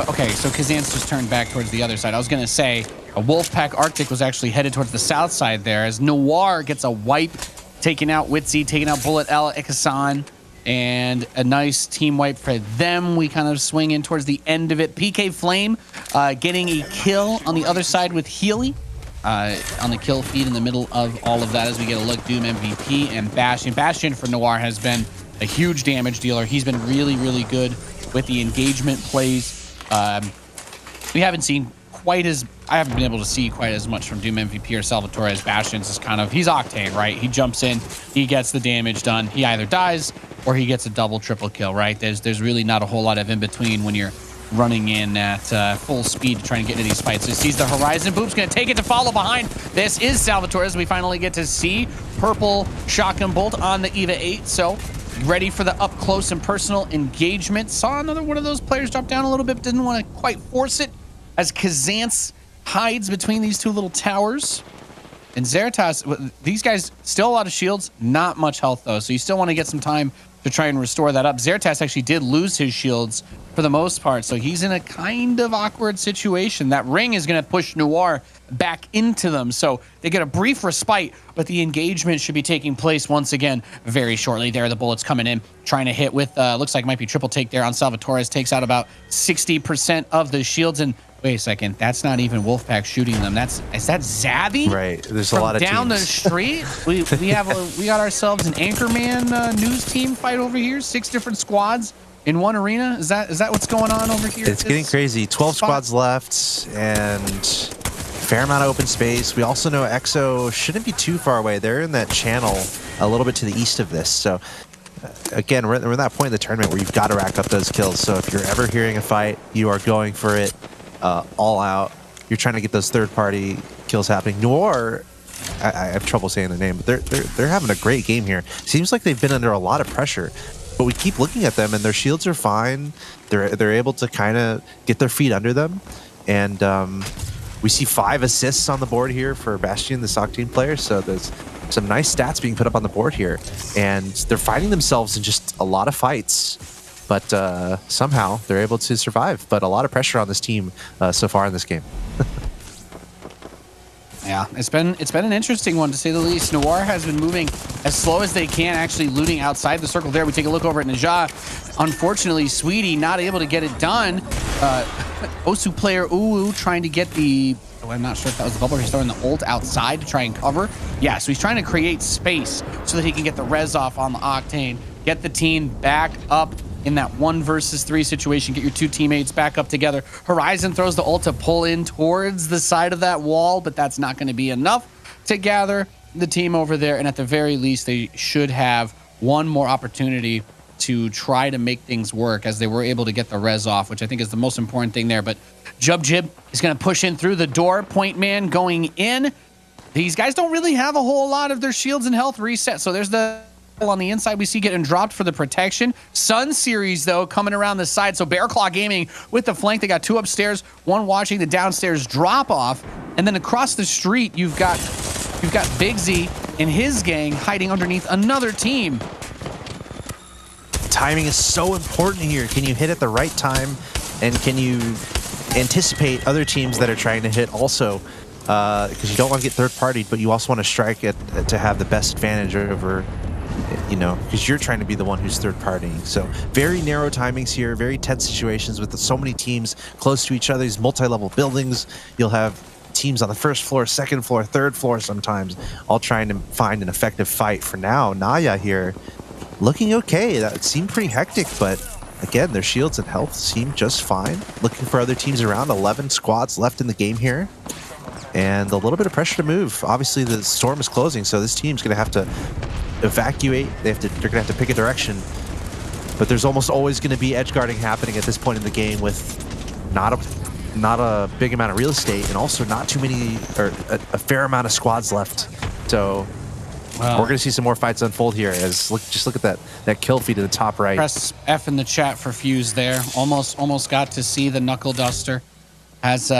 okay, so Kazan's just turned back towards the other side. I was going to say a Wolfpack Arctic was actually headed towards the south side there as Noir gets a wipe, taking out Witsy, taking out Bullet L, Ikasan, and a nice team wipe for them. We kind of swing in towards the end of it. PK Flame getting a kill on the other side with Healy on the kill feed in the middle of all of that as we get a look. Doom MVP and Bastion. Bastion for Noir has been a huge damage dealer. He's been really, really good with the engagement plays. We haven't seen quite as, I haven't been able to see quite as much from Doom MVP or Salvatore as Bastion's is kind of, he's Octane, right? He jumps in, he gets the damage done. He either dies or he gets a double, triple kill, right? There's really not a whole lot of in between when you're running in at full speed to try and get into these fights. So he sees the horizon. Boop's going to take it to follow behind. This is Salvatore as we finally get to see purple shotgun bolt on the EVA 8. So ready for the up close and personal engagement. Saw another one of those players drop down a little bit, didn't want to quite force it as Kazance hides between these two little towers. And Zeritas, these guys, still a lot of shields, not much health though. So you still want to get some time to try and restore that up. Zeritas actually did lose his shields for the most part. So he's in a kind of awkward situation. That ring is going to push Noir back into them. So they get a brief respite, but the engagement should be taking place once again very shortly. There, the bullets coming in, trying to hit with, looks like might be triple take there on Salvatores. Takes out about 60% of the shields. And wait a second, that's not even Wolfpack shooting them. Is that Zabby? Right. There's From a lot of down teams. the street. We got ourselves an Anchorman news team fight over here. 6 different squads in one arena. Is that what's going on over here? It's getting crazy. 12 squads left and fair amount of open space. We also know EXO shouldn't be too far away. They're in that channel a little bit to the east of this. So again, we're at that point in the tournament where you've got to rack up those kills. So if you're ever hearing a fight, you are going for it all out. You're trying to get those third-party kills happening. Noir, I have trouble saying the name, but they're having a great game here. Seems like they've been under a lot of pressure, but we keep looking at them and their shields are fine. They're able to kind of get their feet under them, and we see 5 assists on the board here for Bastion, the Octane player. So there's some nice stats being put up on the board here, and they're finding themselves in just a lot of fights. But somehow they're able to survive. But a lot of pressure on this team so far in this game. Yeah, it's been an interesting one to say the least. Noir has been moving as slow as they can, actually looting outside the circle there. We take a look over at Najah. Unfortunately, Sweetie not able to get it done. Osu player Uwu trying to get the... Oh, I'm not sure if that was the bubble. He's throwing the ult outside to try and cover. Yeah, so he's trying to create space so that he can get the res off on the Octane, get the team back up in that 1 versus 3 situation, get your 2 teammates back up together. Horizon throws the ult to pull in towards the side of that wall, but that's not going to be enough to gather the team over there. And at the very least, they should have one more opportunity to try to make things work, as they were able to get the res off, which I think is the most important thing there. But Jub is going to push in through the door. Point Man going in. These guys don't really have a whole lot of their shields and health reset, so there's the... on the inside we see getting dropped for the protection. Sun Series though coming around the side, so Bear Claw Gaming with the flank. They got 2 upstairs, 1 watching the downstairs drop off, and then across the street you've got Bigsy and his gang hiding underneath another team. Timing is so important here. Can you hit at the right time, and can you anticipate other teams that are trying to hit also? Because you don't want to get third-partied, but you also want to strike it to have the best advantage over, you know, because you're trying to be the one who's third-partying. So very narrow timings here, very tense situations with so many teams close to each other. These multi-level buildings, you'll have teams on the first floor, second floor, third floor sometimes, all trying to find an effective fight. For now, Naya here looking okay. That seemed pretty hectic, but again, their shields and health seem just fine. Looking for other teams around. 11 squads left in the game here, and a little bit of pressure to move. Obviously, the storm is closing, so this team's going to have to evacuate. They're going to have to pick a direction. But there's almost always going to be edge guarding happening at this point in the game, with not a big amount of real estate, and also not too many, or a fair amount of squads left. So we're going to see some more fights unfold here. As just look at that kill feed to the top right. Press F in the chat for Fuse there. Almost got to see the Knuckle Duster. Has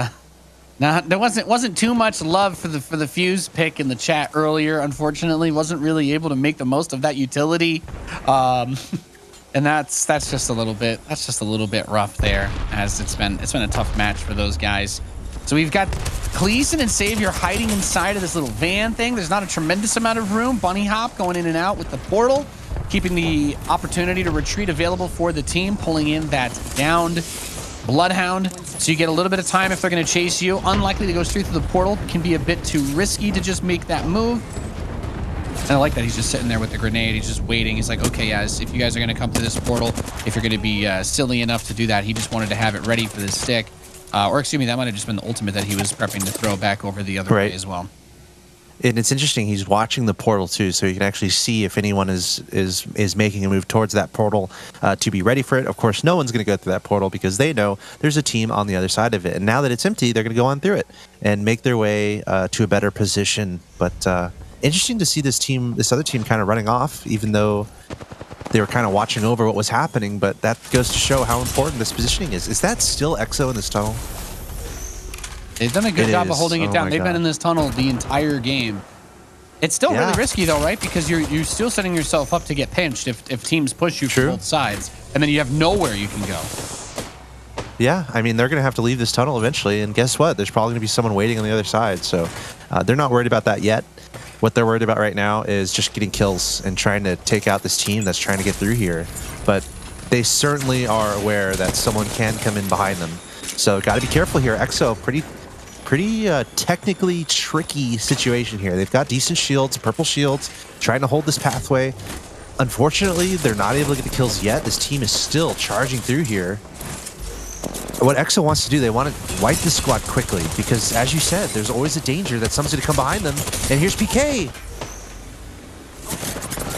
now there wasn't too much love for the Fuse pick in the chat earlier. Unfortunately, wasn't really able to make the most of that utility. And that's just a little bit rough there, as it's been a tough match for those guys. So we've got Cleason and Savior hiding inside of this little van thing. There's not a tremendous amount of room. Bunny Hop going in and out with the portal, keeping the opportunity to retreat available for the team, pulling in that downed Bloodhound. So you get a little bit of time if they're going to chase you. Unlikely to go straight through the portal. Can be a bit too risky to just make that move. And I like that he's just sitting there with the grenade. He's just waiting. He's like, okay, guys, if you guys are going to come to this portal, if you're going to be silly enough to do that, he just wanted to have it ready for this stick. Or excuse me, that might have just been the ultimate that he was prepping to throw back over the other way as well. And it's interesting, he's watching the portal too, so you can actually see if anyone is making a move towards that portal to be ready for it. Of course, no one's going to go through that portal because they know there's a team on the other side of it. And now that it's empty, they're going to go on through it and make their way to a better position. But interesting to see this other team kind of running off, even though they were kind of watching over what was happening. But that goes to show how important this positioning is. Is that still EXO in this tunnel? They've done a good job of holding it down. They've been in this tunnel the entire game. It's still really risky though, right? Because you're still setting yourself up to get pinched if teams push you from both sides, and then you have nowhere you can go. Yeah, I mean, they're going to have to leave this tunnel eventually, and guess what? There's probably going to be someone waiting on the other side, so they're not worried about that yet. What they're worried about right now is just getting kills and trying to take out this team that's trying to get through here. But they certainly are aware that someone can come in behind them. So got to be careful here. EXO, pretty technically tricky situation here. They've got decent shields, purple shields, trying to hold this pathway. Unfortunately, they're not able to get the kills yet. This team is still charging through here. What EXO wants to do, they want to wipe this squad quickly because, as you said, there's always a danger that someone's going to come behind them. And here's PK.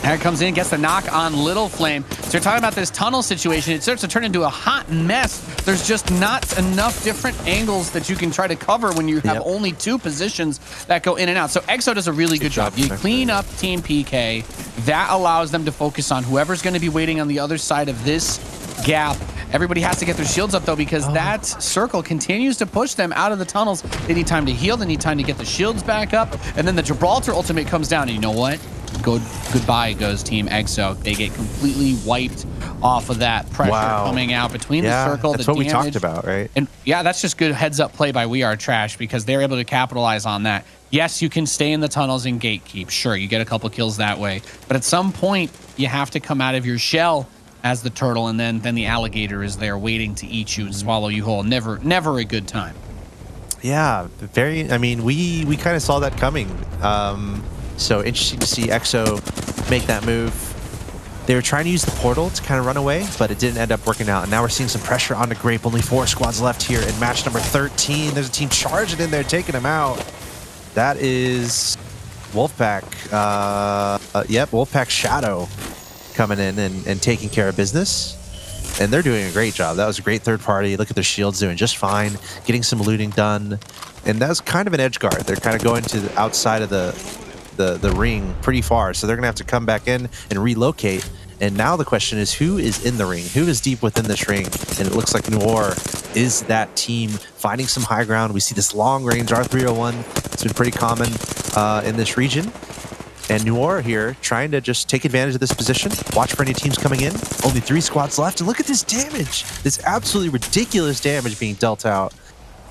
Here comes in, gets the knock on Little Flame. So you're talking about this tunnel situation. It starts to turn into a hot mess. There's just not enough different angles that you can try to cover when you have only 2 positions that go in and out. So EXO does a really good job. You clean up Team PK. That allows them to focus on whoever's going to be waiting on the other side of this gap. Everybody has to get their shields up, though, because that circle continues to push them out of the tunnels. They need time to heal. They need time to get the shields back up. And then the Gibraltar ultimate comes down. And you know what? Goodbye goes Team EXO. They get completely wiped off of that pressure coming out between the circle. That's the what damage. we talked about, right? And yeah, that's just good heads-up play by We Are Trash because they're able to capitalize on that. Yes, you can stay in the tunnels and gatekeep. Sure, you get a couple kills that way. But at some point, you have to come out of your shell as the turtle, and then the alligator is there waiting to eat you and swallow you whole. Never a good time. Yeah, very. I mean, we kind of saw that coming. So interesting to see EXO make that move. They were trying to use the portal to kind of run away, but it didn't end up working out. And now we're seeing some pressure on the Grape. Only 4 squads left here in match number 13. There's a team charging in there, taking them out. That is Wolfpack. Yep, Wolfpack Shadow coming in and taking care of business. And they're doing a great job. That was a great third party. Look at their shields doing just fine, getting some looting done. And that was kind of an edge guard. They're kind of going to the outside of the ring pretty far. So they're going to have to come back in and relocate. And now the question is, who is in the ring? Who is deep within this ring? And it looks like Noir is that team finding some high ground. We see this long-range R301. It's been pretty common in this region. And Noir here trying to just take advantage of this position. Watch for any teams coming in. Only 3 squads left. And look at this damage. This absolutely ridiculous damage being dealt out.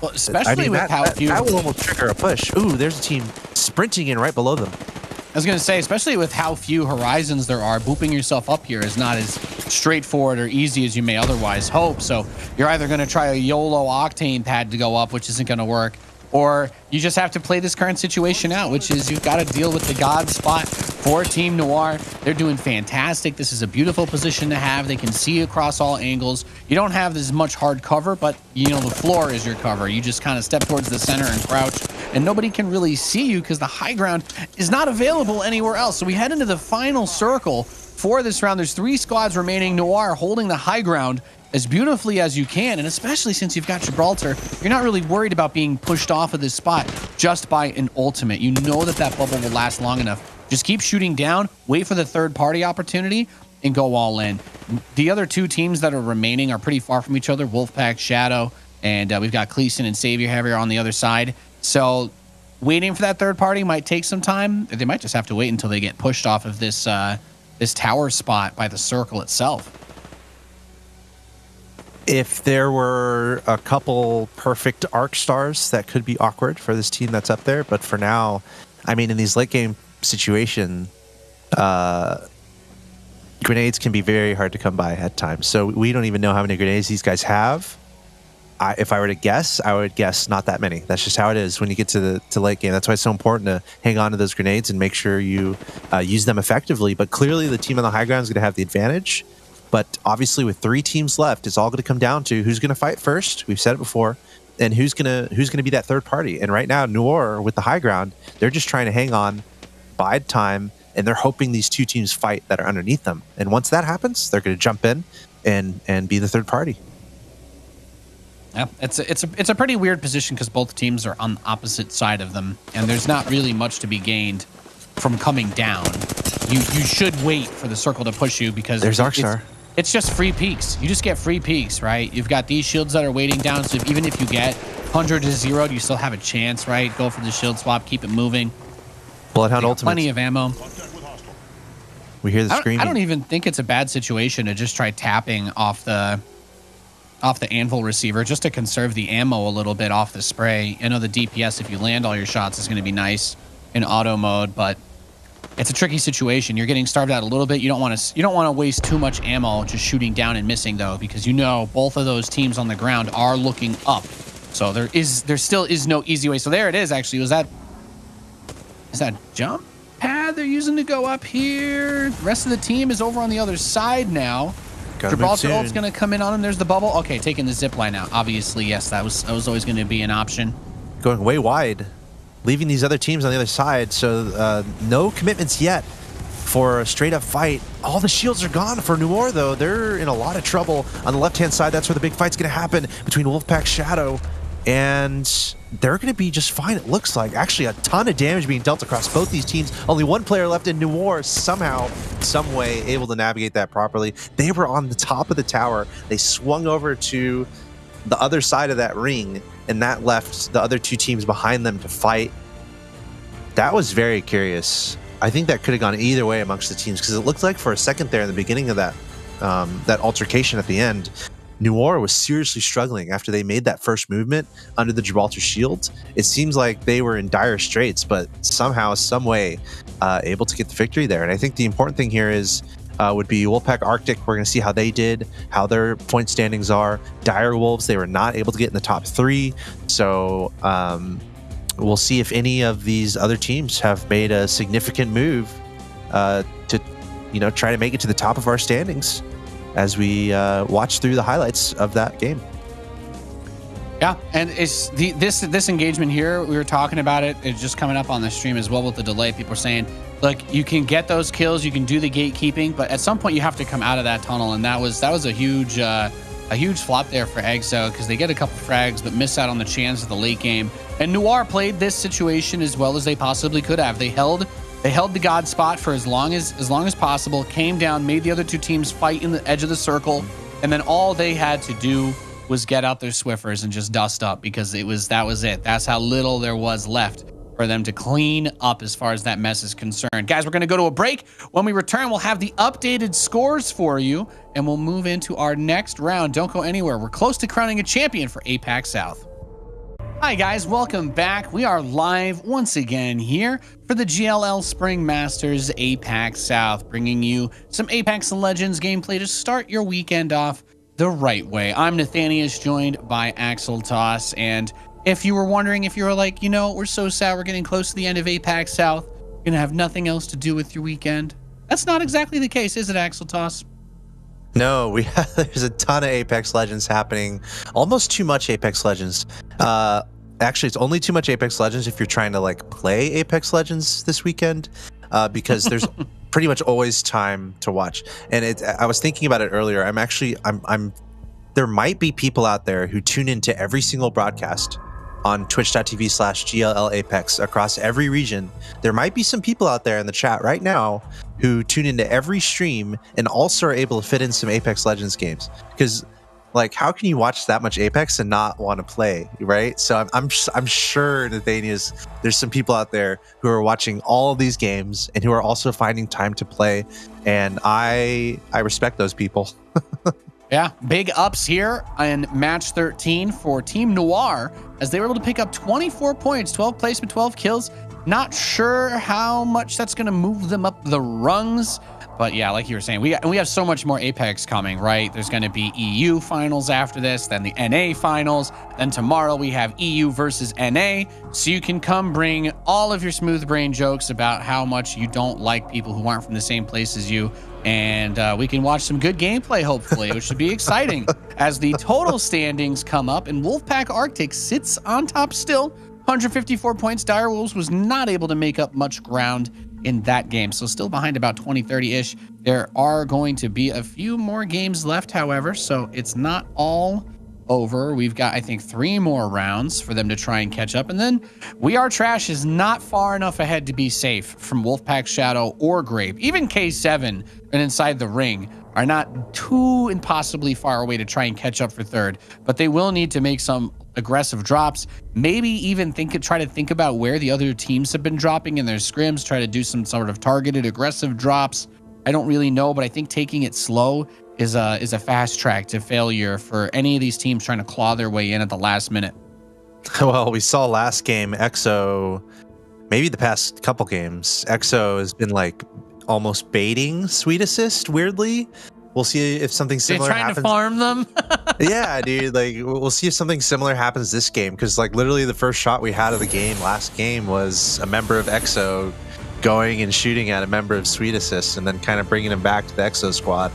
Well, especially with how few... That will almost trigger a push. Ooh, there's a team sprinting in right below them. I was going to say, especially with how few horizons there are, booping yourself up here is not as straightforward or easy as you may otherwise hope. So you're either going to try a YOLO Octane pad to go up, which isn't going to work, or you just have to play this current situation out, which is you've got to deal with the God spot for Team Noir. They're doing fantastic. This is a beautiful position to have. They can see across all angles. You don't have as much hard cover, but you know the floor is your cover. You just kind of step towards the center and crouch, and nobody can really see you because the high ground is not available anywhere else. So we head into the final circle for this round. There's 3 squads remaining. Noir holding the high ground as beautifully as you can, and especially since you've got Gibraltar, you're not really worried about being pushed off of this spot just by an ultimate. You know that that bubble will last long enough. Just keep shooting down, wait for the third-party opportunity, and go all in. The other 2 teams that are remaining are pretty far from each other, Wolfpack, Shadow, and we've got Cleason and Savior here on the other side. So waiting for that third party might take some time. They might just have to wait until they get pushed off of this this tower spot by the circle itself. If there were a couple perfect arc stars, that could be awkward for this team that's up there. But for now, I mean, in these late game situations, grenades can be very hard to come by at times. So we don't even know how many grenades these guys have. If I were to guess, I would guess not that many. That's just how it is when you get to late game. That's why it's so important to hang on to those grenades and make sure you use them effectively. But clearly the team on the high ground is going to have the advantage. But obviously with 3 teams left, it's all going to come down to who's going to fight first. We've said it before. And who's going to be that third party. And right now, Noir with the high ground, they're just trying to hang on, bide time, and they're hoping these 2 teams fight that are underneath them. And once that happens, they're going to jump in and be the third party. Yeah, it's a pretty weird position because both teams are on the opposite side of them, and there's not really much to be gained from coming down. You should wait for the circle to push you because there's Arcstar. It's just free peaks. You just get free peaks, right? You've got these shields that are waiting down, so even if you get 100 to 0, you still have a chance, right? Go for the shield swap, keep it moving. Bloodhound ultimate. Plenty of ammo. We hear the screaming. I don't even think it's a bad situation to just try tapping off the anvil receiver just to conserve the ammo a little bit off the spray. I know the DPS, if you land all your shots, is going to be nice in auto mode, but it's a tricky situation. You're getting starved out a little bit. You don't want to waste too much ammo just shooting down and missing, though, because you know both of those teams on the ground are looking up. So there still is no easy way. So there it is. Actually, is that jump pad they're using to go up here? The rest of the team is over on the other side now. Gibraltar ult's going to come in on him. There's the bubble. Okay, taking the zip line out. Obviously, yes, that was always going to be an option. Going way wide, leaving these other teams on the other side. So no commitments yet for a straight up fight. All the shields are gone for Noir, though. They're in a lot of trouble on the left-hand side. That's where the big fight's going to happen between Wolfpack Shadow, and they're going to be just fine, it looks like. Actually, a ton of damage being dealt across both these teams. Only one player left in Noir, somehow, some way, able to navigate that properly. They were on the top of the tower. They swung over to the other side of that ring, and that left the other two teams behind them to fight. That was very curious. I think that could have gone either way amongst the teams, because it looked like for a second there in the beginning of that that altercation at the end, Noir was seriously struggling after they made that first movement under the Gibraltar shield. It seems like they were in dire straits, but somehow, some way, able to get the victory there. And I think the important thing here is would be Wolfpack Arctic. We're going to see how they did, how their point standings are. Dire Wolves, they were not able to get in the top 3. So we'll see if any of these other teams have made a significant move to, try to make it to the top of our standings as we watch through the highlights of that game. Yeah, and it's this engagement here, we were talking about it. It's just coming up on the stream as well with the delay. People are saying, look, you can get those kills, you can do the gatekeeping, but at some point you have to come out of that tunnel, and that was a huge flop there for EXO, because they get a couple frags but miss out on the chance of the late game. And Noir played this situation as well as they possibly could have. They held the God spot for as long as possible, came down, made the other two teams fight in the edge of the circle, and then all they had to do was get out their Swiffers and just dust up, because that was it. That's how little there was left for them to clean up as far as that mess is concerned. Guys, we're going to go to a break. When we return, we'll have the updated scores for you, and we'll move into our next round. Don't go anywhere. We're close to crowning a champion for APAC South. Hi guys, welcome back. We are live once again here for the GLL Spring Masters APAC South, bringing you some Apex Legends gameplay to start your weekend off the right way. I'm Nathanius, joined by Axel Toss, and if you were wondering, if you were like, we're so sad we're getting close to the end of APAC South, you're gonna have nothing else to do with your weekend, that's not exactly the case, is it, Axel Toss? No, there's a ton of Apex Legends happening. Almost too much Apex Legends. Actually, it's only too much Apex Legends if you're trying to play Apex Legends this weekend, because there's pretty much always time to watch. And I was thinking about it earlier. There might be people out there who tune into every single broadcast on twitch.tv/GLL Apex across every region. There might be some people out there in the chat right now who tune into every stream and also are able to fit in some Apex Legends games, because how can you watch that much Apex and not want to play, right? So I'm sure, Nathanius, there's some people out there who are watching all of these games and who are also finding time to play, and I respect those people. Yeah, big ups here in match 13 for Team Noir, as they were able to pick up 24 points, 12 placement, 12 kills. Not sure how much that's going to move them up the rungs, but yeah, like you were saying, we have so much more Apex coming, right? There's going to be EU finals after this, then the NA finals, then tomorrow we have EU versus NA, so you can come bring all of your smooth brain jokes about how much you don't like people who aren't from the same place as you, and we can watch some good gameplay, hopefully, which should be exciting as the total standings come up, and Wolfpack Arctic sits on top still, 154 points. Dire Wolves was not able to make up much ground in that game, so still behind about 20-30-ish. There are going to be a few more games left, however, so it's not all over. We've got, I think, 3 more rounds for them to try and catch up, and then We Are Trash is not far enough ahead to be safe from Wolfpack Shadow or Grape. Even K7 and Inside the Ring are not too impossibly far away to try and catch up for third, but they will need to make some aggressive drops. Maybe even try to think about where the other teams have been dropping in their scrims. Try to do some sort of targeted aggressive drops. I don't really know, but I think taking it slow is a fast track to failure for any of these teams trying to claw their way in at the last minute. Well, we saw last game EXO, maybe the past couple games, EXO has been like almost baiting Sweet Assist weirdly. We'll see if something similar happens. They're trying to farm them. Yeah, dude. Like, we'll see if something similar happens this game, because like literally the first shot we had of the game last game was a member of EXO going and shooting at a member of Sweet Assist, and then kind of bringing him back to the EXO squad.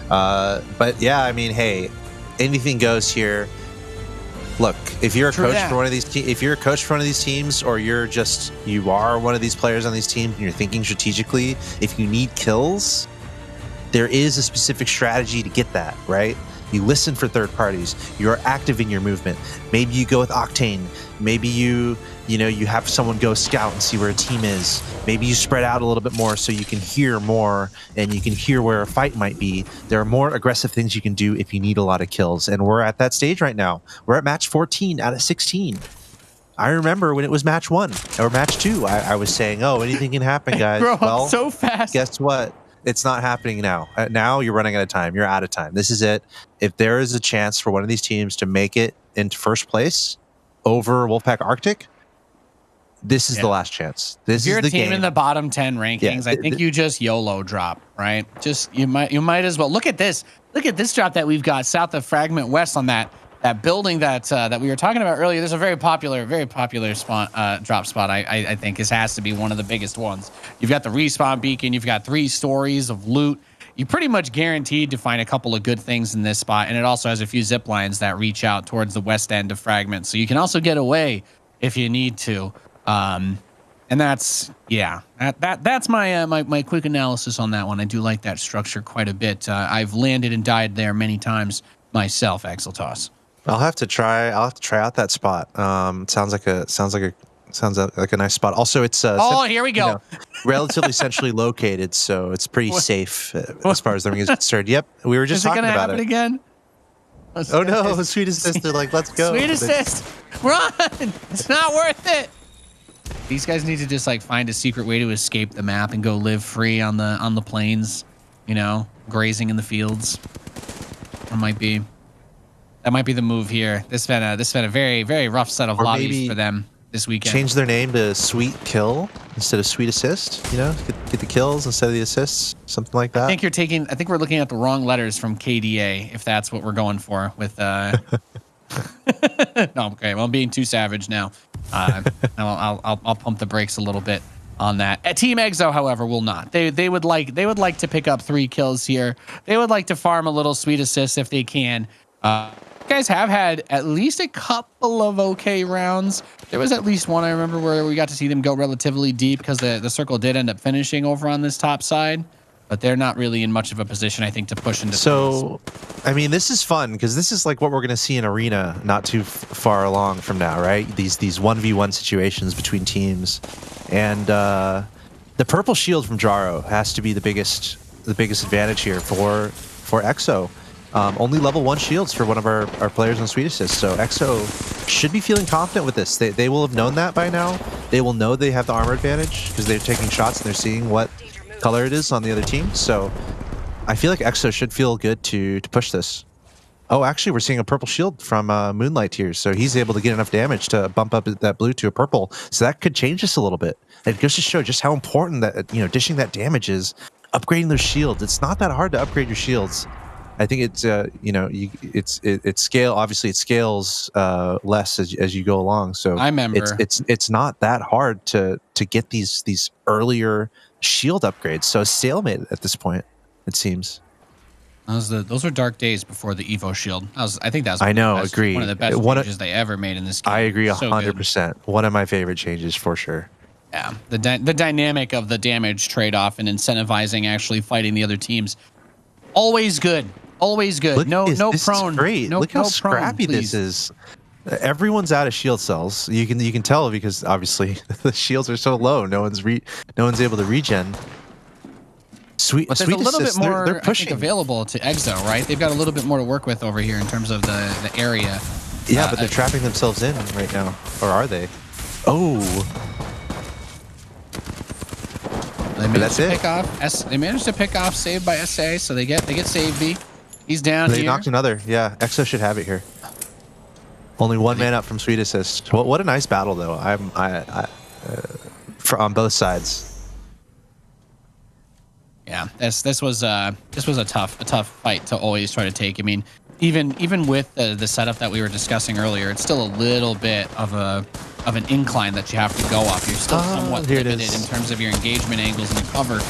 But yeah, I mean, hey, anything goes here. Look, if you're a coach for one of these if you're a coach for one of these teams, or you are one of these players on these teams, and you're thinking strategically, if you need kills, there is a specific strategy to get that, right? You listen for third parties. You're active in your movement. Maybe you go with Octane. Maybe you have someone go scout and see where a team is. Maybe you spread out a little bit more so you can hear more and you can hear where a fight might be. There are more aggressive things you can do if you need a lot of kills. And we're at that stage right now. We're at match 14 out of 16. I remember when it was match 1 or match 2, I was saying, oh, anything can happen, guys. Bro, well, so fast. Guess what? It's not happening now. Now you're running out of time. You're out of time. This is it. If there is a chance for one of these teams to make it into first place over Wolfpack Arctic, this is the last chance. This if you're is the a team game in the bottom 10 rankings, I think you just YOLO drop, right? Just you might as well look at this. Look at this drop that we've got south of Fragment West on that building that we were talking about earlier. There's a very popular drop spot. I think this has to be one of the biggest ones. You've got the respawn beacon. You've got 3 stories of loot. You're pretty much guaranteed to find a couple of good things in this spot, and it also has a few zip lines that reach out towards the west end of Fragment, so you can also get away if you need to. And that's that's my quick analysis on that one. I do like that structure quite a bit. I've landed and died there many times myself, Axeltoss. I'll have to try out that spot. Sounds like a nice spot. Also, it's here we go. Relatively centrally located, so it's pretty safe as far as the ring is concerned. Yep, we were just talking about it again. Oh no, Sweet Assist! They're like, let's go. Sweet Assist, run! It's not worth it. These guys need to just like find a secret way to escape the map and go live free on the plains, grazing in the fields. That might be the move here. This been a very, very rough set of lobbies for them this weekend. Change their name to Sweet Kill instead of Sweet Assist. Get the kills instead of the assists, something like that. I think we're looking at the wrong letters from KDA, if that's what we're going for with. No, okay. Well, I'm being too savage now. I'll pump the brakes a little bit on that. Team Exo, however, will not. They would like to pick up 3 kills here. They would like to farm a little Sweet Assist if they can. Guys have had at least a couple of okay rounds. There was at least one I remember where we got to see them go relatively deep because the circle did end up finishing over on this top side, but they're not really in much of a position, I think, to push into. So, I mean, this is fun because this is like what we're going to see in Arena not too far along from now, right? These 1v1 situations between teams, and the purple shield from Jaro has to be the biggest advantage here for EXO. Only level 1 shields for one of our players on Sweet Assist, so EXO should be feeling confident with this. They will have known that by now. They will know they have the armor advantage because they're taking shots and they're seeing what color it is on the other team. So I feel like EXO should feel good to push this. Oh, actually, we're seeing a purple shield from Moonlight here, so he's able to get enough damage to bump up that blue to a purple. So that could change this a little bit. It goes to show just how important that dishing that damage is. Upgrading those shields. It's not that hard to upgrade your shields. I think it's it scales less as you go along. So I remember it's not that hard to get these earlier shield upgrades. So stalemate at this point, it seems. Those were dark days before the Evo shield. I think that was agree. One of the best changes they ever made in this game. I agree 100%. One of my favorite changes for sure. Yeah, the dynamic of the damage trade-off and incentivizing actually fighting the other teams, always good. Always good. This prone. Is great. Look how scrappy this is. Everyone's out of shield cells. You can tell because obviously the shields are so low. No one's able to regen. But there's a little bit more they're pushing. I think, available to EXO, right? They've got a little bit more to work with over here in terms of the area. Yeah, but they're trapping themselves in right now. Or are they? Oh. They managed to pick off. They managed to pick off Saved by SA, so they get Save B. He's down They here. knocked another. Yeah, EXO should have it here. Only one man up from Sweet Assist. What a nice battle, though. On both sides. Yeah, this was a tough fight to always try to take. I mean, even with the setup that we were discussing earlier, it's still a little bit of an incline that you have to go up. You're still somewhat limited in terms of your engagement angles and the cover.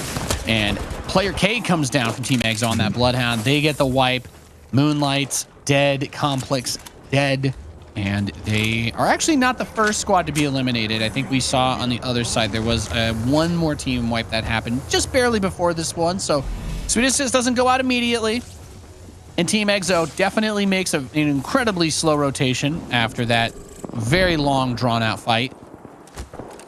And player K comes down from Team EXO on that Bloodhound. They get the wipe. Moonlight's dead. Complex dead. And they are actually not the first squad to be eliminated. I think we saw on the other side there was one more team wipe that happened just barely before this one. So Sweet Assist doesn't go out immediately. And Team EXO definitely makes an incredibly slow rotation after that very long, drawn-out fight.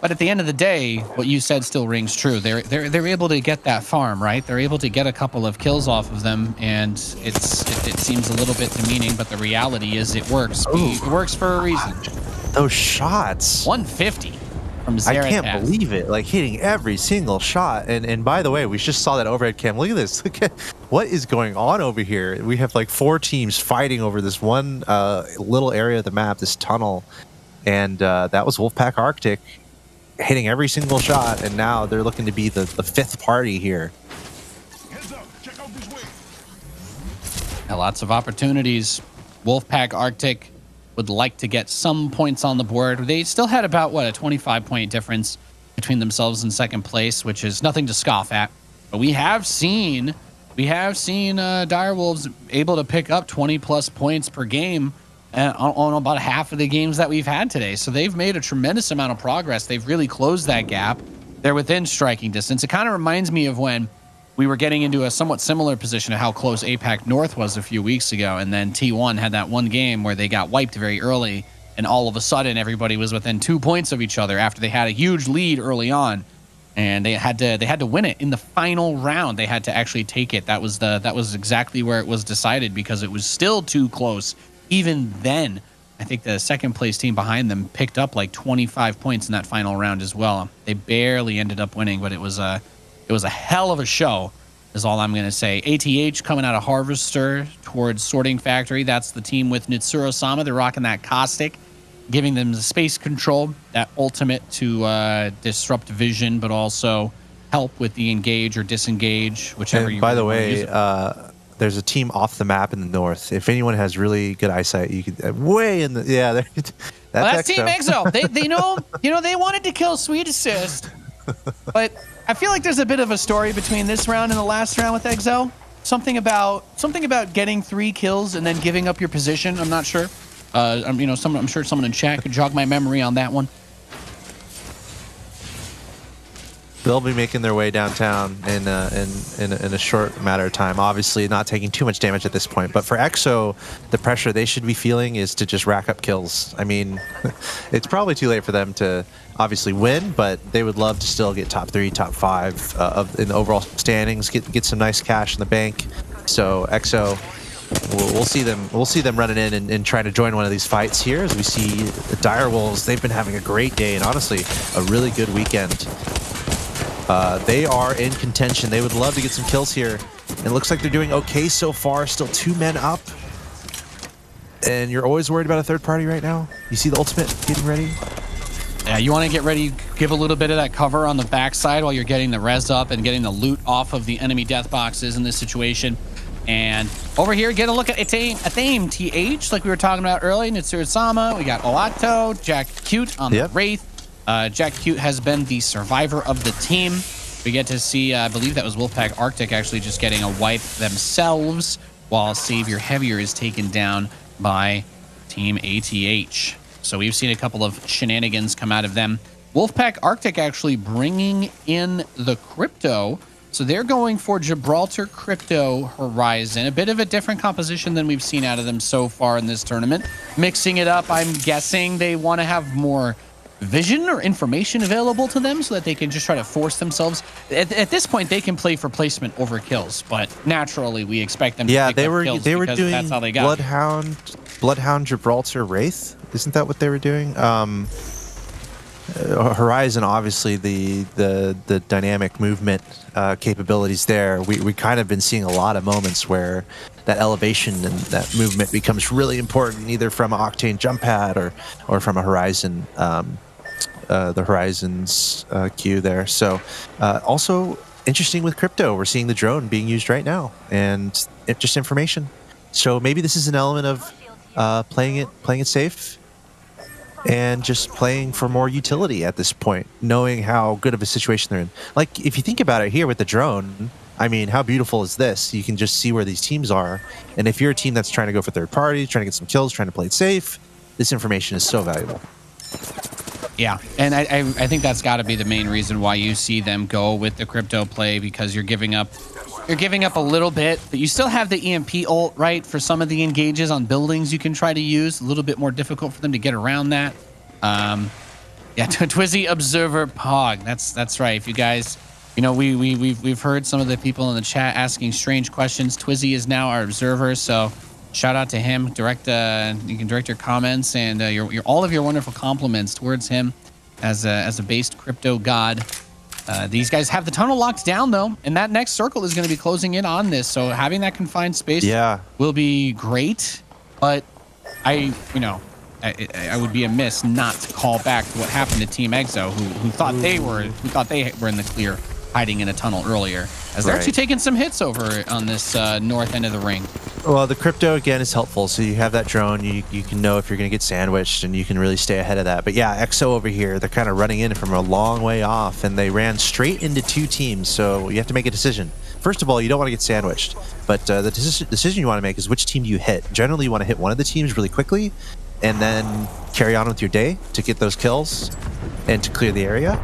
But at the end of the day, what you said still rings true. They're able to get that farm, right? They're able to get a couple of kills off of them, and it seems a little bit demeaning, but the reality is it works. It works for a reason. Those shots. 150 from Zeratas. I can't believe it. Like hitting every single shot. And by the way, we just saw that overhead cam. Look at this. Look at what is going on over here. We have like 4 teams fighting over this one little area of the map, this tunnel. And that was Wolfpack Arctic hitting every single shot, and now they're looking to be the 5th party here. Now, lots of opportunities. Wolfpack Arctic would like to get some points on the board. They still had about, what, a 25-point difference between themselves and second place, which is nothing to scoff at. But we have seen Direwolves able to pick up 20-plus points per game on about half of the games that we've had today. So they've made a tremendous amount of progress. They've really closed that gap. They're within striking distance. It kind of reminds me of when we were getting into a somewhat similar position of how close APAC North was a few weeks ago. And then T1 had that one game where they got wiped very early. And all of a sudden, everybody was within 2 points of each other after they had a huge lead early on. And they had to win it in the final round. They had to actually take it. That was exactly where it was decided, because it was still too close. Even then, I think the second place team behind them picked up like 25 points in that final round as well. They barely ended up winning, but it was a hell of a show, is all I'm going to say. ATH coming out of Harvester towards Sorting Factory. That's the team with Nitsuro-sama. They're rocking that Caustic, giving them the space control, that ultimate to disrupt vision, but also help with the engage or disengage, whichever you by the way, there's a team off the map in the north. If anyone has really good eyesight, you could way in the that's Team EXO. They wanted to kill Sweet Assist, but I feel like there's a bit of a story between this round and the last round with EXO. Something about getting 3 kills and then giving up your position. I'm not sure. I'm sure someone in chat could jog my memory on that one. They'll be making their way downtown in a short matter of time. Obviously, not taking too much damage at this point. But for EXO, the pressure they should be feeling is to just rack up kills. I mean, it's probably too late for them to obviously win, but they would love to still get top 3, top 5 in the overall standings. Get some nice cash in the bank. So EXO, we'll see them running in and trying to join one of these fights here. As we see the Direwolves, they've been having a great day and honestly a really good weekend. They are in contention. They would love to get some kills here. It looks like they're doing okay so far. Still 2 men up. And you're always worried about a third party right now? You see the ultimate getting ready? Yeah, you want to get ready, give a little bit of that cover on the backside while you're getting the res up and getting the loot off of the enemy death boxes in this situation. And over here, get a look at Athame TH, like we were talking about earlier. Nitsuro-sama, we got Oato, Jack Cute on the Wraith. Jack Cute has been the survivor of the team. We get to see, I believe that was Wolfpack Arctic actually just getting a wipe themselves, while Savior Heavier is taken down by Team ATH. So we've seen a couple of shenanigans come out of them. Wolfpack Arctic actually bringing in the crypto. So they're going for Gibraltar Crypto Horizon, a bit of a different composition than we've seen out of them so far in this tournament. Mixing it up, I'm guessing they want to have more vision or information available to them so that they can just try to force themselves. At this point, they can play for placement over kills, but naturally we expect them to pick up kills they were because doing that's how they got. Bloodhound Bloodhound Gibraltar Wraith. Isn't that what they were doing? Horizon, obviously, the dynamic movement capabilities there. We kind of been seeing a lot of moments where that elevation and that movement becomes really important, either from an Octane jump pad or from a Horizon, the Horizon's queue there. So also interesting with crypto, we're seeing the drone being used right now, and just information. So maybe this is an element of playing it safe, and just playing for more utility at this point, knowing how good of a situation they're in. Like, if you think about it here with the drone, I mean, how beautiful is this? You can just see where these teams are. And if you're a team that's trying to go for third party, trying to get some kills, trying to play it safe, this information is so valuable. Yeah, and I think that's got to be the main reason why you see them go with the crypto play, because you're giving up a little bit, but you still have the EMP ult, right? For some of the engages on buildings you can try to use. A little bit more difficult for them to get around that. Yeah, Twizzy Observer Pog. That's right. If you guys, you know, we've heard some of the people in the chat asking strange questions. Twizzy is now our observer, so shout out to him. You can direct your comments and your all of your wonderful compliments towards him as a based crypto god. These guys have the tunnel locked down, though, and that next circle is going to be closing in on this. So having that confined space will be great. But I would be amiss not to call back to what happened to Team Exo, who thought they were in the clear, hiding in a tunnel earlier, as they're actually taking some hits over on this north end of the ring. Well, the crypto, again, is helpful. So you have that drone. You can know if you're going to get sandwiched, and you can really stay ahead of that. But yeah, EXO over here, they're kind of running in from a long way off, and they ran straight into two teams. So you have to make a decision. First of all, you don't want to get sandwiched. But the decision you want to make is which team do you hit. Generally, you want to hit one of the teams really quickly, and then carry on with your day to get those kills and to clear the area.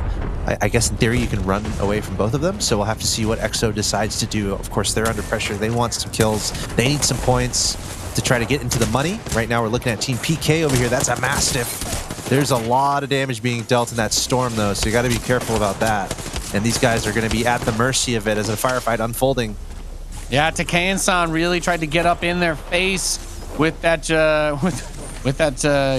I guess in theory you can run away from both of them, so we'll have to see what EXO decides to do. Of course, they're under pressure. They want some kills. They need some points to try to get into the money. Right now we're looking at Team PK over here. That's a Mastiff. There's a lot of damage being dealt in that storm, though, so you got to be careful about that. And these guys are going to be at the mercy of it as a firefight unfolding. Yeah, Takei-san really tried to get up in their face with that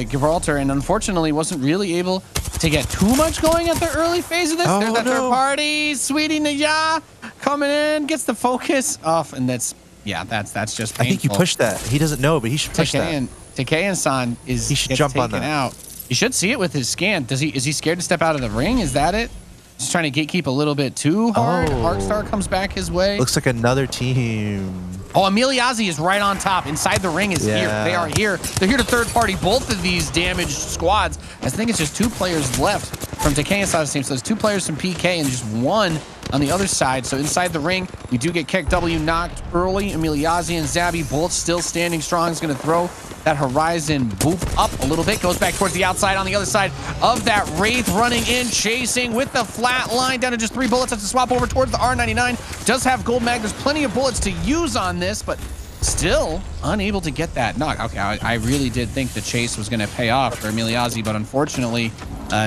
Gibraltar, and unfortunately wasn't really able to get too much going at the early phase of this. There's that third party, Sweetie Naya coming in, gets the focus off, and that's just painful. I think you pushed that. He doesn't know, but he should push that. Takei-san he should jump on that. Out. You should see it with his scan. Is he scared to step out of the ring? Is that it? He's trying to gatekeep a little bit too hard. Arcstar comes back his way. Looks like another team. Oh, Emiliazi is right on top. Inside the ring is here. They are here. They're here to third party both of these damaged squads. I think it's just two players left from Takei-san's team. So there's two players from PK and just one on the other side. So inside the ring, we do get Keck W knocked early. Emiliazi and Zabby both still standing strong. Is going to throw that Horizon boop up a little bit. Goes back towards the outside on the other side of that Wraith, running in, chasing with the flat line down to just 3 bullets. Has to swap over towards the R99. Does have gold mag. There's plenty of bullets to use on this, but still unable to get that knock. Okay, I really did think the chase was going to pay off for Emiliazi, but unfortunately,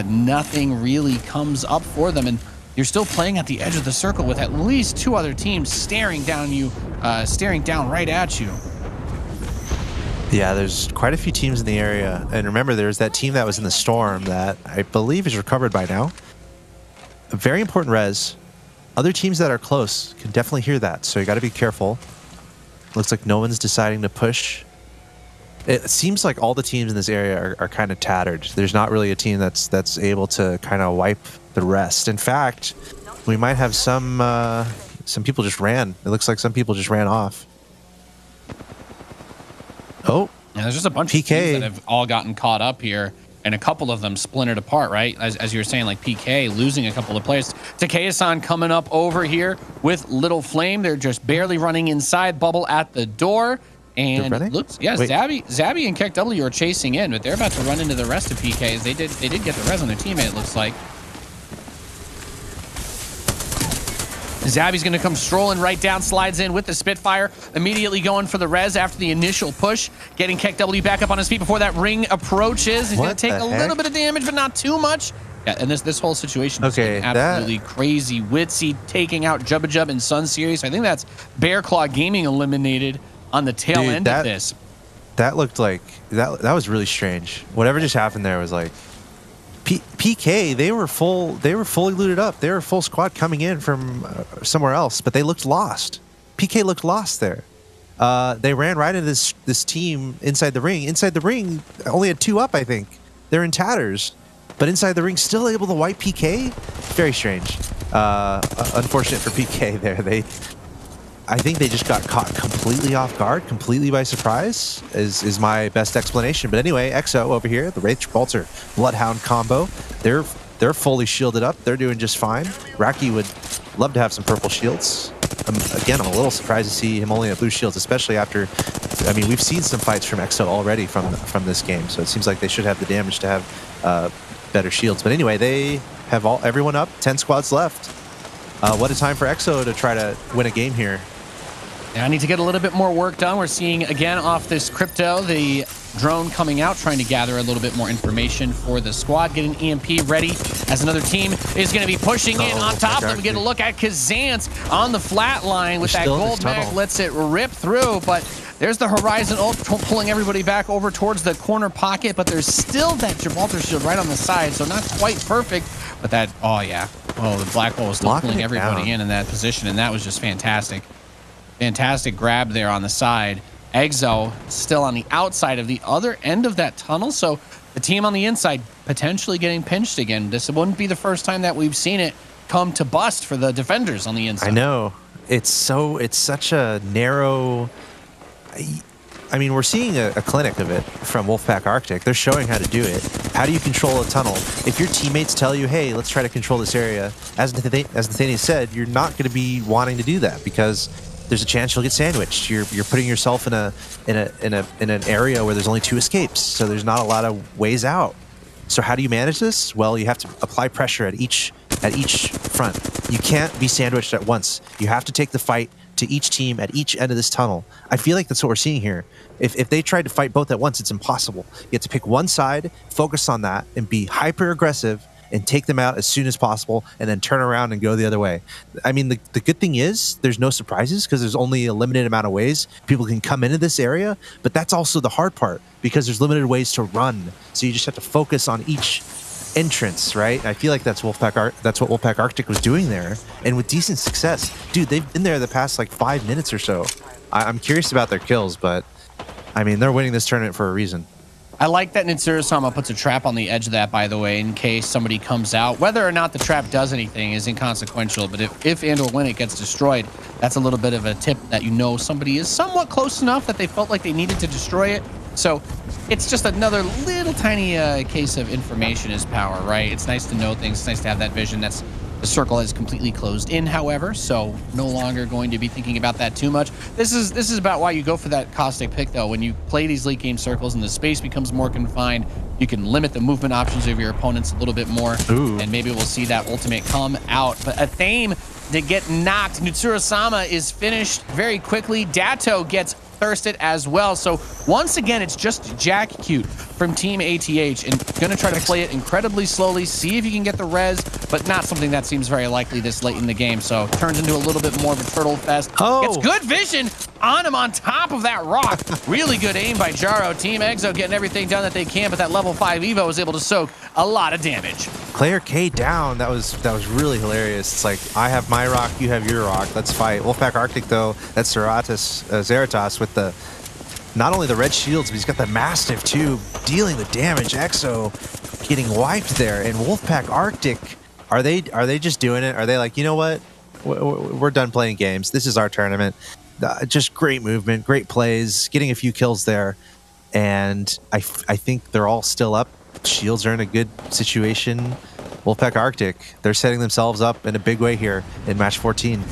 nothing really comes up for them. And you're still playing at the edge of the circle with at least 2 other teams staring down right at you. Yeah, there's quite a few teams in the area. And remember, there's that team that was in the storm that I believe is recovered by now. A very important res. Other teams that are close can definitely hear that, so you got to be careful. Looks like no one's deciding to push. It seems like all the teams in this area are kind of tattered. There's not really a team that's able to kind of wipe the rest. In fact, we might have some people just ran. It looks like some people just ran off. Oh, yeah, there's just a bunch of teams that have all gotten caught up here, and a couple of them splintered apart, right? As you were saying, like PK losing a couple of players. Takei-san coming up over here with Little Flame. They're just barely running inside. Bubble at the door. And it looks, yeah, Zabby and Keck W are chasing in, but they're about to run into the rest of PKs. They did get the res on their teammate, it looks like. Zabby's going to come strolling right down, slides in with the Spitfire, immediately going for the res after the initial push, getting Keck W back up on his feet before that ring approaches. He's going to take a little bit of damage, but not too much. Yeah, and this whole situation is absolutely crazy. Witsy taking out Jubba Jub and Sun Series. I think that's Bear Claw Gaming eliminated on the tail end of this. That looked like that was really strange. Whatever just happened there was like PK. They were fully looted up. They were a full squad coming in from somewhere else, but they looked lost. PK looked lost there. They ran right into this team inside the ring. Inside the ring, only had 2 up, I think. They're in tatters, but inside the ring, still able to wipe PK. Very strange. Unfortunate for PK there. I think they just got caught completely off guard, completely by surprise, is my best explanation. But anyway, EXO over here, the Wraith Gibraltar Bloodhound combo, they're fully shielded up. They're doing just fine. Raki would love to have some purple shields. Again, I'm a little surprised to see him only at blue shields, especially after, I mean, we've seen some fights from EXO already from this game, so it seems like they should have the damage to have better shields. But anyway, they have everyone up, 10 squads left. What a time for EXO to try to win a game here. Yeah, I need to get a little bit more work done. We're seeing, again, off this crypto, the drone coming out, trying to gather a little bit more information for the squad. Get an EMP ready as another team is going to be pushing in on top of them. We get a look at Kazantz on the flat line with that gold mag, lets it rip through, but there's the Horizon ult pulling everybody back over towards the corner pocket, but there's still that Gibraltar shield right on the side, so not quite perfect, but that, oh yeah. Oh, the black hole was still pulling everybody in that position, and that was just fantastic. Fantastic grab there on the side. Exo still on the outside of the other end of that tunnel, so the team on the inside potentially getting pinched again. This wouldn't be the first time that we've seen it come to bust for the defenders on the inside. I know. It's such a narrow... I mean, we're seeing a clinic of it from Wolfpack Arctic. They're showing how to do it. How do you control a tunnel? If your teammates tell you, hey, let's try to control this area, as Nathaniel said, you're not going to be wanting to do that because there's a chance you'll get sandwiched. You're putting yourself in an area where there's only 2 escapes, so there's not a lot of ways out. So how do you manage this? Well, you have to apply pressure at each front. You can't be sandwiched at once. You have to take the fight to each team at each end of this tunnel. I feel like that's what we're seeing here. If they tried to fight both at once, it's impossible. You have to pick one side, focus on that, and be hyper aggressive and take them out as soon as possible, and then turn around and go the other way. I mean, the good thing is there's no surprises because there's only a limited amount of ways people can come into this area, but that's also the hard part because there's limited ways to run. So you just have to focus on each entrance, right? I feel like that's what Wolfpack Arctic was doing there, and with decent success. Dude, they've been there the past like 5 minutes or so. I'm curious about their kills, but I mean, they're winning this tournament for a reason. I like that Nitsuru-sama puts a trap on the edge of that, by the way, in case somebody comes out. Whether or not the trap does anything is inconsequential, but if and or when it gets destroyed, that's a little bit of a tip that you know somebody is somewhat close enough that they felt like they needed to destroy it. So it's just another little tiny case of information is power, right? It's nice to know things. It's nice to have that vision. The circle is completely closed in, however, so no longer going to be thinking about that too much. This is about why you go for that caustic pick, though. When you play these late game circles and the space becomes more confined, you can limit the movement options of your opponents a little bit more. Ooh. And maybe we'll see that ultimate come out. But Athame to get knocked. Nitsuru-sama is finished very quickly. Dato gets thirsted as well. So once again, it's just Jack Cute from Team ATH and gonna try to play it incredibly slowly, see if you can get the res, but not something that seems very likely this late in the game. So turns into a little bit more of a turtle fest. Oh. Gets good vision on him on top of that rock. Really good aim by Jaro. Team Exo getting everything done that they can, but that level 5 Evo was able to soak a lot of damage. Player K down. That was really hilarious. It's like, I have my rock, you have your rock. Let's fight. Wolfpack Arctic, though, that's Zeratas with not only the red shields, but he's got the Mastiff too, dealing the damage. EXO getting wiped there, and Wolfpack Arctic, are they just doing it? Are they like, you know what? We're done playing games. This is our tournament. Just great movement, great plays, getting a few kills there, and I think they're all still up. Shields are in a good situation. Wolfpack Arctic, they're setting themselves up in a big way here in match 14.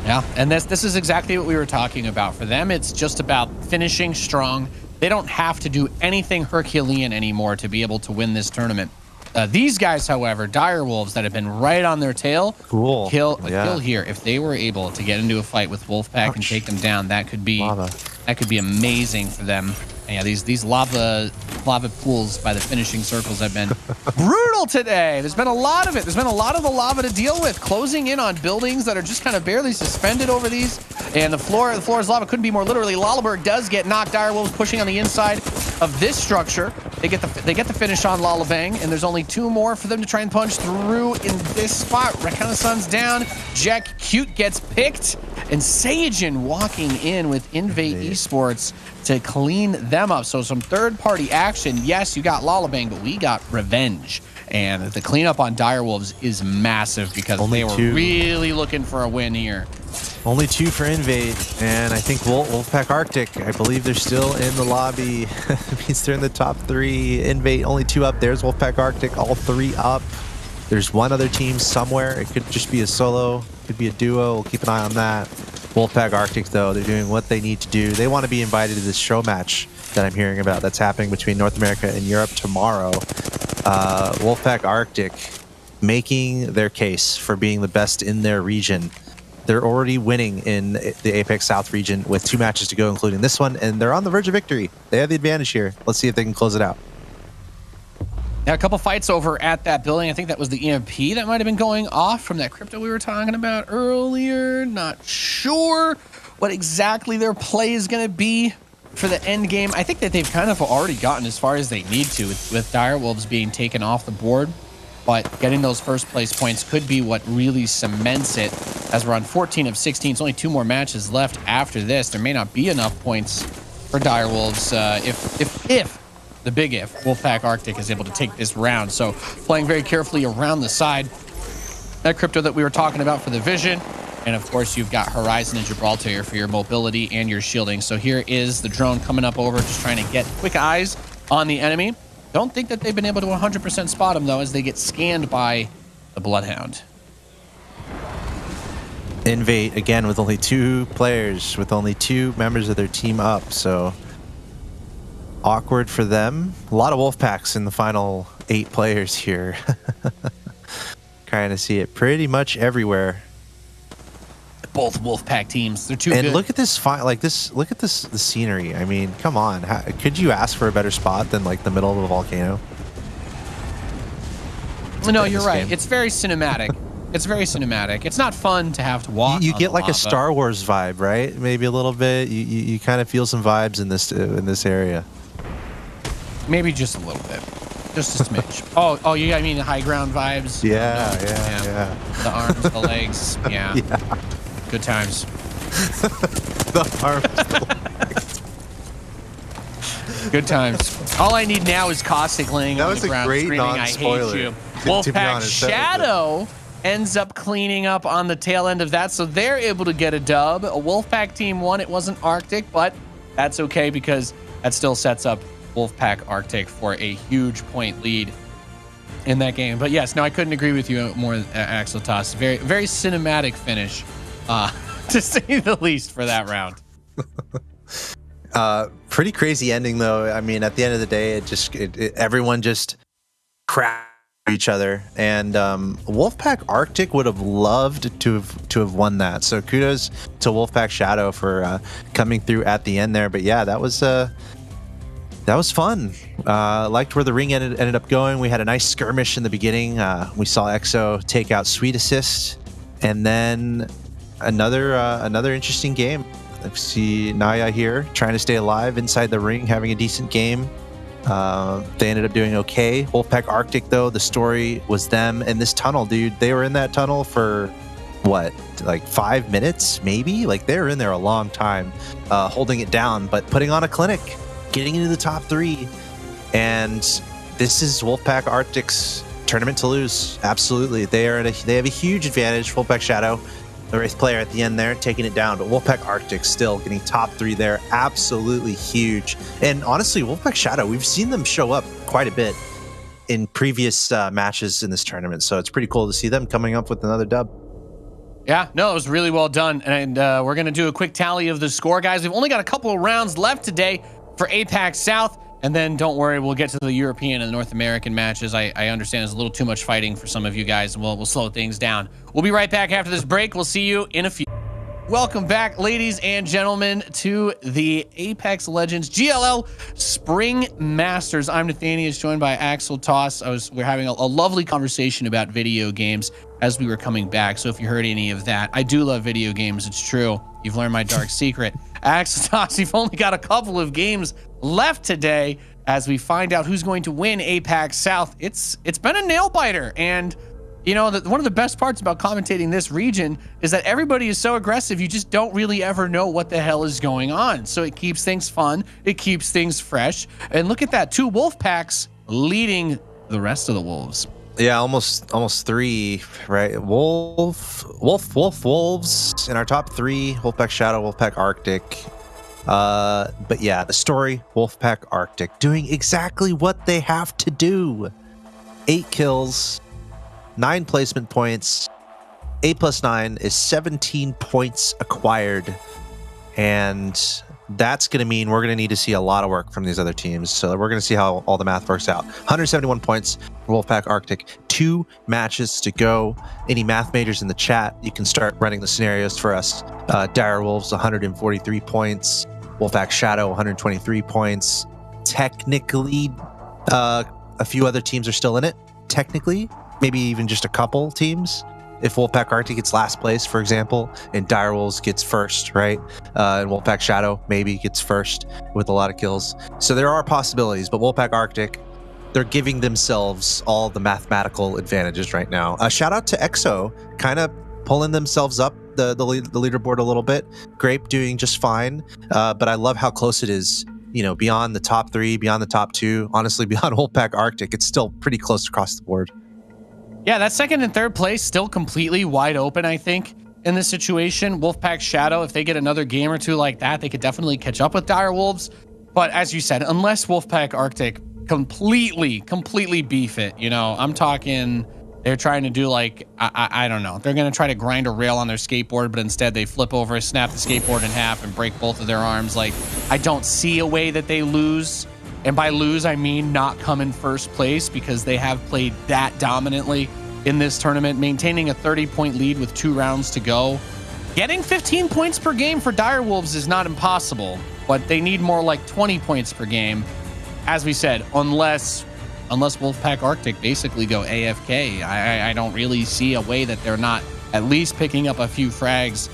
Yeah, and this is exactly what we were talking about. For them, it's just about finishing strong. They don't have to do anything Herculean anymore to be able to win this tournament. These guys, however, Direwolves that have been right on their tail, kill here. If they were able to get into a fight with Wolfpack and take them down, that could be amazing for them. And yeah, these lava lava pools by the finishing circles have been brutal today. There's been a lot of it. There's been a lot of the lava to deal with, closing in on buildings that are just kind of barely suspended over these. And the floor is lava. Couldn't be more literally. Lalaberg does get knocked. Direwolves pushing on the inside of this structure. They get the finish on Lalabang, and there's only 2 more for them to try and punch through in this spot. Reconnaissance down. Jack Cute gets picked, and Saiyajin walking in with Invade Esports to clean them up. So some third-party action. Yes, you got Lalabang, but we got revenge. And the cleanup on Direwolves is massive because they were really looking for a win here. Only 2 for Invade, and I think Wolfpack Arctic, I believe they're still in the lobby. Means they're in the top 3. Invade only 2 up. There's Wolfpack Arctic, all 3 up. There's one other team somewhere. It could just be a solo, could be a duo. We'll keep an eye on that. Wolfpack Arctic, though, they're doing what they need to do. They want to be invited to this show match that I'm hearing about that's happening between North America and Europe tomorrow. Wolfpack Arctic making their case for being the best in their region. They're already winning in the Apex South region with 2 matches to go, including this one, and they're on the verge of victory. They have the advantage here. Let's see if they can close it out. Yeah, a couple fights over at that building. I think that was the EMP that might have been going off from that crypto we were talking about earlier. Not sure what exactly their play is going to be for the end game. I think that they've kind of already gotten as far as they need to with Direwolves being taken off the board. But getting those first place points could be what really cements it, as we're on 14 of 16. It's only 2 more matches left after this. There may not be enough points for Direwolves if the big if Wolfpack Arctic is able to take this round. So playing very carefully around the side. That crypto that we were talking about for the vision. And of course, you've got Horizon and Gibraltar here for your mobility and your shielding. So here is the drone coming up over, just trying to get quick eyes on the enemy. Don't think that they've been able to 100% spot him, though, as they get scanned by the Bloodhound. Invade, again, with only 2 players, with only 2 members of their team up. So awkward for them. A lot of Wolfpacks in the final 8 players here. Kind of see it pretty much everywhere. Both Wolfpack teams, they're too good. And look at this look at the scenery. I mean, come on. Could you ask for a better spot than like the middle of a volcano? No, you're right. Game. It's very cinematic. It's very cinematic. It's not fun to have to walk. You get like a Star Wars vibe, right? Maybe a little bit. You kind of feel some vibes in this area. Maybe just a little bit. Just a smidge. oh, you I mean the high ground vibes? Yeah. The arms, the legs. Yeah. Good times. The arms. Good times. All I need now is Caustic laying on the ground screaming, I hate you. Wolfpack Shadow ends up cleaning up on the tail end of that, so they're able to get a dub. A Wolfpack team won. It wasn't Arctic, but that's okay because that still sets up Wolfpack Arctic for a huge point lead in that game. But yes, no, I couldn't agree with you more, Axel Toss. Very, very cinematic finish, to say the least, for that round. Pretty crazy ending, though. I mean, at the end of the day, everyone just crashed each other, and Wolfpack Arctic would have loved to have won that. So kudos to Wolfpack Shadow for coming through at the end there. But yeah, that was fun. Liked where the ring ended up going. We had a nice skirmish in the beginning. We saw EXO take out Sweet Assist, and then another interesting game. I see Naya here trying to stay alive inside the ring, having a decent game. They ended up doing okay. Wolfpack Arctic, though, the story was them in this tunnel, dude. They were in that tunnel for what, like 5 minutes, maybe? Like they were in there a long time, holding it down, but putting on a clinic, getting into the top 3. And this is Wolfpack Arctic's tournament to lose. Absolutely. They have a huge advantage. Wolfpack Shadow, the race player at the end there, taking it down, but Wolfpack Arctic still getting top 3 there. Absolutely huge. And honestly, Wolfpack Shadow, we've seen them show up quite a bit in previous matches in this tournament, so it's pretty cool to see them coming up with another dub. Yeah, no, it was really well done. And we're going to do a quick tally of the score, guys. We've only got a couple of rounds left today for APAC South. And then don't worry, we'll get to the European and North American matches. I understand there's a little too much fighting for some of you guys, and we'll slow things down. We'll be right back after this break. We'll see you in a few. Welcome back, ladies and gentlemen, to the Apex Legends GLL Spring Masters. I'm Nathaniel, joined by Axel Toss. We're having a lovely conversation about video games as we were coming back. So if you heard any of that, I do love video games. It's true. You've learned my dark secret. Axel Toss, you've only got a couple of games left today as we find out who's going to win APAC South. It's been a nail biter, and you know, one of the best parts about commentating this region is that everybody is so aggressive, you just don't really ever know what the hell is going on. So it keeps things fun, it keeps things fresh. And look at that, 2 wolf packs leading the rest of the wolves. Yeah, almost 3, right? Wolves in our top 3. Wolfpack Shadow, Wolfpack Arctic. But yeah, the story, Wolfpack Arctic doing exactly what they have to do. 8 kills, 9 placement points. 8+9 is 17 points acquired, and that's going to mean we're going to need to see a lot of work from these other teams. So we're going to see how all the math works out. 171 points for Wolfpack Arctic. 2 matches to go. Any math majors in the chat, you can start running the scenarios for us. Dire Wolves 143 points. Wolfpack Shadow 123 points. Technically, a few other teams are still in it. Technically, maybe even just a couple teams. If Wolfpack Arctic gets last place, for example, and Dire Wolves gets first, right? And Wolfpack Shadow maybe gets first with a lot of kills. So there are possibilities, but Wolfpack Arctic, they're giving themselves all the mathematical advantages right now. Shout out to EXO, kind of pulling themselves up the leaderboard a little bit. Grape doing just fine, but I love how close it is. You know, beyond the top 3, beyond the top 2, honestly, beyond Wolfpack Arctic, it's still pretty close across the board. Yeah, that 2nd and 3rd place still completely wide open, I think, in this situation. Wolfpack Shadow, if they get another game or 2 like that, they could definitely catch up with Dire Wolves. But as you said, unless Wolfpack Arctic completely beef it, you know, I'm talking they're trying to do like, I don't know. They're going to try to grind a rail on their skateboard, but instead they flip over, snap the skateboard in half, and break both of their arms. Like, I don't see a way that they lose. And by lose, I mean not come in first place, because they have played that dominantly in this tournament, maintaining a 30-point lead with 2 rounds to go. Getting 15 points per game for Dire Wolves is not impossible, but they need more like 20 points per game. As we said, unless Wolfpack Arctic basically go AFK, I don't really see a way that they're not at least picking up a few frags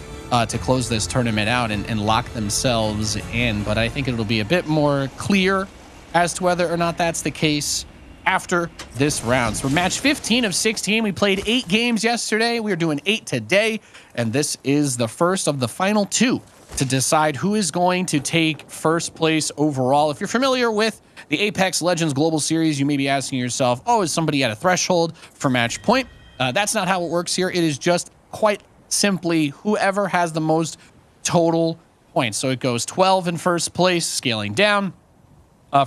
to close this tournament out and lock themselves in. But I think it'll be a bit more clear as to whether or not that's the case after this round. So we're match 15 of 16. We played 8 games yesterday. We're doing 8 today, and this is the first of the final 2 to decide who is going to take first place overall. If you're familiar with the Apex Legends Global Series, you may be asking yourself, oh, is somebody at a threshold for match point? That's not how it works here. It is just quite simply whoever has the most total points. So it goes 12 in first place, scaling down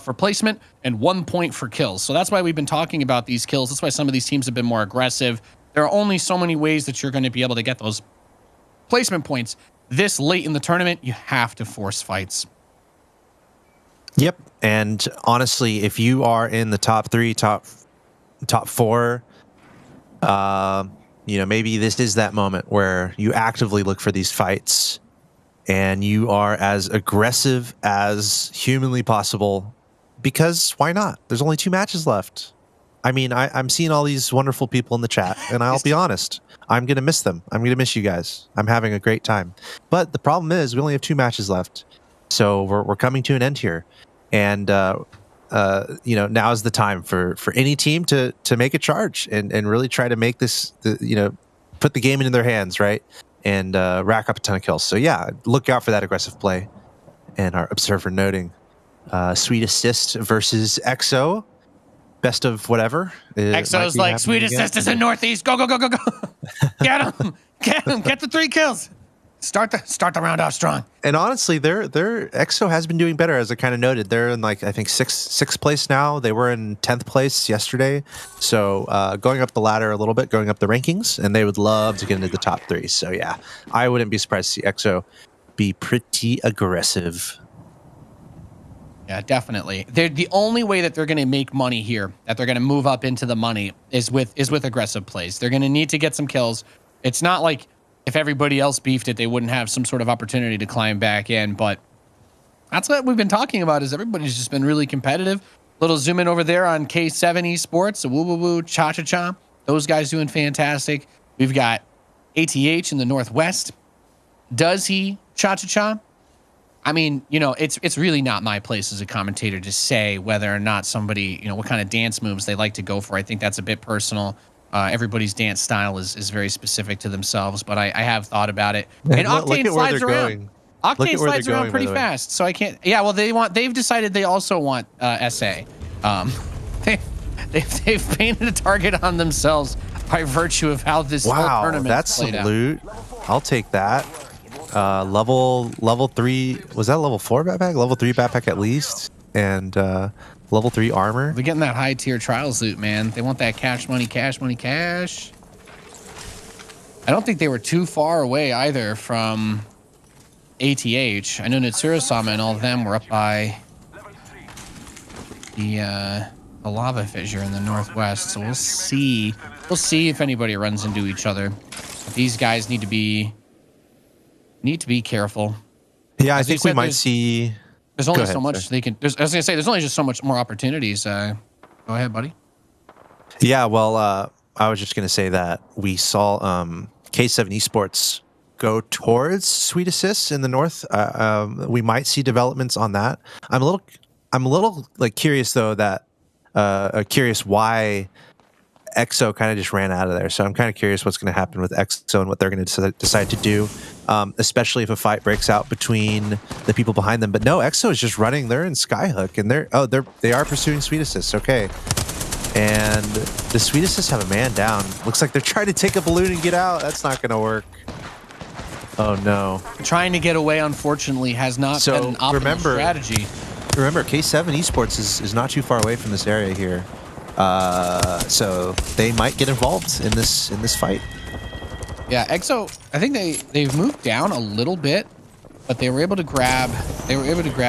for placement, and 1 point for kills. So that's why we've been talking about these kills. That's why some of these teams have been more aggressive. There are only so many ways that you're going to be able to get those placement points. This late in the tournament, you have to force fights. Yep. And honestly, if you are in the top 3, top 4, you know, maybe this is that moment where you actively look for these fights and you are as aggressive as humanly possible, because why not? There's only 2 matches left. I mean, I'm seeing all these wonderful people in the chat, and I'll be honest, I'm going to miss them. I'm going to miss you guys. I'm having a great time. But the problem is we only have 2 matches left. So we're coming to an end here. And, you know, now is the time for any team to make a charge and really try to make this, you know, put the game into their hands, right? And rack up a ton of kills. So, yeah, look out for that aggressive play. And our observer noting Sweet Assist versus EXO. Best of whatever. EXO's like, Sweet Assist is in Northeast. Go, go, go, go, go. Get him. Get him. Get the 3 kills. Start the round off strong. And honestly, their EXO has been doing better, as I kind of noted. They're in, like, I think sixth place now. They were in 10th place yesterday. So going up the ladder a little bit, going up the rankings, and they would love to get into the top 3. So yeah, I wouldn't be surprised to see EXO be pretty aggressive. Yeah, definitely. They're the only way that they're going to make money here, that they're going to move up into the money, is with aggressive plays. They're going to need to get some kills. It's not like if everybody else beefed it, they wouldn't have some sort of opportunity to climb back in. But that's what we've been talking about, is everybody's just been really competitive. Little zoom in over there on K7 Esports, the Woo Woo Woo, Cha Cha Cha. Those guys doing fantastic. We've got ATH in the Northwest. Does he Cha Cha Cha? I mean, you know, it's really not my place as a commentator to say whether or not somebody, you know, what kind of dance moves they like to go for. I think that's a bit personal. Everybody's dance style is very specific to themselves, but I have thought about it. And Octane slides around. Octane slides around pretty fast, so I can't. Yeah, well, they've decided they also want SA. They've painted a target on themselves by virtue of how this whole tournament that's played some out. loot. I'll take that. Level 3, was that level 4 backpack? Level 3 backpack at least, and level 3 armor. They're getting that high tier trials loot, man. They want that cash money, cash money, cash. I don't think they were too far away either from ATH. I know Natsura-sama and all of them were up by the lava fissure in the northwest. So we'll see. We'll see if anybody runs into each other. But these guys need to be careful. Yeah, I think we might see. There's only so much they can. I was gonna say there's only just so much more opportunities. Go ahead, buddy. Yeah, well, I was just gonna say that we saw K7 Esports go towards Sweet Assists in the north. We might see developments on that. I'm a little like curious though that curious why EXO kind of just ran out of there. So I'm kind of curious what's going to happen with EXO and what they're going to decide to do, especially if a fight breaks out between the people behind them. But no, EXO is just running. They're in Skyhook, and they are pursuing Sweet Assists. Okay, and the Sweet Assists have a man down. Looks like they're trying to take a balloon and get out. That's not going to work. Oh no! Trying to get away, unfortunately, has not been an optimal strategy. Remember, K7 Esports is not too far away from this area here. So they might get involved in this fight. Yeah, EXO, I think they've moved down a little bit, but they were able to grab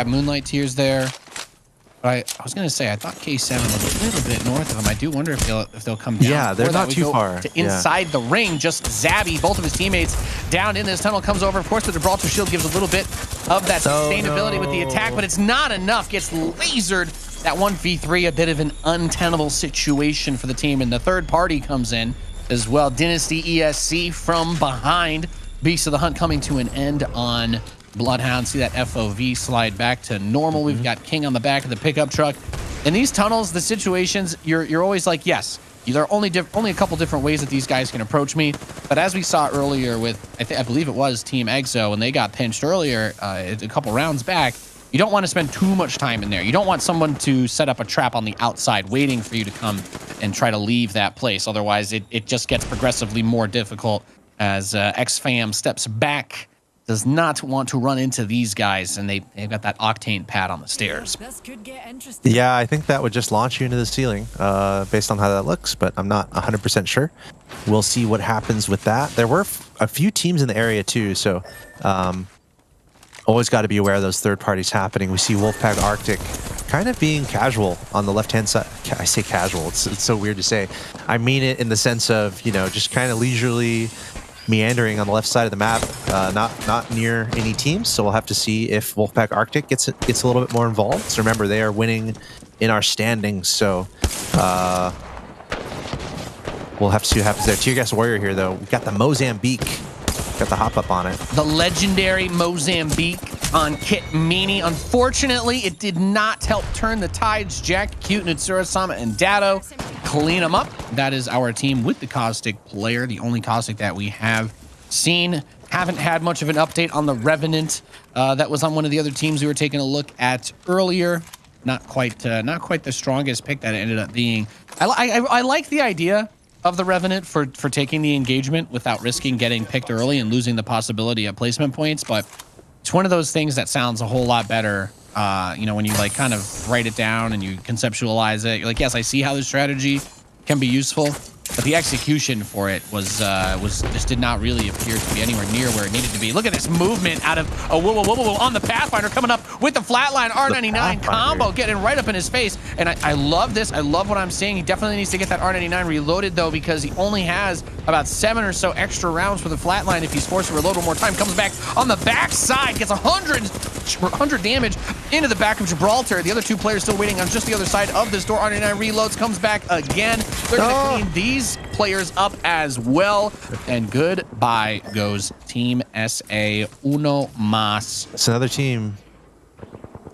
Moonlight Tears there. But I was gonna say I thought K7 was a little bit north of them. I do wonder if they'll come down. Yeah, they're not too far. To inside the ring, just Zabby, both of his teammates down in this tunnel, comes over. Of course, the Gibraltar Shield gives a little bit of that sustainability with the attack, but it's not enough. Gets lasered. That 1v3, a bit of an untenable situation for the team, and the third party comes in as well. Dynasty ESC from behind. Beast of the Hunt coming to an end on Bloodhound. See that FOV slide back to normal. We've got King on the back of the pickup truck. In these tunnels, the situations, you're always like, yes, there are only a couple different ways that these guys can approach me. But as we saw earlier with, I believe it was Team EXO, when they got pinched earlier a couple rounds back, you don't want to spend too much time in there. You don't want someone to set up a trap on the outside waiting for you to come and try to leave that place. Otherwise, it just gets progressively more difficult as XFAM steps back. Does not want to run into these guys, and they've got that octane pad on the stairs. This could get interesting. Yeah, I think that would just launch you into the ceiling based on how that looks, but I'm not 100% sure. We'll see what happens with that. There were a few teams in the area too, so always got to be aware of those third parties happening. We see Wolfpack Arctic kind of being casual on the left-hand side. I say casual, it's so weird to say. I mean it in the sense of, you know, just kind of leisurely meandering on the left side of the map, not near any teams. So we'll have to see if Wolfpack Arctic gets a little bit more involved. So remember, they are winning in our standings. So we'll have to see what happens there. Tear Gas Warrior here, though. We've got the Mozambique. Got the hop up on it. The legendary Mozambique on Kit Meanie. Unfortunately, it did not help turn the tides. Jack, Cute, Natsura-sama, and Dado clean them up. That is our team with the Caustic player, the only Caustic that we have seen. Haven't had much of an update on the Revenant. That was on one of the other teams we were taking a look at earlier. Not quite the strongest pick that it ended up being. I like the idea of the Revenant for taking the engagement without risking getting picked early and losing the possibility of placement points, but it's one of those things that sounds a whole lot better, you know, when you like kind of write it down and you conceptualize it. You're like, yes, I see how this strategy can be useful, but the execution for it was just did not really appear to be anywhere near where it needed to be. Look at this movement out of whoa on the Pathfinder, coming up with the flatline R99 combo, getting right up in his face. And I love this. I love what I'm seeing. He definitely needs to get that R99 reloaded though, because he only has about 7 or so extra rounds for the flatline. If he's forced to reload one more time, comes back on the backside, gets 100 damage into the back of Gibraltar. The other 2 players still waiting on just the other side of this door. R99 reloads, comes back again. They're gonna clean these players up as well, and goodbye goes Team SA. Uno más. It's another team.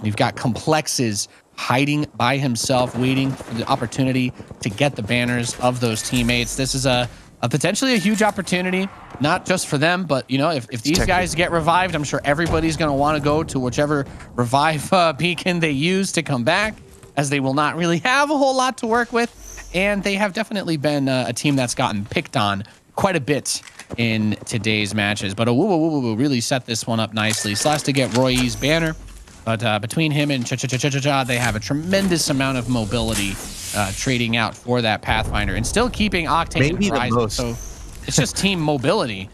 You've got Complexes hiding by himself, waiting for the opportunity to get the banners of those teammates. This is a potentially a huge opportunity, not just for them, but you know, if these guys get revived, I'm sure everybody's going to want to go to whichever revive beacon they use to come back, as they will not really have a whole lot to work with. And they have definitely been a team that's gotten picked on quite a bit in today's matches. But really set this one up nicely. Still has to get Roy's banner, but between him and Cha-Cha-Cha-Cha-Cha, they have a tremendous amount of mobility trading out for that Pathfinder, and still keeping Octane and Horizon. So it's just team mobility.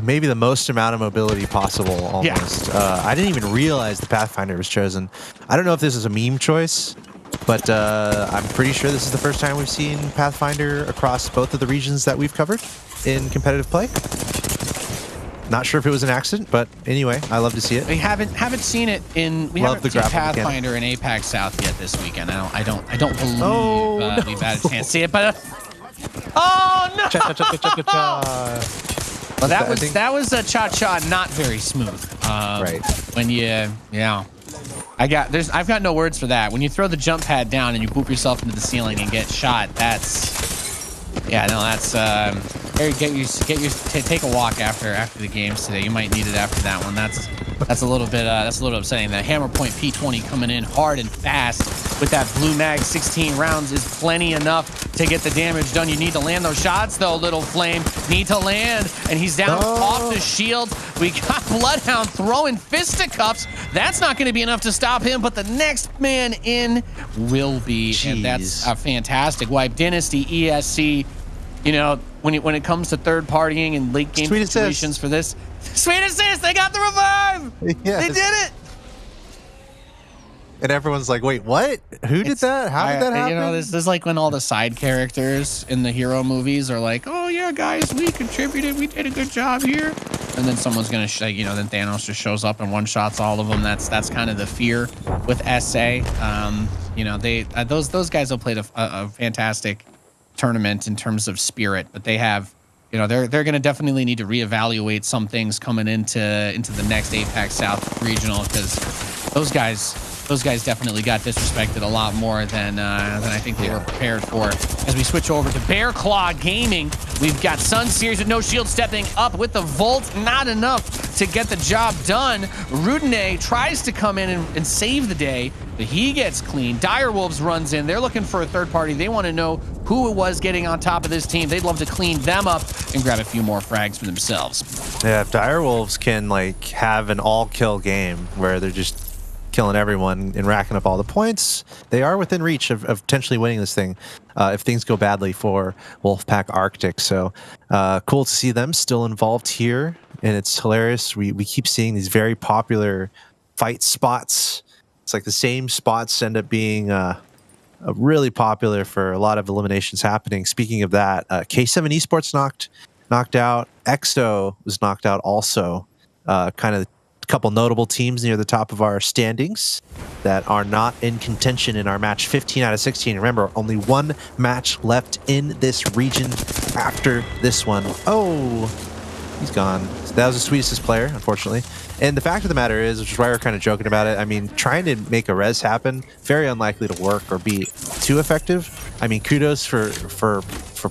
Maybe the most amount of mobility possible, almost. Yeah. I didn't even realize the Pathfinder was chosen. I don't know if this is a meme choice, but I'm pretty sure this is the first time we've seen Pathfinder across both of the regions that we've covered in competitive play. Not sure if it was an accident, but anyway, I love to see it. We haven't seen it in. We haven't seen Pathfinder in APAC South yet this weekend. I don't believe we've had a chance to see it. But oh no! Well, that was a cha-cha, not very smooth. Right. When I've got no words for that. When you throw the jump pad down and you boop yourself into the ceiling and get shot, take a walk after the games today. You might need it after that one. That's a little bit upsetting. The hammer point P20 coming in hard and fast with that blue mag. 16 rounds is plenty enough to get the damage done. You need to land those shots though, Little Flame. Need to land, and he's down off the shield. We got Bloodhound throwing fisticuffs. That's not going to be enough to stop him, but the next man in will be. Jeez. And that's a fantastic wipe. Dynasty, ESC. You know, when it comes to third partying and late game situations for this, sweet assist, they got the revive. Yes. They did it. And everyone's like, wait, what? Who did that? How did that happen? You know, this is like when all the side characters in the hero movies are like, oh yeah, guys, we contributed, we did a good job here. And then someone's gonna, then Thanos just shows up and one-shots all of them. That's kind of the fear with SA. Those guys have played a fantastic tournament in terms of spirit, but they have, they're going to definitely need to reevaluate some things coming into the next APAC South regional, because those guys definitely got disrespected a lot more than I think they were prepared for. As we switch over to Bear Claw Gaming, we've got Sun Series with no shield stepping up with the Volt, not enough to get the job done. Rudine tries to come in and save the day, but he gets clean. Direwolves runs in. They're looking for a third party. They want to know who it was getting on top of this team. They'd love to clean them up and grab a few more frags for themselves. Yeah, if Direwolves can have an all-kill game where they're just killing everyone and racking up all the points, they are within reach of potentially winning this thing if things go badly for Wolfpack Arctic. So cool to see them still involved here, and it's hilarious. We keep seeing these very popular fight spots. It's like the same spots end up being really popular for a lot of eliminations happening. Speaking of that, K7 Esports knocked out. EXO was knocked out also. Kind of couple notable teams near the top of our standings that are not in contention in our match 15 out of 16. Remember, only one match left in this region after this one. Oh, he's gone. So that was the sweetest player, unfortunately. And the fact of the matter is, which is why we're kind of joking about it, I mean, trying to make a res happen, very unlikely to work or be too effective. I mean, kudos for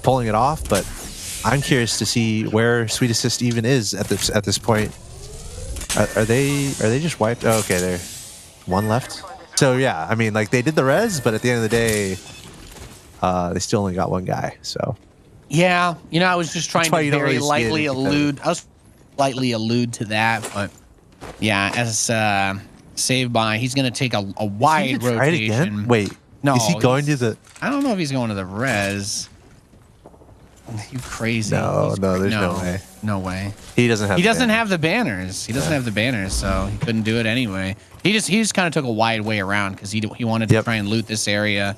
pulling it off, but I'm curious to see where Sweet Assist even is at this point. Are they just wiped? Oh, okay, there's one left. So yeah, I mean, they did the res, but at the end of the day, they still only got one guy. So yeah, I was just trying to very lightly allude. I was lightly allude to that, but yeah, as save by, he's going to take a wide rotation. Wait, no, is he going to the? I don't know if he's going to the res. You crazy. No, there's no way. No way. He doesn't have. He doesn't have the banners. He doesn't have the banners, so he couldn't do it anyway. He just kind of took a wide way around because he wanted to try and loot this area.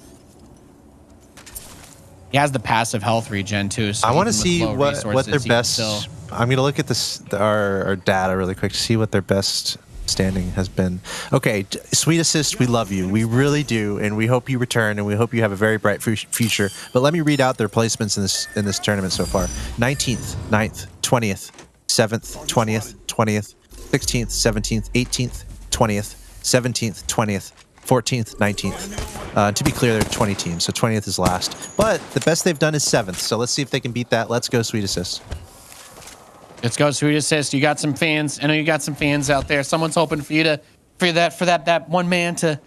He has the passive health regen too. So I want to see what their best. I'm gonna look at this our data really quick to see what their best standing has been. Okay, Sweet Assist, we love you. We really do, and we hope you return, and we hope you have a very bright future. But let me read out their placements in this tournament so far: 19th, 9th, 20th, 7th, 20th, 20th, 16th, 17th, 18th, 20th, 17th, 20th, 14th, 19th. To be clear, there are 20 teams, so 20th is last. But the best they've done is 7th, so let's see if they can beat that. Let's go, Sweet Assist. Let's go, Sweet Assist. You got some fans. I know you got some fans out there. Someone's hoping for you to that one man to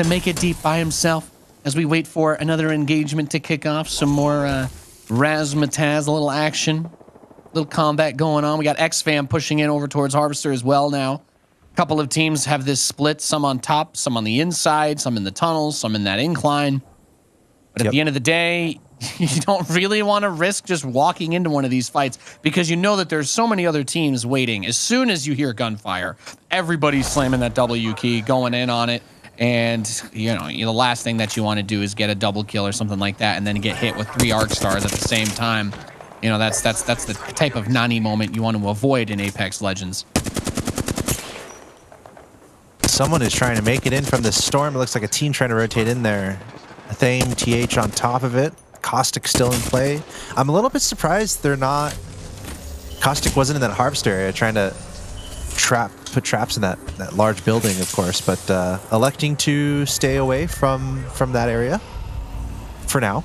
make it deep by himself as we wait for another engagement to kick off. Some more razzmatazz, a little action, a little combat going on. We got X-Fam pushing in over towards Harvester as well now. A couple of teams have this split, some on top, some on the inside, some in the tunnels, some in that incline. But at the end of the day, you don't really want to risk just walking into one of these fights because you know that there's so many other teams waiting. As soon as you hear gunfire, everybody's slamming that W key, going in on it. And, the last thing that you want to do is get a double kill or something like that and then get hit with 3 arc stars at the same time. That's the type of Nani moment you want to avoid in Apex Legends. Someone is trying to make it in from the storm. It looks like a team trying to rotate in there. Thame, TH on top of it. Caustic still in play. I'm a little bit surprised they're not... Caustic wasn't in that harvester area trying to put traps in that large building, of course, but electing to stay away from that area for now.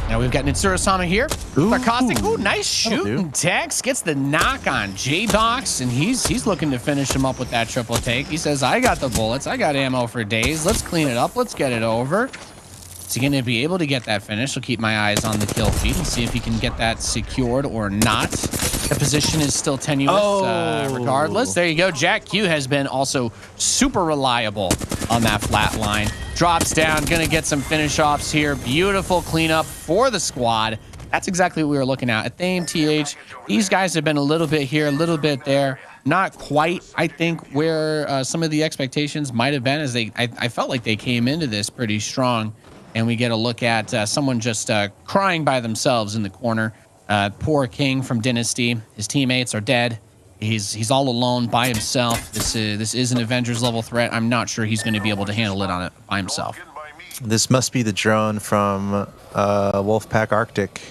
Now we've got Nitsura-sama here. Caustic, nice shooting. Tex gets the knock on J-Dox, and he's looking to finish him up with that triple take. He says, I got the bullets. I got ammo for days. Let's clean it up. Let's get it over. Is he going to be able to get that finish? I'll keep my eyes on the kill feed and see if he can get that secured or not. The position is still tenuous regardless. There you go. Jack Q has been also super reliable on that flat line. Drops down, gonna get some finish offs here. Beautiful cleanup for the squad. That's exactly what we were looking at. Thame, TH, these guys have been a little bit here, a little bit there. Not quite, I think, where some of the expectations might have been, as I felt like they came into this pretty strong. And we get a look at someone just crying by themselves in the corner. Poor King from Dynasty. His teammates are dead. He's all alone by himself. This is an Avengers level threat. I'm not sure he's going to be able to handle it on it by himself. This must be the drone from Wolfpack Arctic.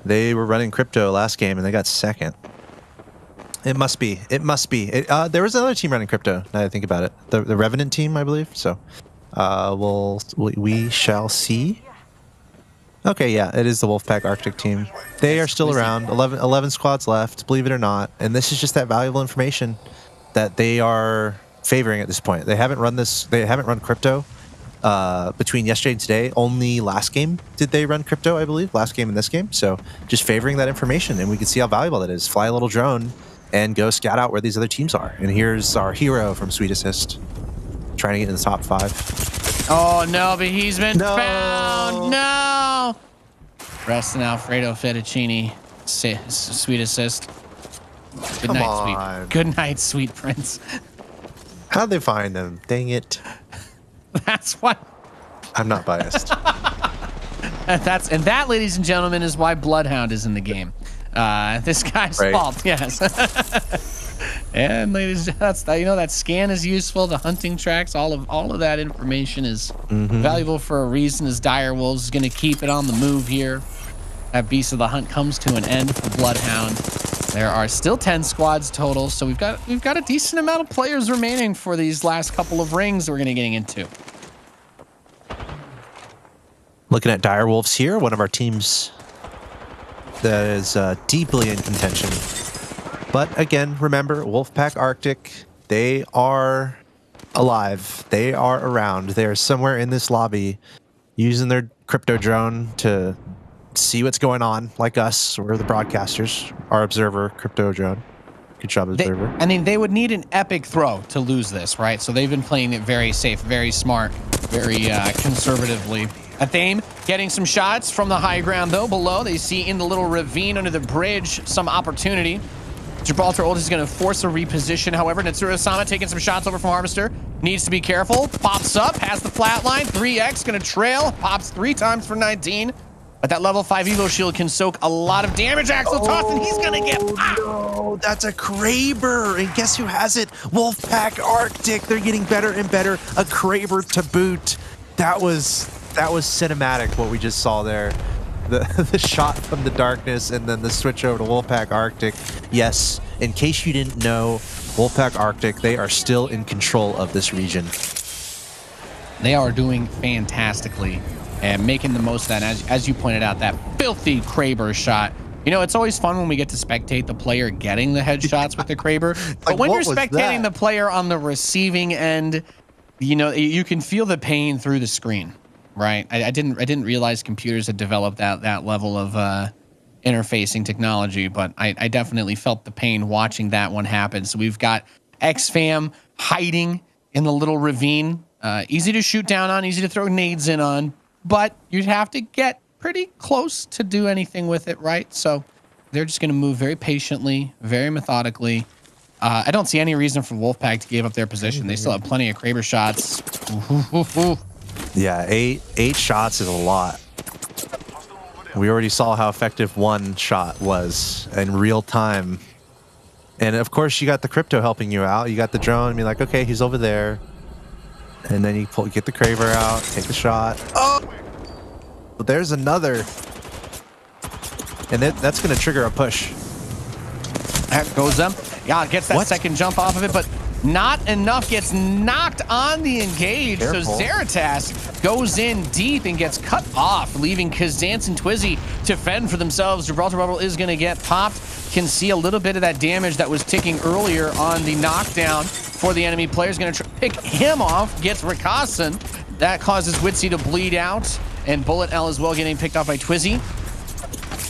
They were running crypto last game and they got second. It must be. It must be. There was another team running crypto. Now that I think about it, the Revenant team, I believe. So, we shall see. Okay, yeah, it is the Wolfpack Arctic team. They are still around. 11 squads left, believe it or not. And this is just that valuable information that they are favoring at this point. They haven't run this. They haven't run crypto between yesterday and today. Only last game did they run crypto, I believe. Last game and this game. So just favoring that information, and we can see how valuable that is. Fly a little drone and go scout out where these other teams are. And here's our hero from Sweet Assist, trying to get in the top 5. Oh no, but he's been found. No. Resting Alfredo Fettuccine, Sweet Assist. Good night, sweet. Good night, sweet prince. How'd they find him? Dang it. That's what. I'm not biased. And that, ladies and gentlemen, is why Bloodhound is in the game. This guy's fault. Yes. And ladies, that scan is useful. The hunting tracks, all of that information is valuable for a reason. As Direwolves is going to keep it on the move here. That Beast of the Hunt comes to an end for Bloodhound. There are still 10 squads total, so we've got a decent amount of players remaining for these last couple of rings that we're going to be getting into. Looking at Direwolves here, one of our teams that is deeply in contention. But again, remember, Wolfpack Arctic, they are alive. They are around. They are somewhere in this lobby using their crypto drone to see what's going on, like us. We're the broadcasters, our observer crypto drone. Good job, observer. They would need an epic throw to lose this, right? So they've been playing it very safe, very smart, very conservatively. Athame getting some shots from the high ground, though. Below, they see in the little ravine under the bridge some opportunity. Gibraltar Old is going to force a reposition. However, Natsuru-sama taking some shots over from Harvester. Needs to be careful. Pops up, has the flat line. 3x going to trail. Pops 3 times for 19. But that level 5 Evo shield can soak a lot of damage. Axel toss, and he's going to get popped. No, that's a Kraber. And guess who has it? Wolfpack Arctic. They're getting better and better. A Kraber to boot. That was cinematic, what we just saw there. The shot from the darkness and then the switch over to Wolfpack Arctic. Yes, in case you didn't know, Wolfpack Arctic, they are still in control of this region. They are doing fantastically and making the most of that. As you pointed out, that filthy Kraber shot. You know, it's always fun when we get to spectate the player getting the headshots with the Kraber. But when you're spectating the player on the receiving end, you know, you can feel the pain through the screen. Right, I didn't realize computers had developed that level of interfacing technology, but I definitely felt the pain watching that one happen. So we've got XFAM hiding in the little ravine, easy to shoot down on, easy to throw nades in on, but you'd have to get pretty close to do anything with it, right? So they're just going to move very patiently, very methodically. I don't see any reason for Wolfpack to give up their position. They still have plenty of Kraber shots. Yeah, eight shots is a lot. We already saw how effective one shot was in real time. And of course, you got the crypto helping you out. You got the drone, be like, okay, he's over there. And then you get the Kraber out, take the shot. Oh! But there's another. And that's going to trigger a push. That goes up. Yeah, gets that second jump off of it, but not enough. Gets knocked on the engage. Careful. So Zeratas goes in deep and gets cut off, leaving Kazance and Twizzy to fend for themselves. Gibraltar Bubble is going to get popped. Can see a little bit of that damage that was ticking earlier on the knockdown for the enemy player. Is going to pick him off. Gets Rakasan. That causes Witsy to bleed out. And Bullet L as well getting picked off by Twizzy.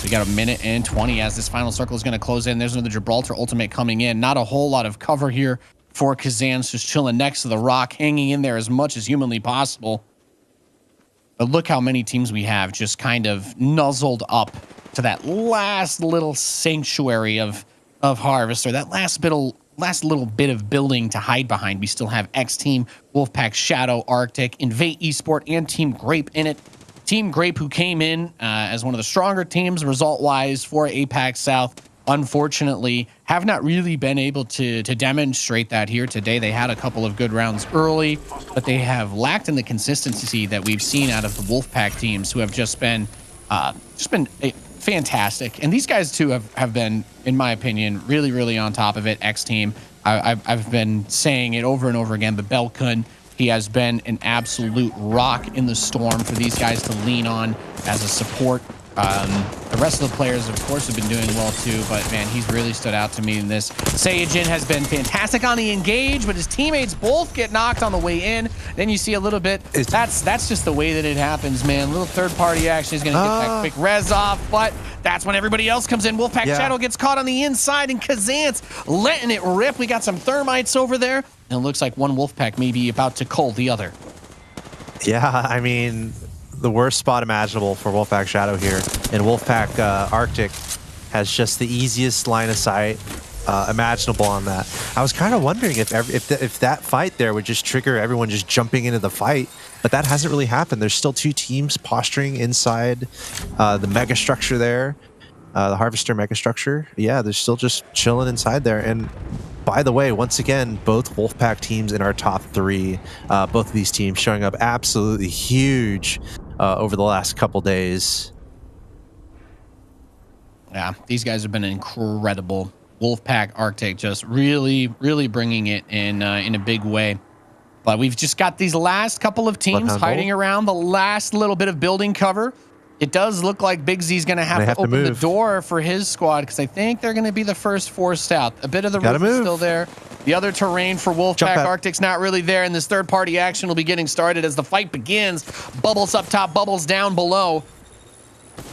We got a minute and 20 as this final circle is going to close in. There's another Gibraltar ultimate coming in. Not a whole lot of cover here for Kazance, just chilling next to the rock, hanging in there as much as humanly possible. But look how many teams we have just kind of nuzzled up to that last little sanctuary of Harvester, that last little bit of building to hide behind. We still have X Team, Wolfpack, Shadow, Arctic, Invade Esport, and Team Grape in it. Team Grape, who came in as one of the stronger teams result-wise for APAC South, unfortunately, have not really been able to demonstrate that here today. They had a couple of good rounds early, but they have lacked in the consistency that we've seen out of the Wolfpack teams, who have just been fantastic. And these guys, too, have been, in my opinion, really, really on top of it. X Team, I've been saying it over and over again, but Belkun, he has been an absolute rock in the storm for these guys to lean on as a support. The rest of the players, of course, have been doing well too, but man, he's really stood out to me in this. Sayajin has been fantastic on the engage, but his teammates both get knocked on the way in. Then you see a little bit. That's just the way that it happens, man. A little third-party action is going to get that quick res off, but that's when everybody else comes in. Wolfpack Shadow gets caught on the inside, and Kazance letting it rip. We got some thermites over there, and it looks like one Wolfpack may be about to cull the other. Yeah, I mean, the worst spot imaginable for Wolfpack Shadow here, and Wolfpack Arctic has just the easiest line of sight imaginable on that. I was kind of wondering if that fight there would just trigger everyone just jumping into the fight, but that hasn't really happened. There's still two teams posturing inside the mega structure there, the Harvester mega structure. Yeah, they're still just chilling inside there. And by the way, once again, both Wolfpack teams in our top 3, both of these teams showing up absolutely huge over the last couple days. Yeah, these guys have been incredible. Wolfpack Arctic just really, really bringing it in a big way. But we've just got these last couple of teams hiding around the last little bit of building cover. It does look like Big Z's going to have to open the door for his squad, because I think they're going to be the first forced out. A bit of the roof is still there. The other terrain for Wolfpack Arctic's not really there, and this third-party action will be getting started as the fight begins. Bubbles up top, bubbles down below.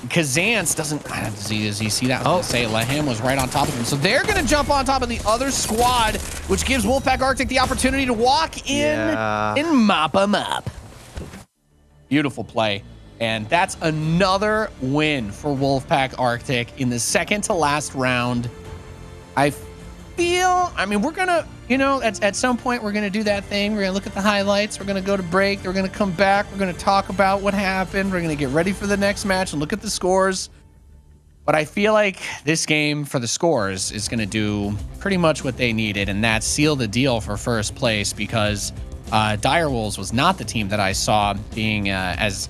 Kazance doesn't... Does he see that? I was going to say, Laham was right on top of him. So they're going to jump on top of the other squad, which gives Wolfpack Arctic the opportunity to walk in and mop them up. Beautiful play. And that's another win for Wolfpack Arctic in the second to last round. I mean, we're going to, you know, at some point, we're going to do that thing. We're going to look at the highlights. We're going to go to break. We're going to come back. We're going to talk about what happened. We're going to get ready for the next match and look at the scores. But I feel like this game for the scores is going to do pretty much what they needed, and that's seal the deal for first place, because Direwolves was not the team that I saw being as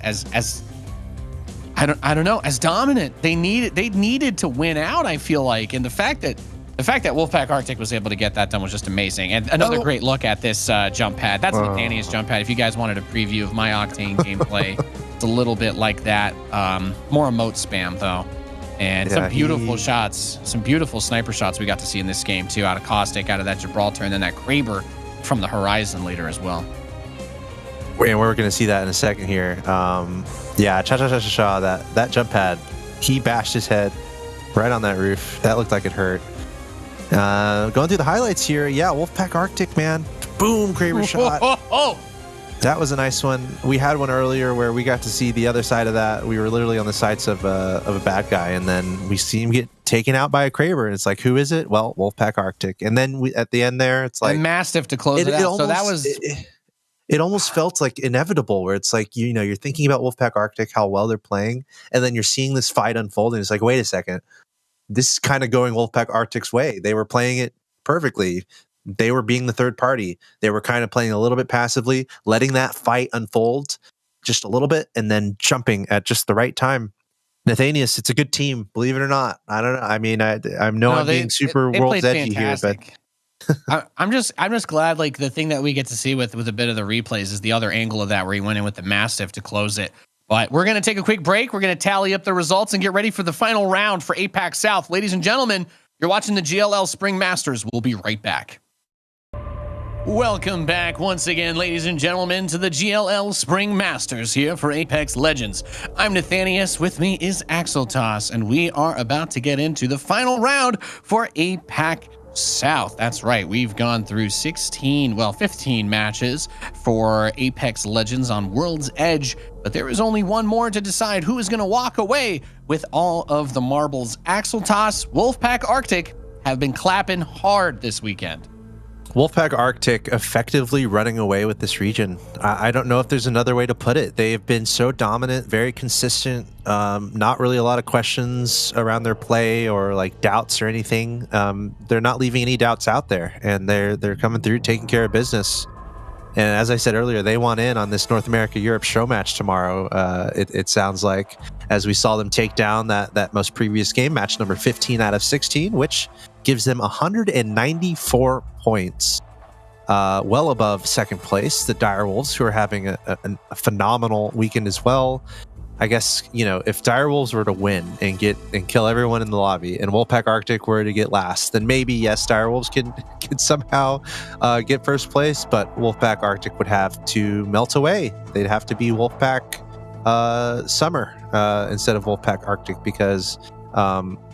I don't know, as dominant. They needed to win out, I feel like, and the fact that Wolfpack Arctic was able to get that done was just amazing. And another great look at this jump pad. That's Nathaniel's jump pad. If you guys wanted a preview of my Octane gameplay, it's a little bit like that. More emote spam though. And some beautiful shots, some beautiful sniper shots we got to see in this game too, out of Caustic, out of that Gibraltar, and then that Kraber from the Horizon later as well. And we're going to see that in a second here. Yeah, cha-cha-cha-cha-cha, that jump pad, he bashed his head right on that roof. That looked like it hurt. Going through the highlights here, yeah, Wolfpack Arctic, man. Boom, Kraber shot. That was a nice one. We had one earlier where we got to see the other side of that. We were literally on the sights of a bad guy, and then we see him get taken out by a Kraber, and it's like, who is it? Well, Wolfpack Arctic. And then at the end there, it's like... And Mastiff to close it out. Almost, so that was... It almost felt like inevitable, where it's like, you know, you're thinking about Wolfpack Arctic, how well they're playing, and then you're seeing this fight unfold, and it's like, wait a second. This is kind of going Wolfpack Arctic's way. They were playing it perfectly. They were being the third party. They were kind of playing a little bit passively, letting that fight unfold just a little bit, and then jumping at just the right time. Nathanius, it's a good team, believe it or not. I don't know. I mean, I'm being super world's edgy fantastic here, but I'm just glad, like, the thing that we get to see with a bit of the replays is the other angle of that, where he went in with the Mastiff to close it. But we're going to take a quick break. We're going to tally up the results and get ready for the final round for APAC South. Ladies and gentlemen, you're watching the GLL Spring Masters. We'll be right back. Welcome back once again, ladies and gentlemen, to the GLL Spring Masters here for Apex Legends. I'm Nathanius. With me is Axeltos, and we are about to get into the final round for APAC South. That's right. We've gone through 15 matches for Apex Legends on World's Edge, but there is only one more to decide who is going to walk away with all of the marbles. Axeltos, Wolfpack Arctic have been clapping hard this weekend. Wolfpack Arctic effectively running away with this region. I don't know if there's another way to put it. They have been so dominant, very consistent, not really a lot of questions around their play or like doubts or anything. They're not leaving any doubts out there, and they're coming through, taking care of business. And as I said earlier, they want in on this North America-Europe show match tomorrow. It sounds like, as we saw them take down that most previous game, match number 15 out of 16, which gives them 194 points, well above second place, the Direwolves, who are having a phenomenal weekend as well. I guess, you know, if Direwolves were to win and kill everyone in the lobby, and Wolfpack Arctic were to get last, then maybe, yes, Direwolves can somehow get first place, but Wolfpack Arctic would have to melt away. They'd have to be Wolfpack Summer instead of Wolfpack Arctic, because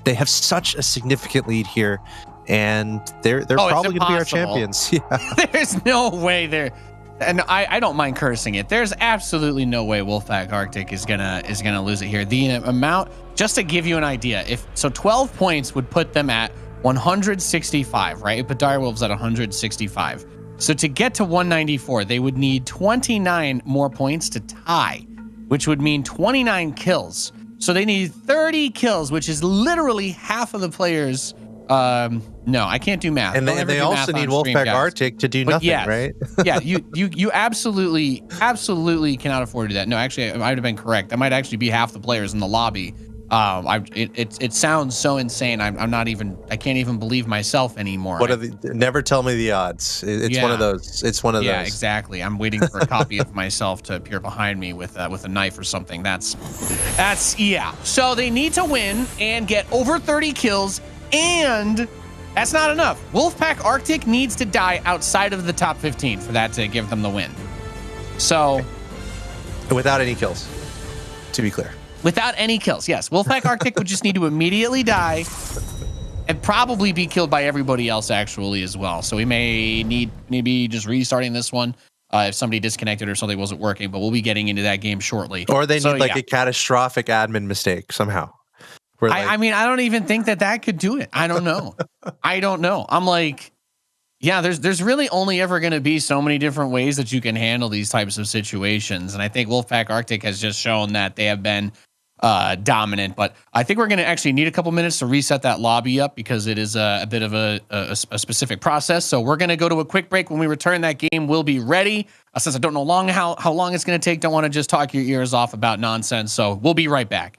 they have such a significant lead here, and they're probably going to be our champions. Yeah. There's no way they're... And I don't mind cursing it. There's absolutely no way Wolfpack Arctic is gonna lose it here. The amount, just to give you an idea, 12 points would put them at 165, right? But Direwolves at 165. So to get to 194, they would need 29 more points to tie, which would mean 29 kills. So they need 30 kills, which is literally half of the players. No, I can't do math. And they also need Wolfpack Arctic to do nothing, right? Yeah, you absolutely cannot afford to do that. No, actually, I might have been correct. That might actually be half the players in the lobby. It sounds so insane. I can't even believe myself anymore. Never tell me the odds. It's one of those. It's one of those. Yeah, exactly. I'm waiting for a copy of myself to appear behind me with a knife or something. That's yeah. So they need to win and get over 30 kills. And that's not enough. Wolfpack Arctic needs to die outside of the top 15 for that to give them the win. So, without any kills, to be clear. Without any kills, yes. Wolfpack Arctic would just need to immediately die and probably be killed by everybody else actually as well. So we may need maybe just restarting this one. if somebody disconnected or something wasn't working, but we'll be getting into that game shortly. Or they So, need like yeah. a catastrophic admin mistake somehow. Where, like, I mean, I don't even think that could do it. I don't know. I don't know. I'm like, yeah, there's really only ever going to be so many different ways that you can handle these types of situations. And I think Wolfpack Arctic has just shown that they have been dominant. But I think we're going to actually need a couple minutes to reset that lobby up because it is a bit of a specific process. So we're going to go to a quick break. When we return, that game will be ready. Since I don't know how long it's going to take, don't want to just talk your ears off about nonsense. So we'll be right back.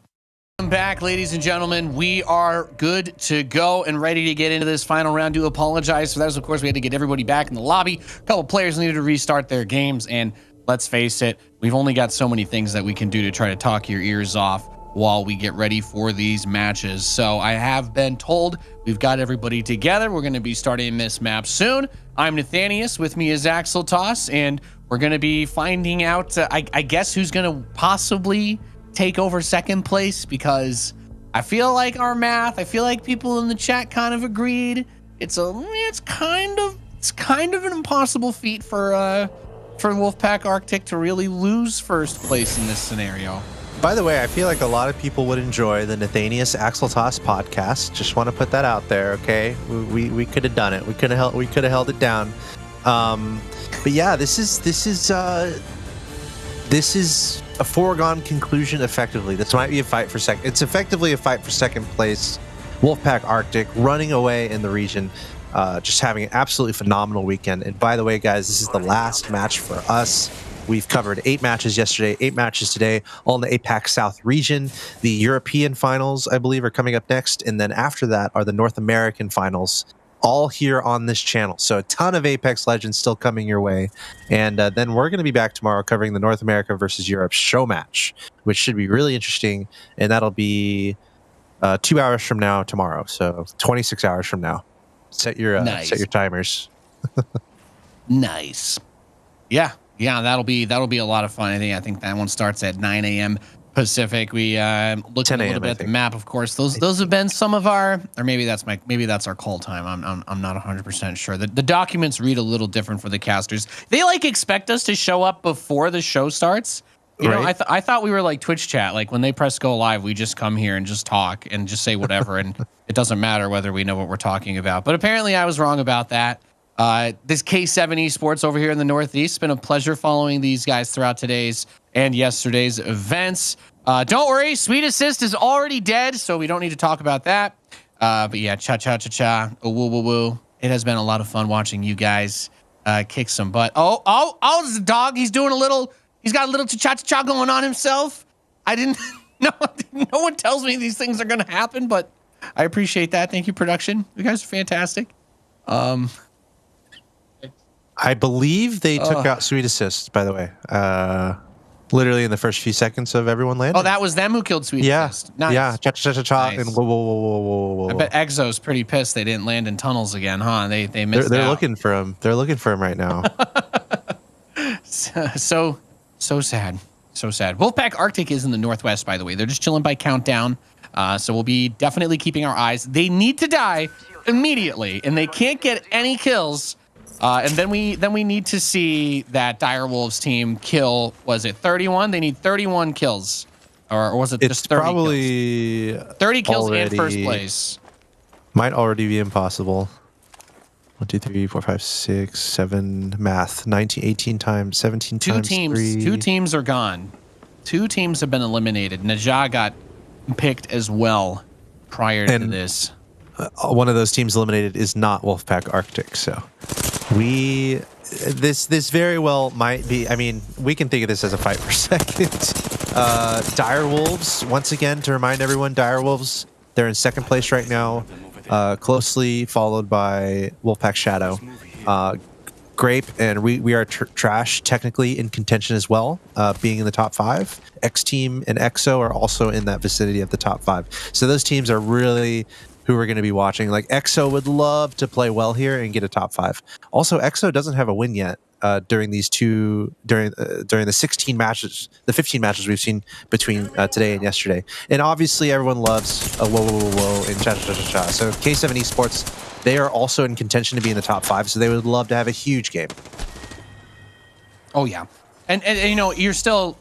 Welcome back, ladies and gentlemen. We are good to go and ready to get into this final round. Do apologize for that. Of course, we had to get everybody back in the lobby. A couple players needed to restart their games, and let's face it, we've only got so many things that we can do to try to talk your ears off while we get ready for these matches. So I have been told we've got everybody together. We're going to be starting this map soon. I'm Nathanius. With me is Axel Toss, and we're going to be finding out, I guess, who's going to possibly take over second place, because I feel like I feel like people in the chat kind of agreed. It's kind of an impossible feat for Wolfpack Arctic to really lose first place in this scenario. by the way, I feel like a lot of people would enjoy the Nathanius Axel Toss podcast. Just want to put that out there, okay? We could have done it. We could have held it down. But yeah, this is a foregone conclusion. Effectively, this might be a fight for second. It's effectively a fight for second place. Wolfpack Arctic running away in the region, just having an absolutely phenomenal weekend. And by the way, guys, this is the last match for us. We've covered 8 matches yesterday, 8 matches today, all in the APAC South region. The European finals, I believe, are coming up next. And then after that are the North American finals, all here on this channel. So a ton of Apex Legends still coming your way. And then we're going to be back tomorrow covering the North America versus Europe show match, which should be really interesting. And that'll be 2 hours from now tomorrow. So 26 hours from now. Set your timers. Nice. Yeah, that'll be a lot of fun. I think that one starts at 9 a.m. Pacific. We looked a little bit at the map, of course. Those have been some of our, or maybe that's our call time. I'm not 100% sure. The documents read a little different for the casters. They like expect us to show up before the show starts. You know, I thought we were like Twitch chat. Like when they press go live, we just come here and just talk and just say whatever, and it doesn't matter whether we know what we're talking about. But apparently, I was wrong about that. This K7 Esports over here in the Northeast. It's been a pleasure following these guys throughout today's and yesterday's events. Don't worry, Sweet Assist is already dead, so we don't need to talk about that. But yeah, cha-cha-cha-cha, woo-woo-woo. It has been a lot of fun watching you guys kick some butt. Oh, there's a dog. He's got a little cha-cha-cha going on himself. No one tells me these things are going to happen, but I appreciate that. Thank you, production. You guys are fantastic. I believe they took out Sweet Assist, by the way. Literally in the first few seconds of everyone landing. Oh, that was them who killed Sweet Assist. Nice. Yeah, cha-cha-cha-cha, Nice. and whoa. I bet Exo's pretty pissed they didn't land in tunnels again, huh? They missed They're out. looking for him. They're looking for him right now. So sad. So sad. Wolfpack Arctic is in the Northwest, by the way. They're just chilling by Countdown. So we'll be definitely keeping our eyes. They need to die immediately, and they can't get any kills. And then we need to see that Direwolves team kill. Was it 31? They need 31 kills, or was it just 30? Probably kills? 30 kills already, in first place. Might already be impossible. 1, 2, 3, 4, 5, 6, 7. Math. 19, 18 times, 17 times. 2 teams are gone. 2 teams have been eliminated. Najah got picked as well prior to this. One of those teams eliminated is not Wolfpack Arctic, so this very well might be. I mean, we can think of this as a fight for second. Direwolves, once again, to remind everyone, Direwolves, they're in second place right now, closely followed by Wolfpack Shadow. Grape and we are Trash technically in contention as well, being in the top 5. X Team and EXO are also in that vicinity of the top 5. So those teams are really who we're going to be watching. Like EXO would love to play well here and get a top 5. Also, EXO doesn't have a win yet during these during the 16 matches, the 15 matches we've seen between today and yesterday. And obviously, everyone loves whoa and cha-cha-cha-cha. So K7 Esports, they are also in contention to be in the top 5. So they would love to have a huge game. Oh yeah, and you know, you still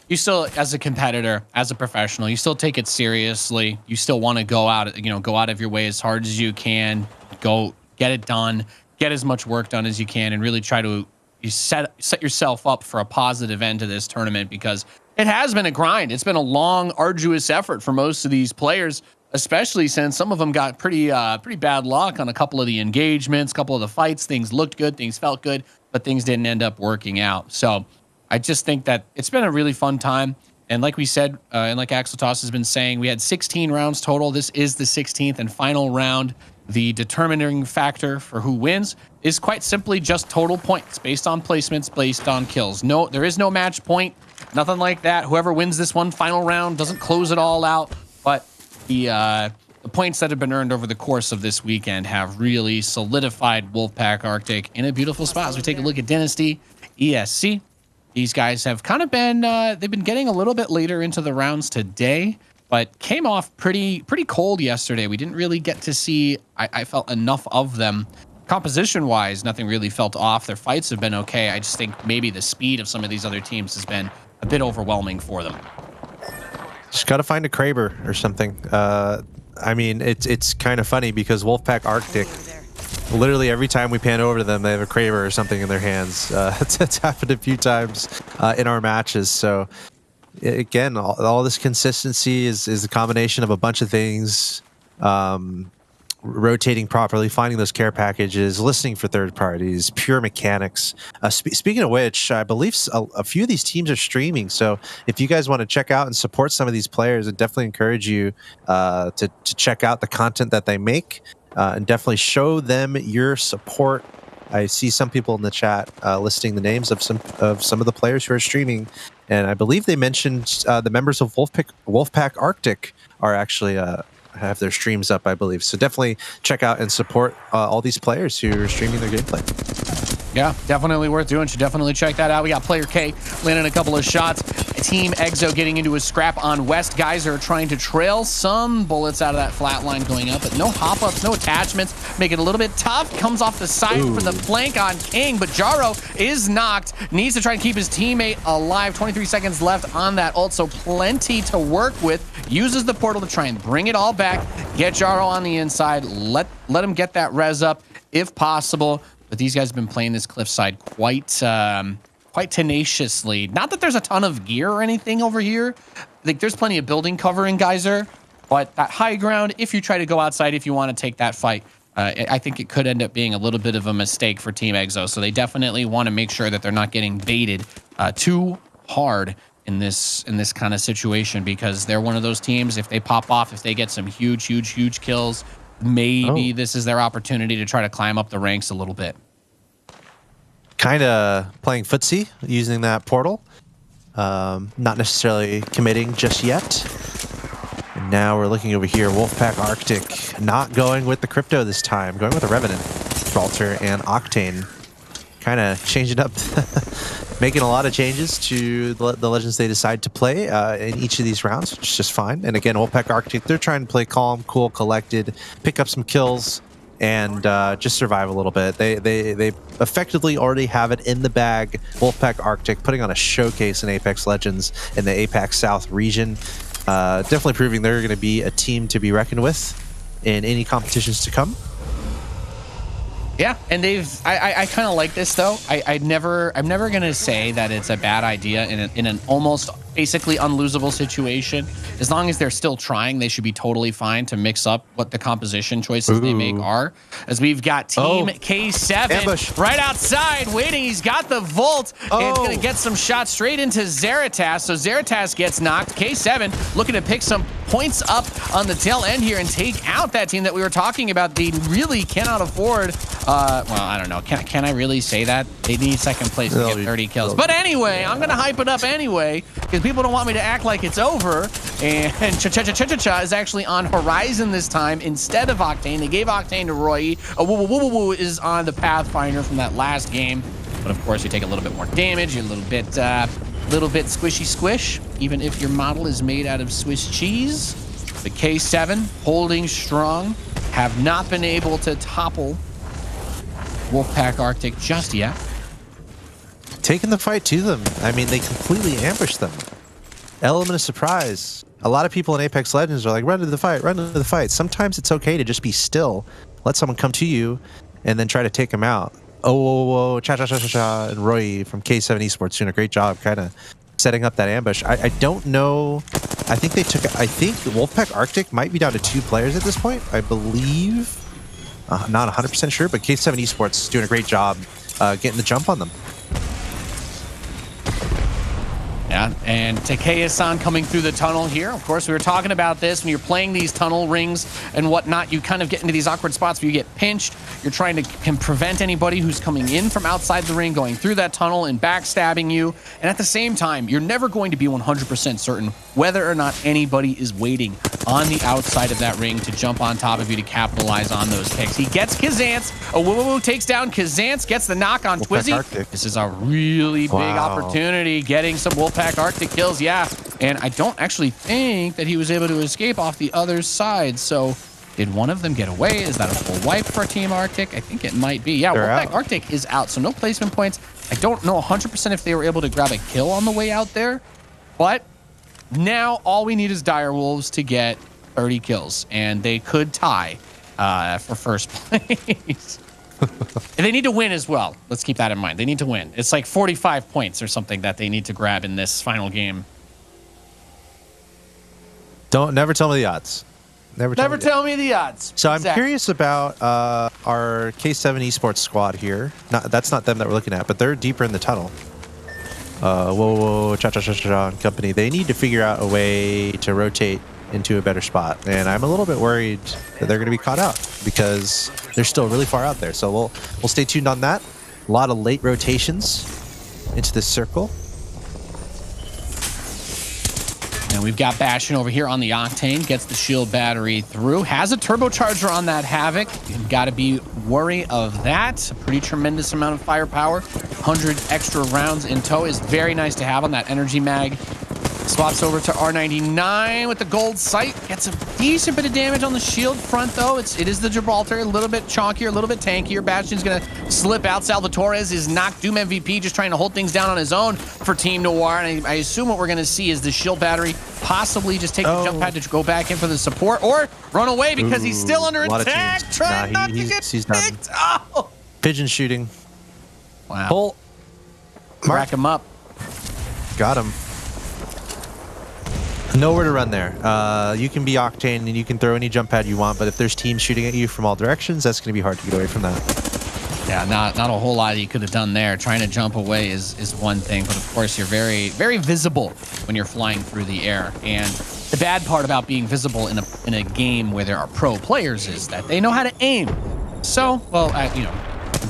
as a competitor, as a professional, you still take it seriously. You still want to go out, you know, go out of your way as hard as you can, go get it done, get as much work done as you can, and really try to set yourself up for a positive end to this tournament, because it has been a grind. It's been a long, arduous effort for most of these players, especially since some of them got pretty bad luck on a couple of the engagements, a couple of the fights. Things looked good, things felt good, but things didn't end up working out. So I just think that it's been a really fun time. And like we said, and like Axel Toss has been saying, we had 16 rounds total. This is the 16th and final round. The determining factor for who wins is quite simply just total points based on placements, based on kills. No, there is no match point, nothing like that. Whoever wins this one final round doesn't close it all out, but the points that have been earned over the course of this weekend have really solidified Wolfpack Arctic in a beautiful spot. As we take a look at Dynasty, ESC, these guys have kind of been, they've been getting a little bit later into the rounds today, but came off pretty cold yesterday. We didn't really get to see, I felt, enough of them. Composition-wise, nothing really felt off. Their fights have been okay. I just think maybe the speed of some of these other teams has been a bit overwhelming for them. Just got to find a Kraber or something. I mean, it's kind of funny because Wolfpack Arctic, literally every time we pan over to them, they have a Kraber or something in their hands. It's happened a few times in our matches. So again, all this consistency is a combination of a bunch of things. Rotating properly, finding those care packages, listening for third parties, pure mechanics. Speaking of which, I believe a few of these teams are streaming. So if you guys want to check out and support some of these players, I definitely encourage you to check out the content that they make and definitely show them your support. I see some people in the chat listing the names of some of the players who are streaming, and I believe they mentioned the members of Wolfpack Arctic are actually have their streams up, I believe. So definitely check out and support all these players who are streaming their gameplay. Yeah, definitely worth doing. Should definitely check that out. We got Player K landing a couple of shots. Team Exo getting into a scrap on West. Guys are trying to trail some bullets out of that flat line going up, but no hop-ups, no attachments. Make it a little bit tough. Comes off the side for the flank on King, but Jaro is knocked. Needs to try and keep his teammate alive. 23 seconds left on that ult, so plenty to work with. Uses the portal to try and bring it all back. Get Jaro on the inside. Let him get that res up if possible. But these guys have been playing this cliffside quite tenaciously. Not that there's a ton of gear or anything over here. Like, there's plenty of building cover in Geyser, but that high ground, if you try to go outside, if you want to take that fight, I think it could end up being a little bit of a mistake for Team Exo. So they definitely want to make sure that they're not getting baited too hard in this kind of situation, because they're one of those teams, if they pop off, if they get some huge kills, maybe this is their opportunity to try to climb up the ranks a little bit. Kind of playing footsie using that portal. Not necessarily committing just yet. And now we're looking over here. Wolfpack Arctic not going with the crypto this time. Going with the Revenant, Gibraltar, and Octane. Kind of changing up, making a lot of changes to the legends they decide to play in each of these rounds, which is just fine. And again, Wolfpack Arctic, they're trying to play calm, cool, collected, pick up some kills, and just survive a little bit. They effectively already have it in the bag. Wolfpack Arctic putting on a showcase in Apex Legends in the APAC South region. Definitely proving they're going to be a team to be reckoned with in any competitions to come. Yeah, and I kind of like this though. I'm never gonna say that it's a bad idea in an almost basically unlosable situation. As long as they're still trying, they should be totally fine to mix up what the composition choices they make are. As we've got Team K7 ambush right outside waiting. He's got the Volt and gonna get some shots straight into Zeratas. So Zeratas gets knocked. K7 looking to pick some points up on the tail end here and take out that team that we were talking about. They really cannot afford, well, I don't know. Can I really say that? They need second place to get 30 kills. But anyway, I'm going to hype it up anyway because people don't want me to act like it's over. And Cha-Cha-Cha-Cha-Cha is actually on Horizon this time instead of Octane. They gave Octane to Roy. Woo is on the Pathfinder from that last game. But of course, you take a little bit more damage. You're a little bit squishy squish, even if your model is made out of Swiss cheese. The K7 holding strong, have not been able to topple Wolfpack Arctic just yet. taking the fight to them. I mean, they completely ambushed them. Element of surprise. A lot of people in Apex Legends are like, run to the fight, run to the fight. Sometimes it's okay to just be still, let someone come to you, and then try to take them out. Oh, cha-cha-cha-cha-cha, and Roy from K7 Esports doing a great job kind of setting up that ambush. I don't know. I think Wolfpack Arctic might be down to 2 players at this point, I believe. Not 100% sure, but K7 Esports is doing a great job getting the jump on them. Yeah, and Takea-san coming through the tunnel here. Of course, we were talking about this. When you're playing these tunnel rings and whatnot, you kind of get into these awkward spots where you get pinched. You're trying to can prevent anybody who's coming in from outside the ring going through that tunnel and backstabbing you. And at the same time, you're never going to be 100% certain whether or not anybody is waiting on the outside of that ring to jump on top of you to capitalize on those picks. He gets Kazance. Takes down Kazance, gets the knock on Twizzy. This is a really big opportunity, getting some Wolfpack Arctic kills, yeah. And I don't actually think that he was able to escape off the other side. So did one of them get away? Is that a full wipe for Team Arctic? I think it might be. Yeah, Wolfpack Arctic is out, so no placement points. I don't know 100% if they were able to grab a kill on the way out there, but now all we need is Direwolves to get 30 kills, and they could tie for first place. And they need to win as well. Let's keep that in mind. They need to win. It's like 45 points or something that they need to grab in this final game. Never tell me the odds. Never tell me the odds. So I'm curious about our K7 Esports squad here. That's not them that we're looking at, but they're deeper in the tunnel. Cha-cha-cha-cha and company. They need to figure out a way to rotate into a better spot, and I'm a little bit worried that they're going to be caught out because they're still really far out there. So we'll stay tuned on that. A lot of late rotations into this circle. And we've got Bastion over here on the Octane, gets the shield battery through, has a turbocharger on that Havoc. You've got to be wary of that. A pretty tremendous amount of firepower. 100 extra rounds in tow is very nice to have on that energy mag. Swaps over to R99 with the gold sight. Gets a decent bit of damage on the shield front, though. It is the Gibraltar, a little bit chonkier, a little bit tankier. Bastion's going to slip out. Salvatores is knocked Doom MVP, just trying to hold things down on his own for Team Noir. And I assume what we're going to see is the shield battery possibly just take the jump pad to go back in for the support or run away because he's still under attack. Trying not to get picked. Oh. Pigeon shooting. Wow. Pull. Rack him up. Got him. Nowhere to run there. You can be Octane and you can throw any jump pad you want, but if there's teams shooting at you from all directions, that's going to be hard to get away from that. Yeah, not a whole lot you could have done there. Trying to jump away is one thing, but of course you're very, very visible when you're flying through the air. And the bad part about being visible in a game where there are pro players is that they know how to aim. So, well,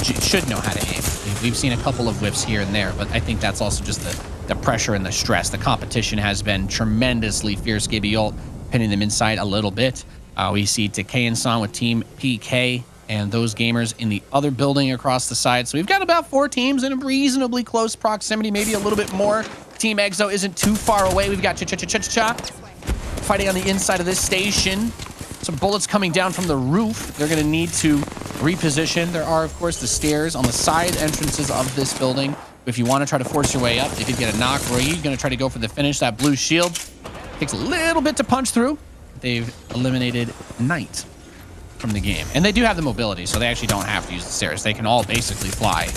should know how to aim. We've seen a couple of whiffs here and there, but I think that's also just the pressure and the stress. The competition has been tremendously fierce. Gibby Ult pinning them inside a little bit. We see Takei and San with Team PK and those gamers in the other building across the side. So we've got about 4 teams in a reasonably close proximity, maybe a little bit more. Team Exo isn't too far away. We've got Cha-Cha-Cha-Cha fighting on the inside of this station. Some bullets coming down from the roof. They're going to need to reposition. There are, of course, the stairs on the side entrances of this building. If you want to try to force your way up, they did get a knock. Roy going to try to go for the finish. That blue shield takes a little bit to punch through. They've eliminated Knight from the game. And they do have the mobility, so they actually don't have to use the stairs. They can all basically fly.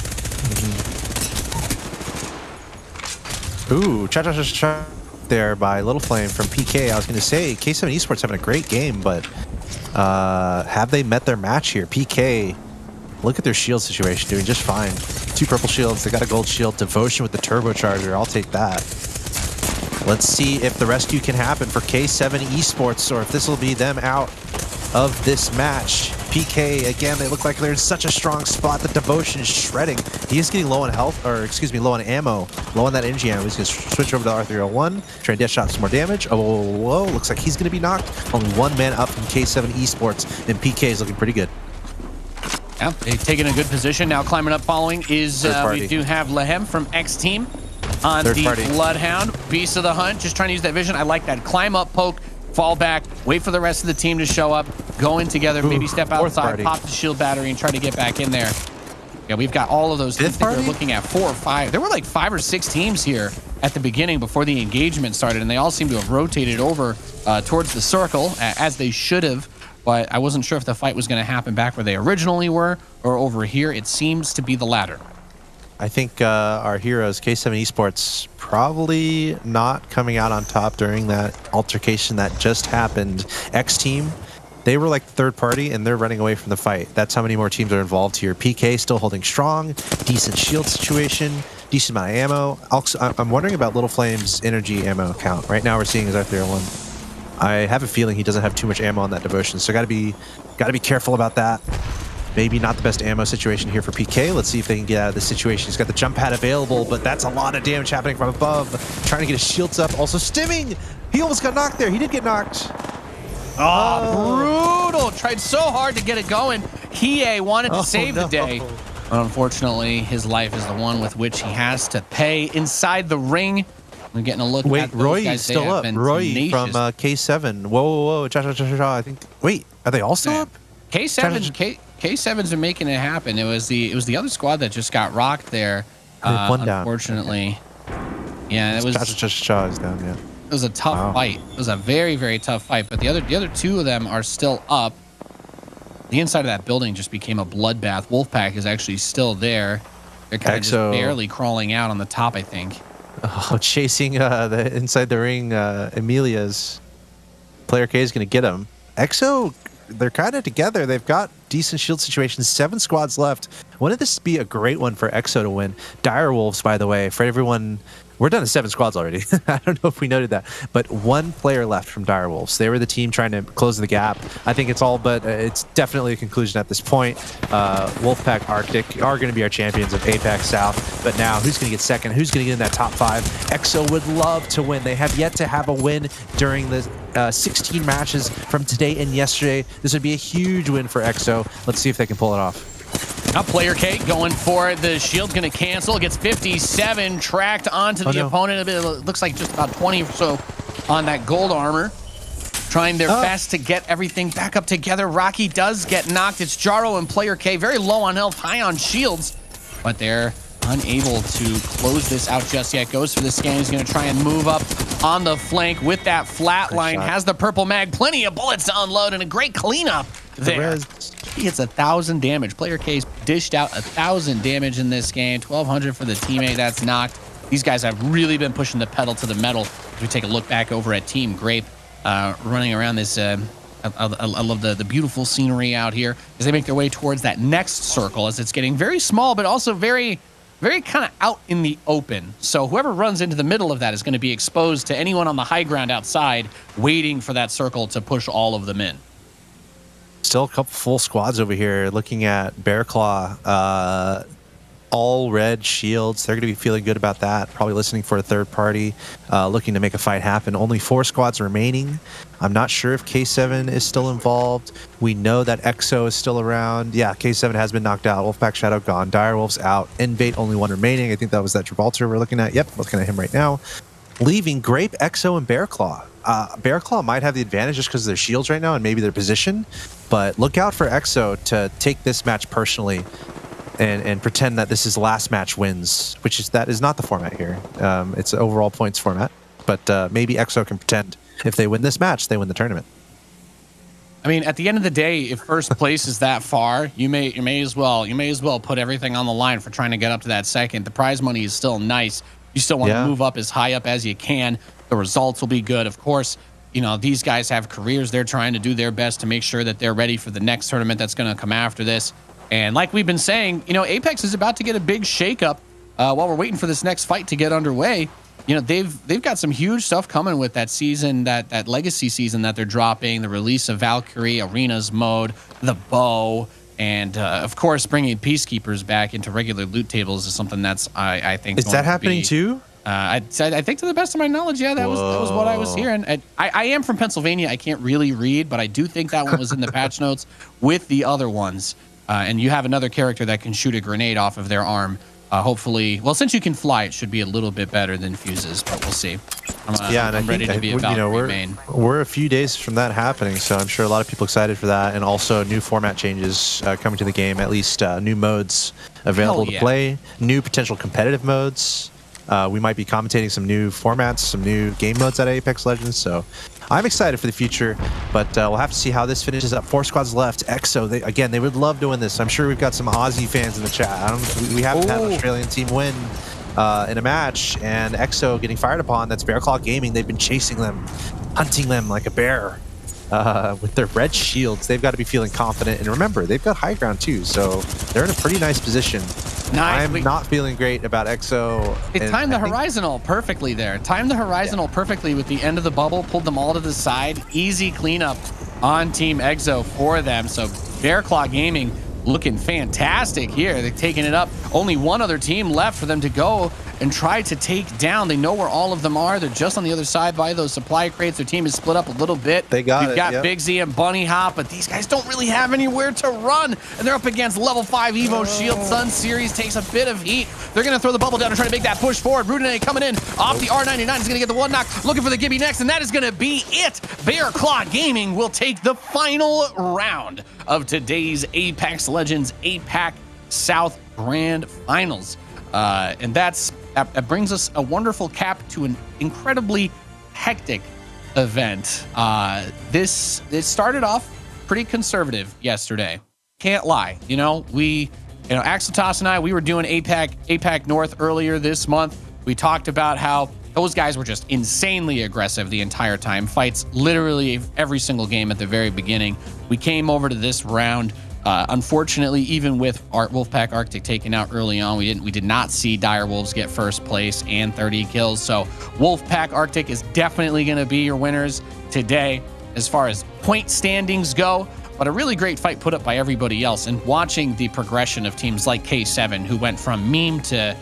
Ooh, cha-cha-cha-cha there by Little Flame from PK. I was going to say, K7 Esports having a great game, but have they met their match here? PK, look at their shield situation, doing just fine. 2 purple shields, they got a gold shield. Devotion with the turbocharger, I'll take that. Let's see if the rescue can happen for K7 Esports, or if this will be them out of this match. PK, again, they look like they're in such a strong spot. The Devotion is shredding. He is getting low on health, or excuse me, low on ammo. Low on that energy ammo. He's going to switch over to R301, try and dash out some more damage. Oh, whoa, looks like he's going to be knocked. Only 1 man up from K7 Esports, and PK is looking pretty good. Yeah, they've taken a good position. Now climbing up following is, we do have Lehem from X Team on the Bloodhound. Beast of the Hunt, just trying to use that vision. I like that. Climb up, poke, fall back, wait for the rest of the team to show up, go in together, maybe step outside, pop the shield battery, and try to get back in there. Yeah, we've got all of those teams. Fifth I think party? we're looking at 4 or 5. There were like 5 or 6 teams here at the beginning before the engagement started, and they all seem to have rotated over towards the circle, as they should have. But I wasn't sure if the fight was going to happen back where they originally were or over here. It seems to be the latter. I think our heroes, K7 Esports, probably not coming out on top during that altercation that just happened. X Team, they were like the third party, and they're running away from the fight. That's how many more teams are involved here. PK still holding strong, decent shield situation, decent amount of ammo. Also, I'm wondering about Little Flame's energy ammo count. Right now we're seeing his R301. I have a feeling he doesn't have too much ammo on that devotion, so gotta be careful about that. Maybe not the best ammo situation here for PK. Let's see if they can get out of this situation. He's got the jump pad available, but that's a lot of damage happening from above. Trying to get his shields up. Also stimming. He almost got knocked there. He did get knocked. Oh, brutal. Tried so hard to get it going. Hiei wanted to save the day. But unfortunately, his life is the one with which he has to pay. Inside the ring, we're getting a look at those Roy guys. is still up. Roy from K7. Whoa. I think. Wait, are they all still up? K7's been making it happen. It was the other squad that just got rocked there. One down. Unfortunately. Yeah, it was is down, yeah. It was a tough fight. It was a very, very tough fight. But the other 2 of them are still up. The inside of that building just became a bloodbath. Wolfpack is actually still there. They're kind of just barely crawling out on the top, I think. Oh, chasing the inside the ring, Emilia's. Player K is going to get him. EXO, they're kind of together. They've got decent shield situations. 7 squads left. Wouldn't this be a great one for EXO to win? Direwolves, by the way, for everyone. We're done to 7 squads already. I don't know if we noted that, but 1 player left from Direwolves. They were the team trying to close the gap. I think it's all, but it's definitely a conclusion at this point. Wolfpack Arctic are going to be our champions of APAC South, but now who's going to get second? Who's going to get in that top 5? EXO would love to win. They have yet to have a win during the 16 matches from today and yesterday. This would be a huge win for EXO. Let's see if they can pull it off. Now player K going for it. The shield's going to cancel. Gets 57 tracked onto the opponent. It looks like just about 20 or so on that gold armor. Trying their best to get everything back up together. Rocky does get knocked. It's Jaro and player K very low on health, high on shields, but they're unable to close this out just yet. Goes for the scan. He's going to try and move up on the flank with that flat line. Has the purple mag. Plenty of bullets to unload and a great cleanup there. He hits 1,000 damage. Player K's dished out 1,000 damage in this game. 1,200 for the teammate that's knocked. These guys have really been pushing the pedal to the metal. As we take a look back over at Team Grape, running around this. I love the beautiful scenery out here as they make their way towards that next circle, as it's getting very small, but also very, very kind of out in the open. So whoever runs into the middle of that is going to be exposed to anyone on the high ground outside, waiting for that circle to push all of them in. Still a couple full squads over here. Looking at Bearclaw, all red shields. They're going to be feeling good about that. Probably listening for a third party, looking to make a fight happen. Only 4 squads remaining. I'm not sure if K7 is still involved. We know that EXO is still around. Yeah, K7 has been knocked out. Wolfpack Shadow gone. Direwolves out. Invade only 1 remaining. I think that was that Gibraltar we're looking at. Yep, looking at him right now. Leaving Grape, EXO, and Bearclaw. Bearclaw might have the advantage just because of their shields right now and maybe their position, but look out for EXO to take this match personally and pretend that this is last match wins, that is not the format here. It's an overall points format, but maybe EXO can pretend if they win this match, they win the tournament. I mean, at the end of the day, if first place is that far, you may as well put everything on the line for trying to get up to that second. The prize money is still nice. You still want to move up as high up as you can. The results will be good. Of course, you know, these guys have careers. They're trying to do their best to make sure that they're ready for the next tournament that's going to come after this. And like we've been saying, you know, Apex is about to get a big shakeup while we're waiting for this next fight to get underway. You know, they've got some huge stuff coming with that season, that legacy season that they're dropping, the release of Valkyrie, Arenas mode, the bow, and of course, bringing Peacekeepers back into regular loot tables is something that's, I think, is that happening too? I think to the best of my knowledge, yeah, that was what I was hearing. I am from Pennsylvania. I can't really read, but I do think that one was in the patch notes with the other ones. And you have another character that can shoot a grenade off of their arm Hopefully, well, since you can fly, it should be a little bit better than fuses, but we'll see. I'm ready to be about we're a few days from that happening, so I'm sure a lot of people excited for that, and also new format changes coming to the game, at least new modes available to play, new potential competitive modes. We might be commentating some new formats, some new game modes at Apex Legends, so I'm excited for the future, but we'll have to see how this finishes up. 4 squads left. EXO, they would love to win this. I'm sure we've got some Aussie fans in the chat. We haven't had an Australian team win in a match, and EXO getting fired upon. That's Bear Claw Gaming. They've been chasing them, hunting them like a bear with their red shields. They've got to be feeling confident, and remember, they've got high ground too, so they're in a pretty nice position. I'm not feeling great about EXO. It timed the horizontal perfectly there. Timed the horizontal perfectly with the end of the bubble, pulled them all to the side. Easy cleanup on Team EXO for them. So Bear Claw Gaming looking fantastic here. They're taking it up. Only one other team left for them to go and try to take down. They know where all of them are. They're just on the other side by those supply crates. Their team is split up a little bit. We've got Big Z and Bunny Hop, but these guys don't really have anywhere to run. And they're up against level 5 Evo Shield. Sun Series takes a bit of heat. They're going to throw the bubble down and try to make that push forward. Rudine coming in off the R99 is going to get the one knock. Looking for the Gibby next, and that is going to be it. Bear Claw Gaming will take the final round of today's Apex Legends APAC South Grand Finals. And that brings us a wonderful cap to an incredibly hectic event. This started off pretty conservative yesterday. Can't lie. Axeltos and I, we were doing APAC North earlier this month. We talked about how those guys were just insanely aggressive the entire time. Fights literally every single game at the very beginning. We came over to this round. Unfortunately, even with Wolfpack Arctic taken out early on, we did not see Dire Wolves get first place and 30 kills. So Wolfpack Arctic is definitely going to be your winners today as far as point standings go. But a really great fight put up by everybody else. And watching the progression of teams like K7, who went from meme to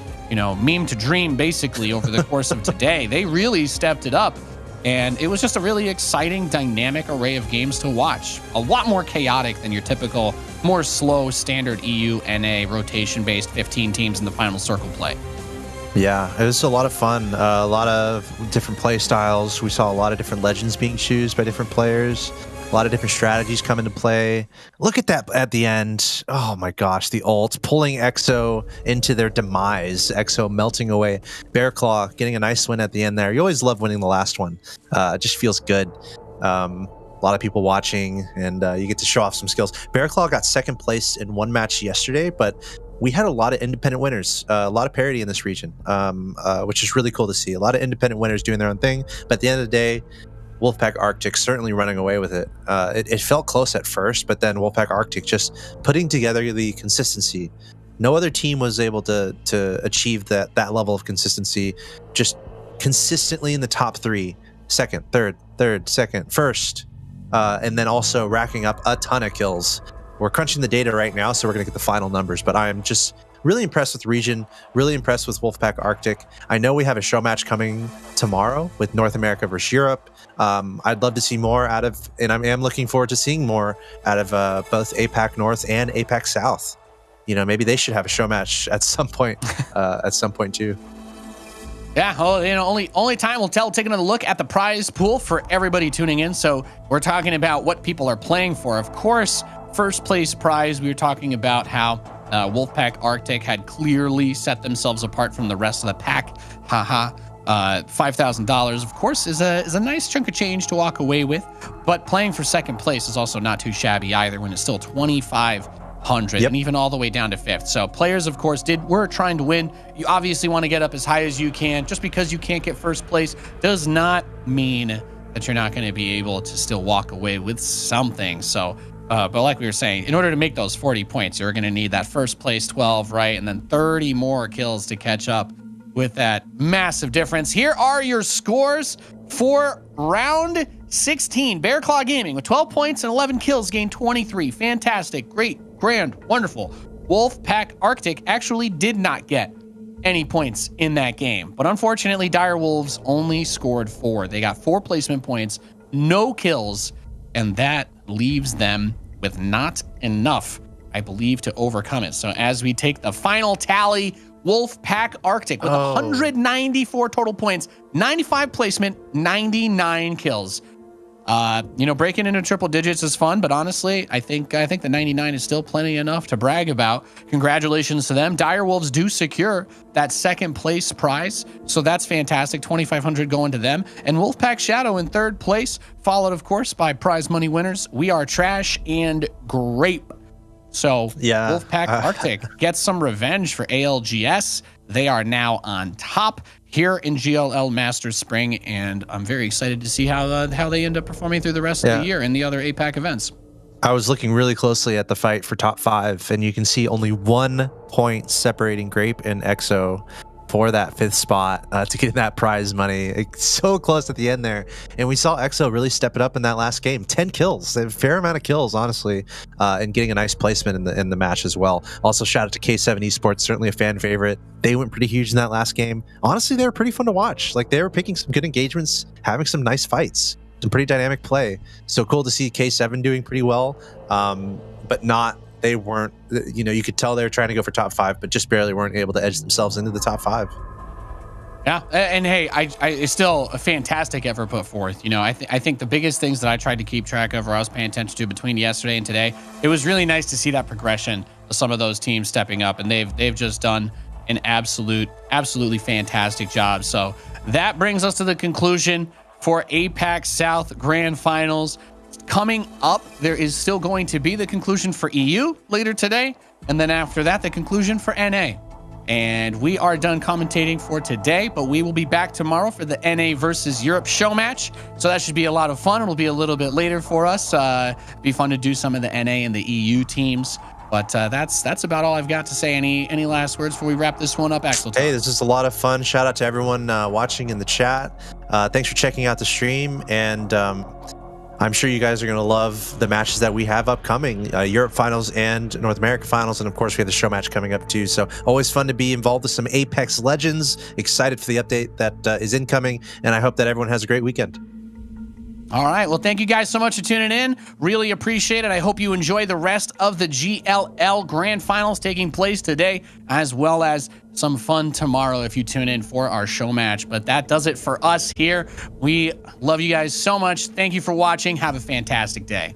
dream basically over the course of today, they really stepped it up. And it was just a really exciting, dynamic array of games to watch. A lot more chaotic than your typical, more slow, standard EU, NA, rotation-based 15 teams in the final circle play. Yeah, it was a lot of fun. A lot of different play styles. We saw a lot of different legends being chosen by different players. A lot of different strategies come into play. Look at that at the end. Oh my gosh, the ult pulling EXO into their demise. EXO melting away. Bear Claw getting a nice win at the end there. You always love winning the last one. It just feels good. A lot of people watching, and you get to show off some skills. Bear Claw got second place in one match yesterday, but we had a lot of independent winners, a lot of parity in this region, which is really cool to see. A lot of independent winners doing their own thing, but at the end of the day, Wolfpack Arctic certainly running away with it. It felt close at first, but then Wolfpack Arctic just putting together the consistency. No other team was able to achieve that level of consistency, just consistently in the top 3, second, third, second, first, and then also racking up a ton of kills. We're crunching the data right now, so we're going to get the final numbers, but I'm just really impressed with Region, really impressed with Wolfpack Arctic. I know we have a show match coming tomorrow with North America versus Europe. I'd love to see more out of, and I am looking forward to seeing more out of both APAC North and APAC South. Maybe they should have a show match at some point, too. Yeah, well, only time will tell. Taking a look at the prize pool for everybody tuning in. So we're talking about what people are playing for. Of course, first place prize, we were talking about how Wolfpack Arctic had clearly set themselves apart from the rest of the pack. Haha. $5,000, of course, is a nice chunk of change to walk away with. But playing for second place is also not too shabby either, when it's still $2,500 and even all the way down to 5th. So players, of course, were trying to win. You obviously want to get up as high as you can. Just because you can't get first place does not mean that you're not going to be able to still walk away with something. So but like we were saying, in order to make those 40 points, you're going to need that first place 12, right? And then 30 more kills to catch up with that massive difference. Here are your scores for round 16. Bear Claw Gaming with 12 points and 11 kills gained 23. Fantastic, great, grand, wonderful. Wolfpack Arctic actually did not get any points in that game, but unfortunately, Dire Wolves only scored 4. They got 4 placement points, no kills, and that leaves them with not enough, I believe, to overcome it. So as we take the final tally, Wolfpack Arctic with 194 total points, 95 placement, 99 kills. You know, breaking into triple digits is fun, but honestly, I think the 99 is still plenty enough to brag about. Congratulations to them. Direwolves do secure that second place prize, so that's fantastic. 2,500 going to them. And Wolfpack Shadow in third place, followed, of course, by prize money winners We Are Trash and Grape. So yeah, Wolfpack Arctic gets some revenge for ALGS. They are now on top here in GLL Masters Spring, and I'm very excited to see how they end up performing through the rest of the year in the other APAC events. I was looking really closely at the fight for top 5, and you can see only 1 point separating Grape and EXO for that 5th spot to get that prize money. It's so close at the end there, and we saw EXO really step it up in that last game. 10 kills, a fair amount of kills, honestly, and getting a nice placement in the match as well. Also, shout out to K7 Esports, certainly a fan favorite. They went pretty huge in that last game. Honestly, they were pretty fun to watch. Like, they were picking some good engagements, having some nice fights, some pretty dynamic play. So cool to see K7 doing pretty well, but not. They weren't, you know, you could tell they were trying to go for top 5, but just barely weren't able to edge themselves into the top 5. Yeah, and hey, it's still a fantastic effort put forth. You know, I think the biggest things that I tried to keep track of, or I was paying attention to between yesterday and today, it was really nice to see that progression of some of those teams stepping up, and they've just done an absolutely fantastic job. So that brings us to the conclusion for APAC South Grand Finals. Coming up, there is still going to be the conclusion for EU later today, and then after that, the conclusion for NA. And we are done commentating for today, but we will be back tomorrow for the NA versus Europe show match. So that should be a lot of fun. It'll be a little bit later for us. Be fun to do some of the NA and the EU teams. But that's about all I've got to say. Any last words before we wrap this one up, Axel? Hey, this is a lot of fun. Shout out to everyone watching in the chat. Thanks for checking out the stream, and I'm sure you guys are going to love the matches that we have upcoming, Europe finals and North America finals. And of course, we have the show match coming up too. So always fun to be involved with some Apex Legends. Excited for the update that is incoming. And I hope that everyone has a great weekend. All right. Well, thank you guys so much for tuning in. Really appreciate it. I hope you enjoy the rest of the GLL Grand Finals taking place today, as well as some fun tomorrow if you tune in for our show match. But that does it for us here. We love you guys so much. Thank you for watching. Have a fantastic day.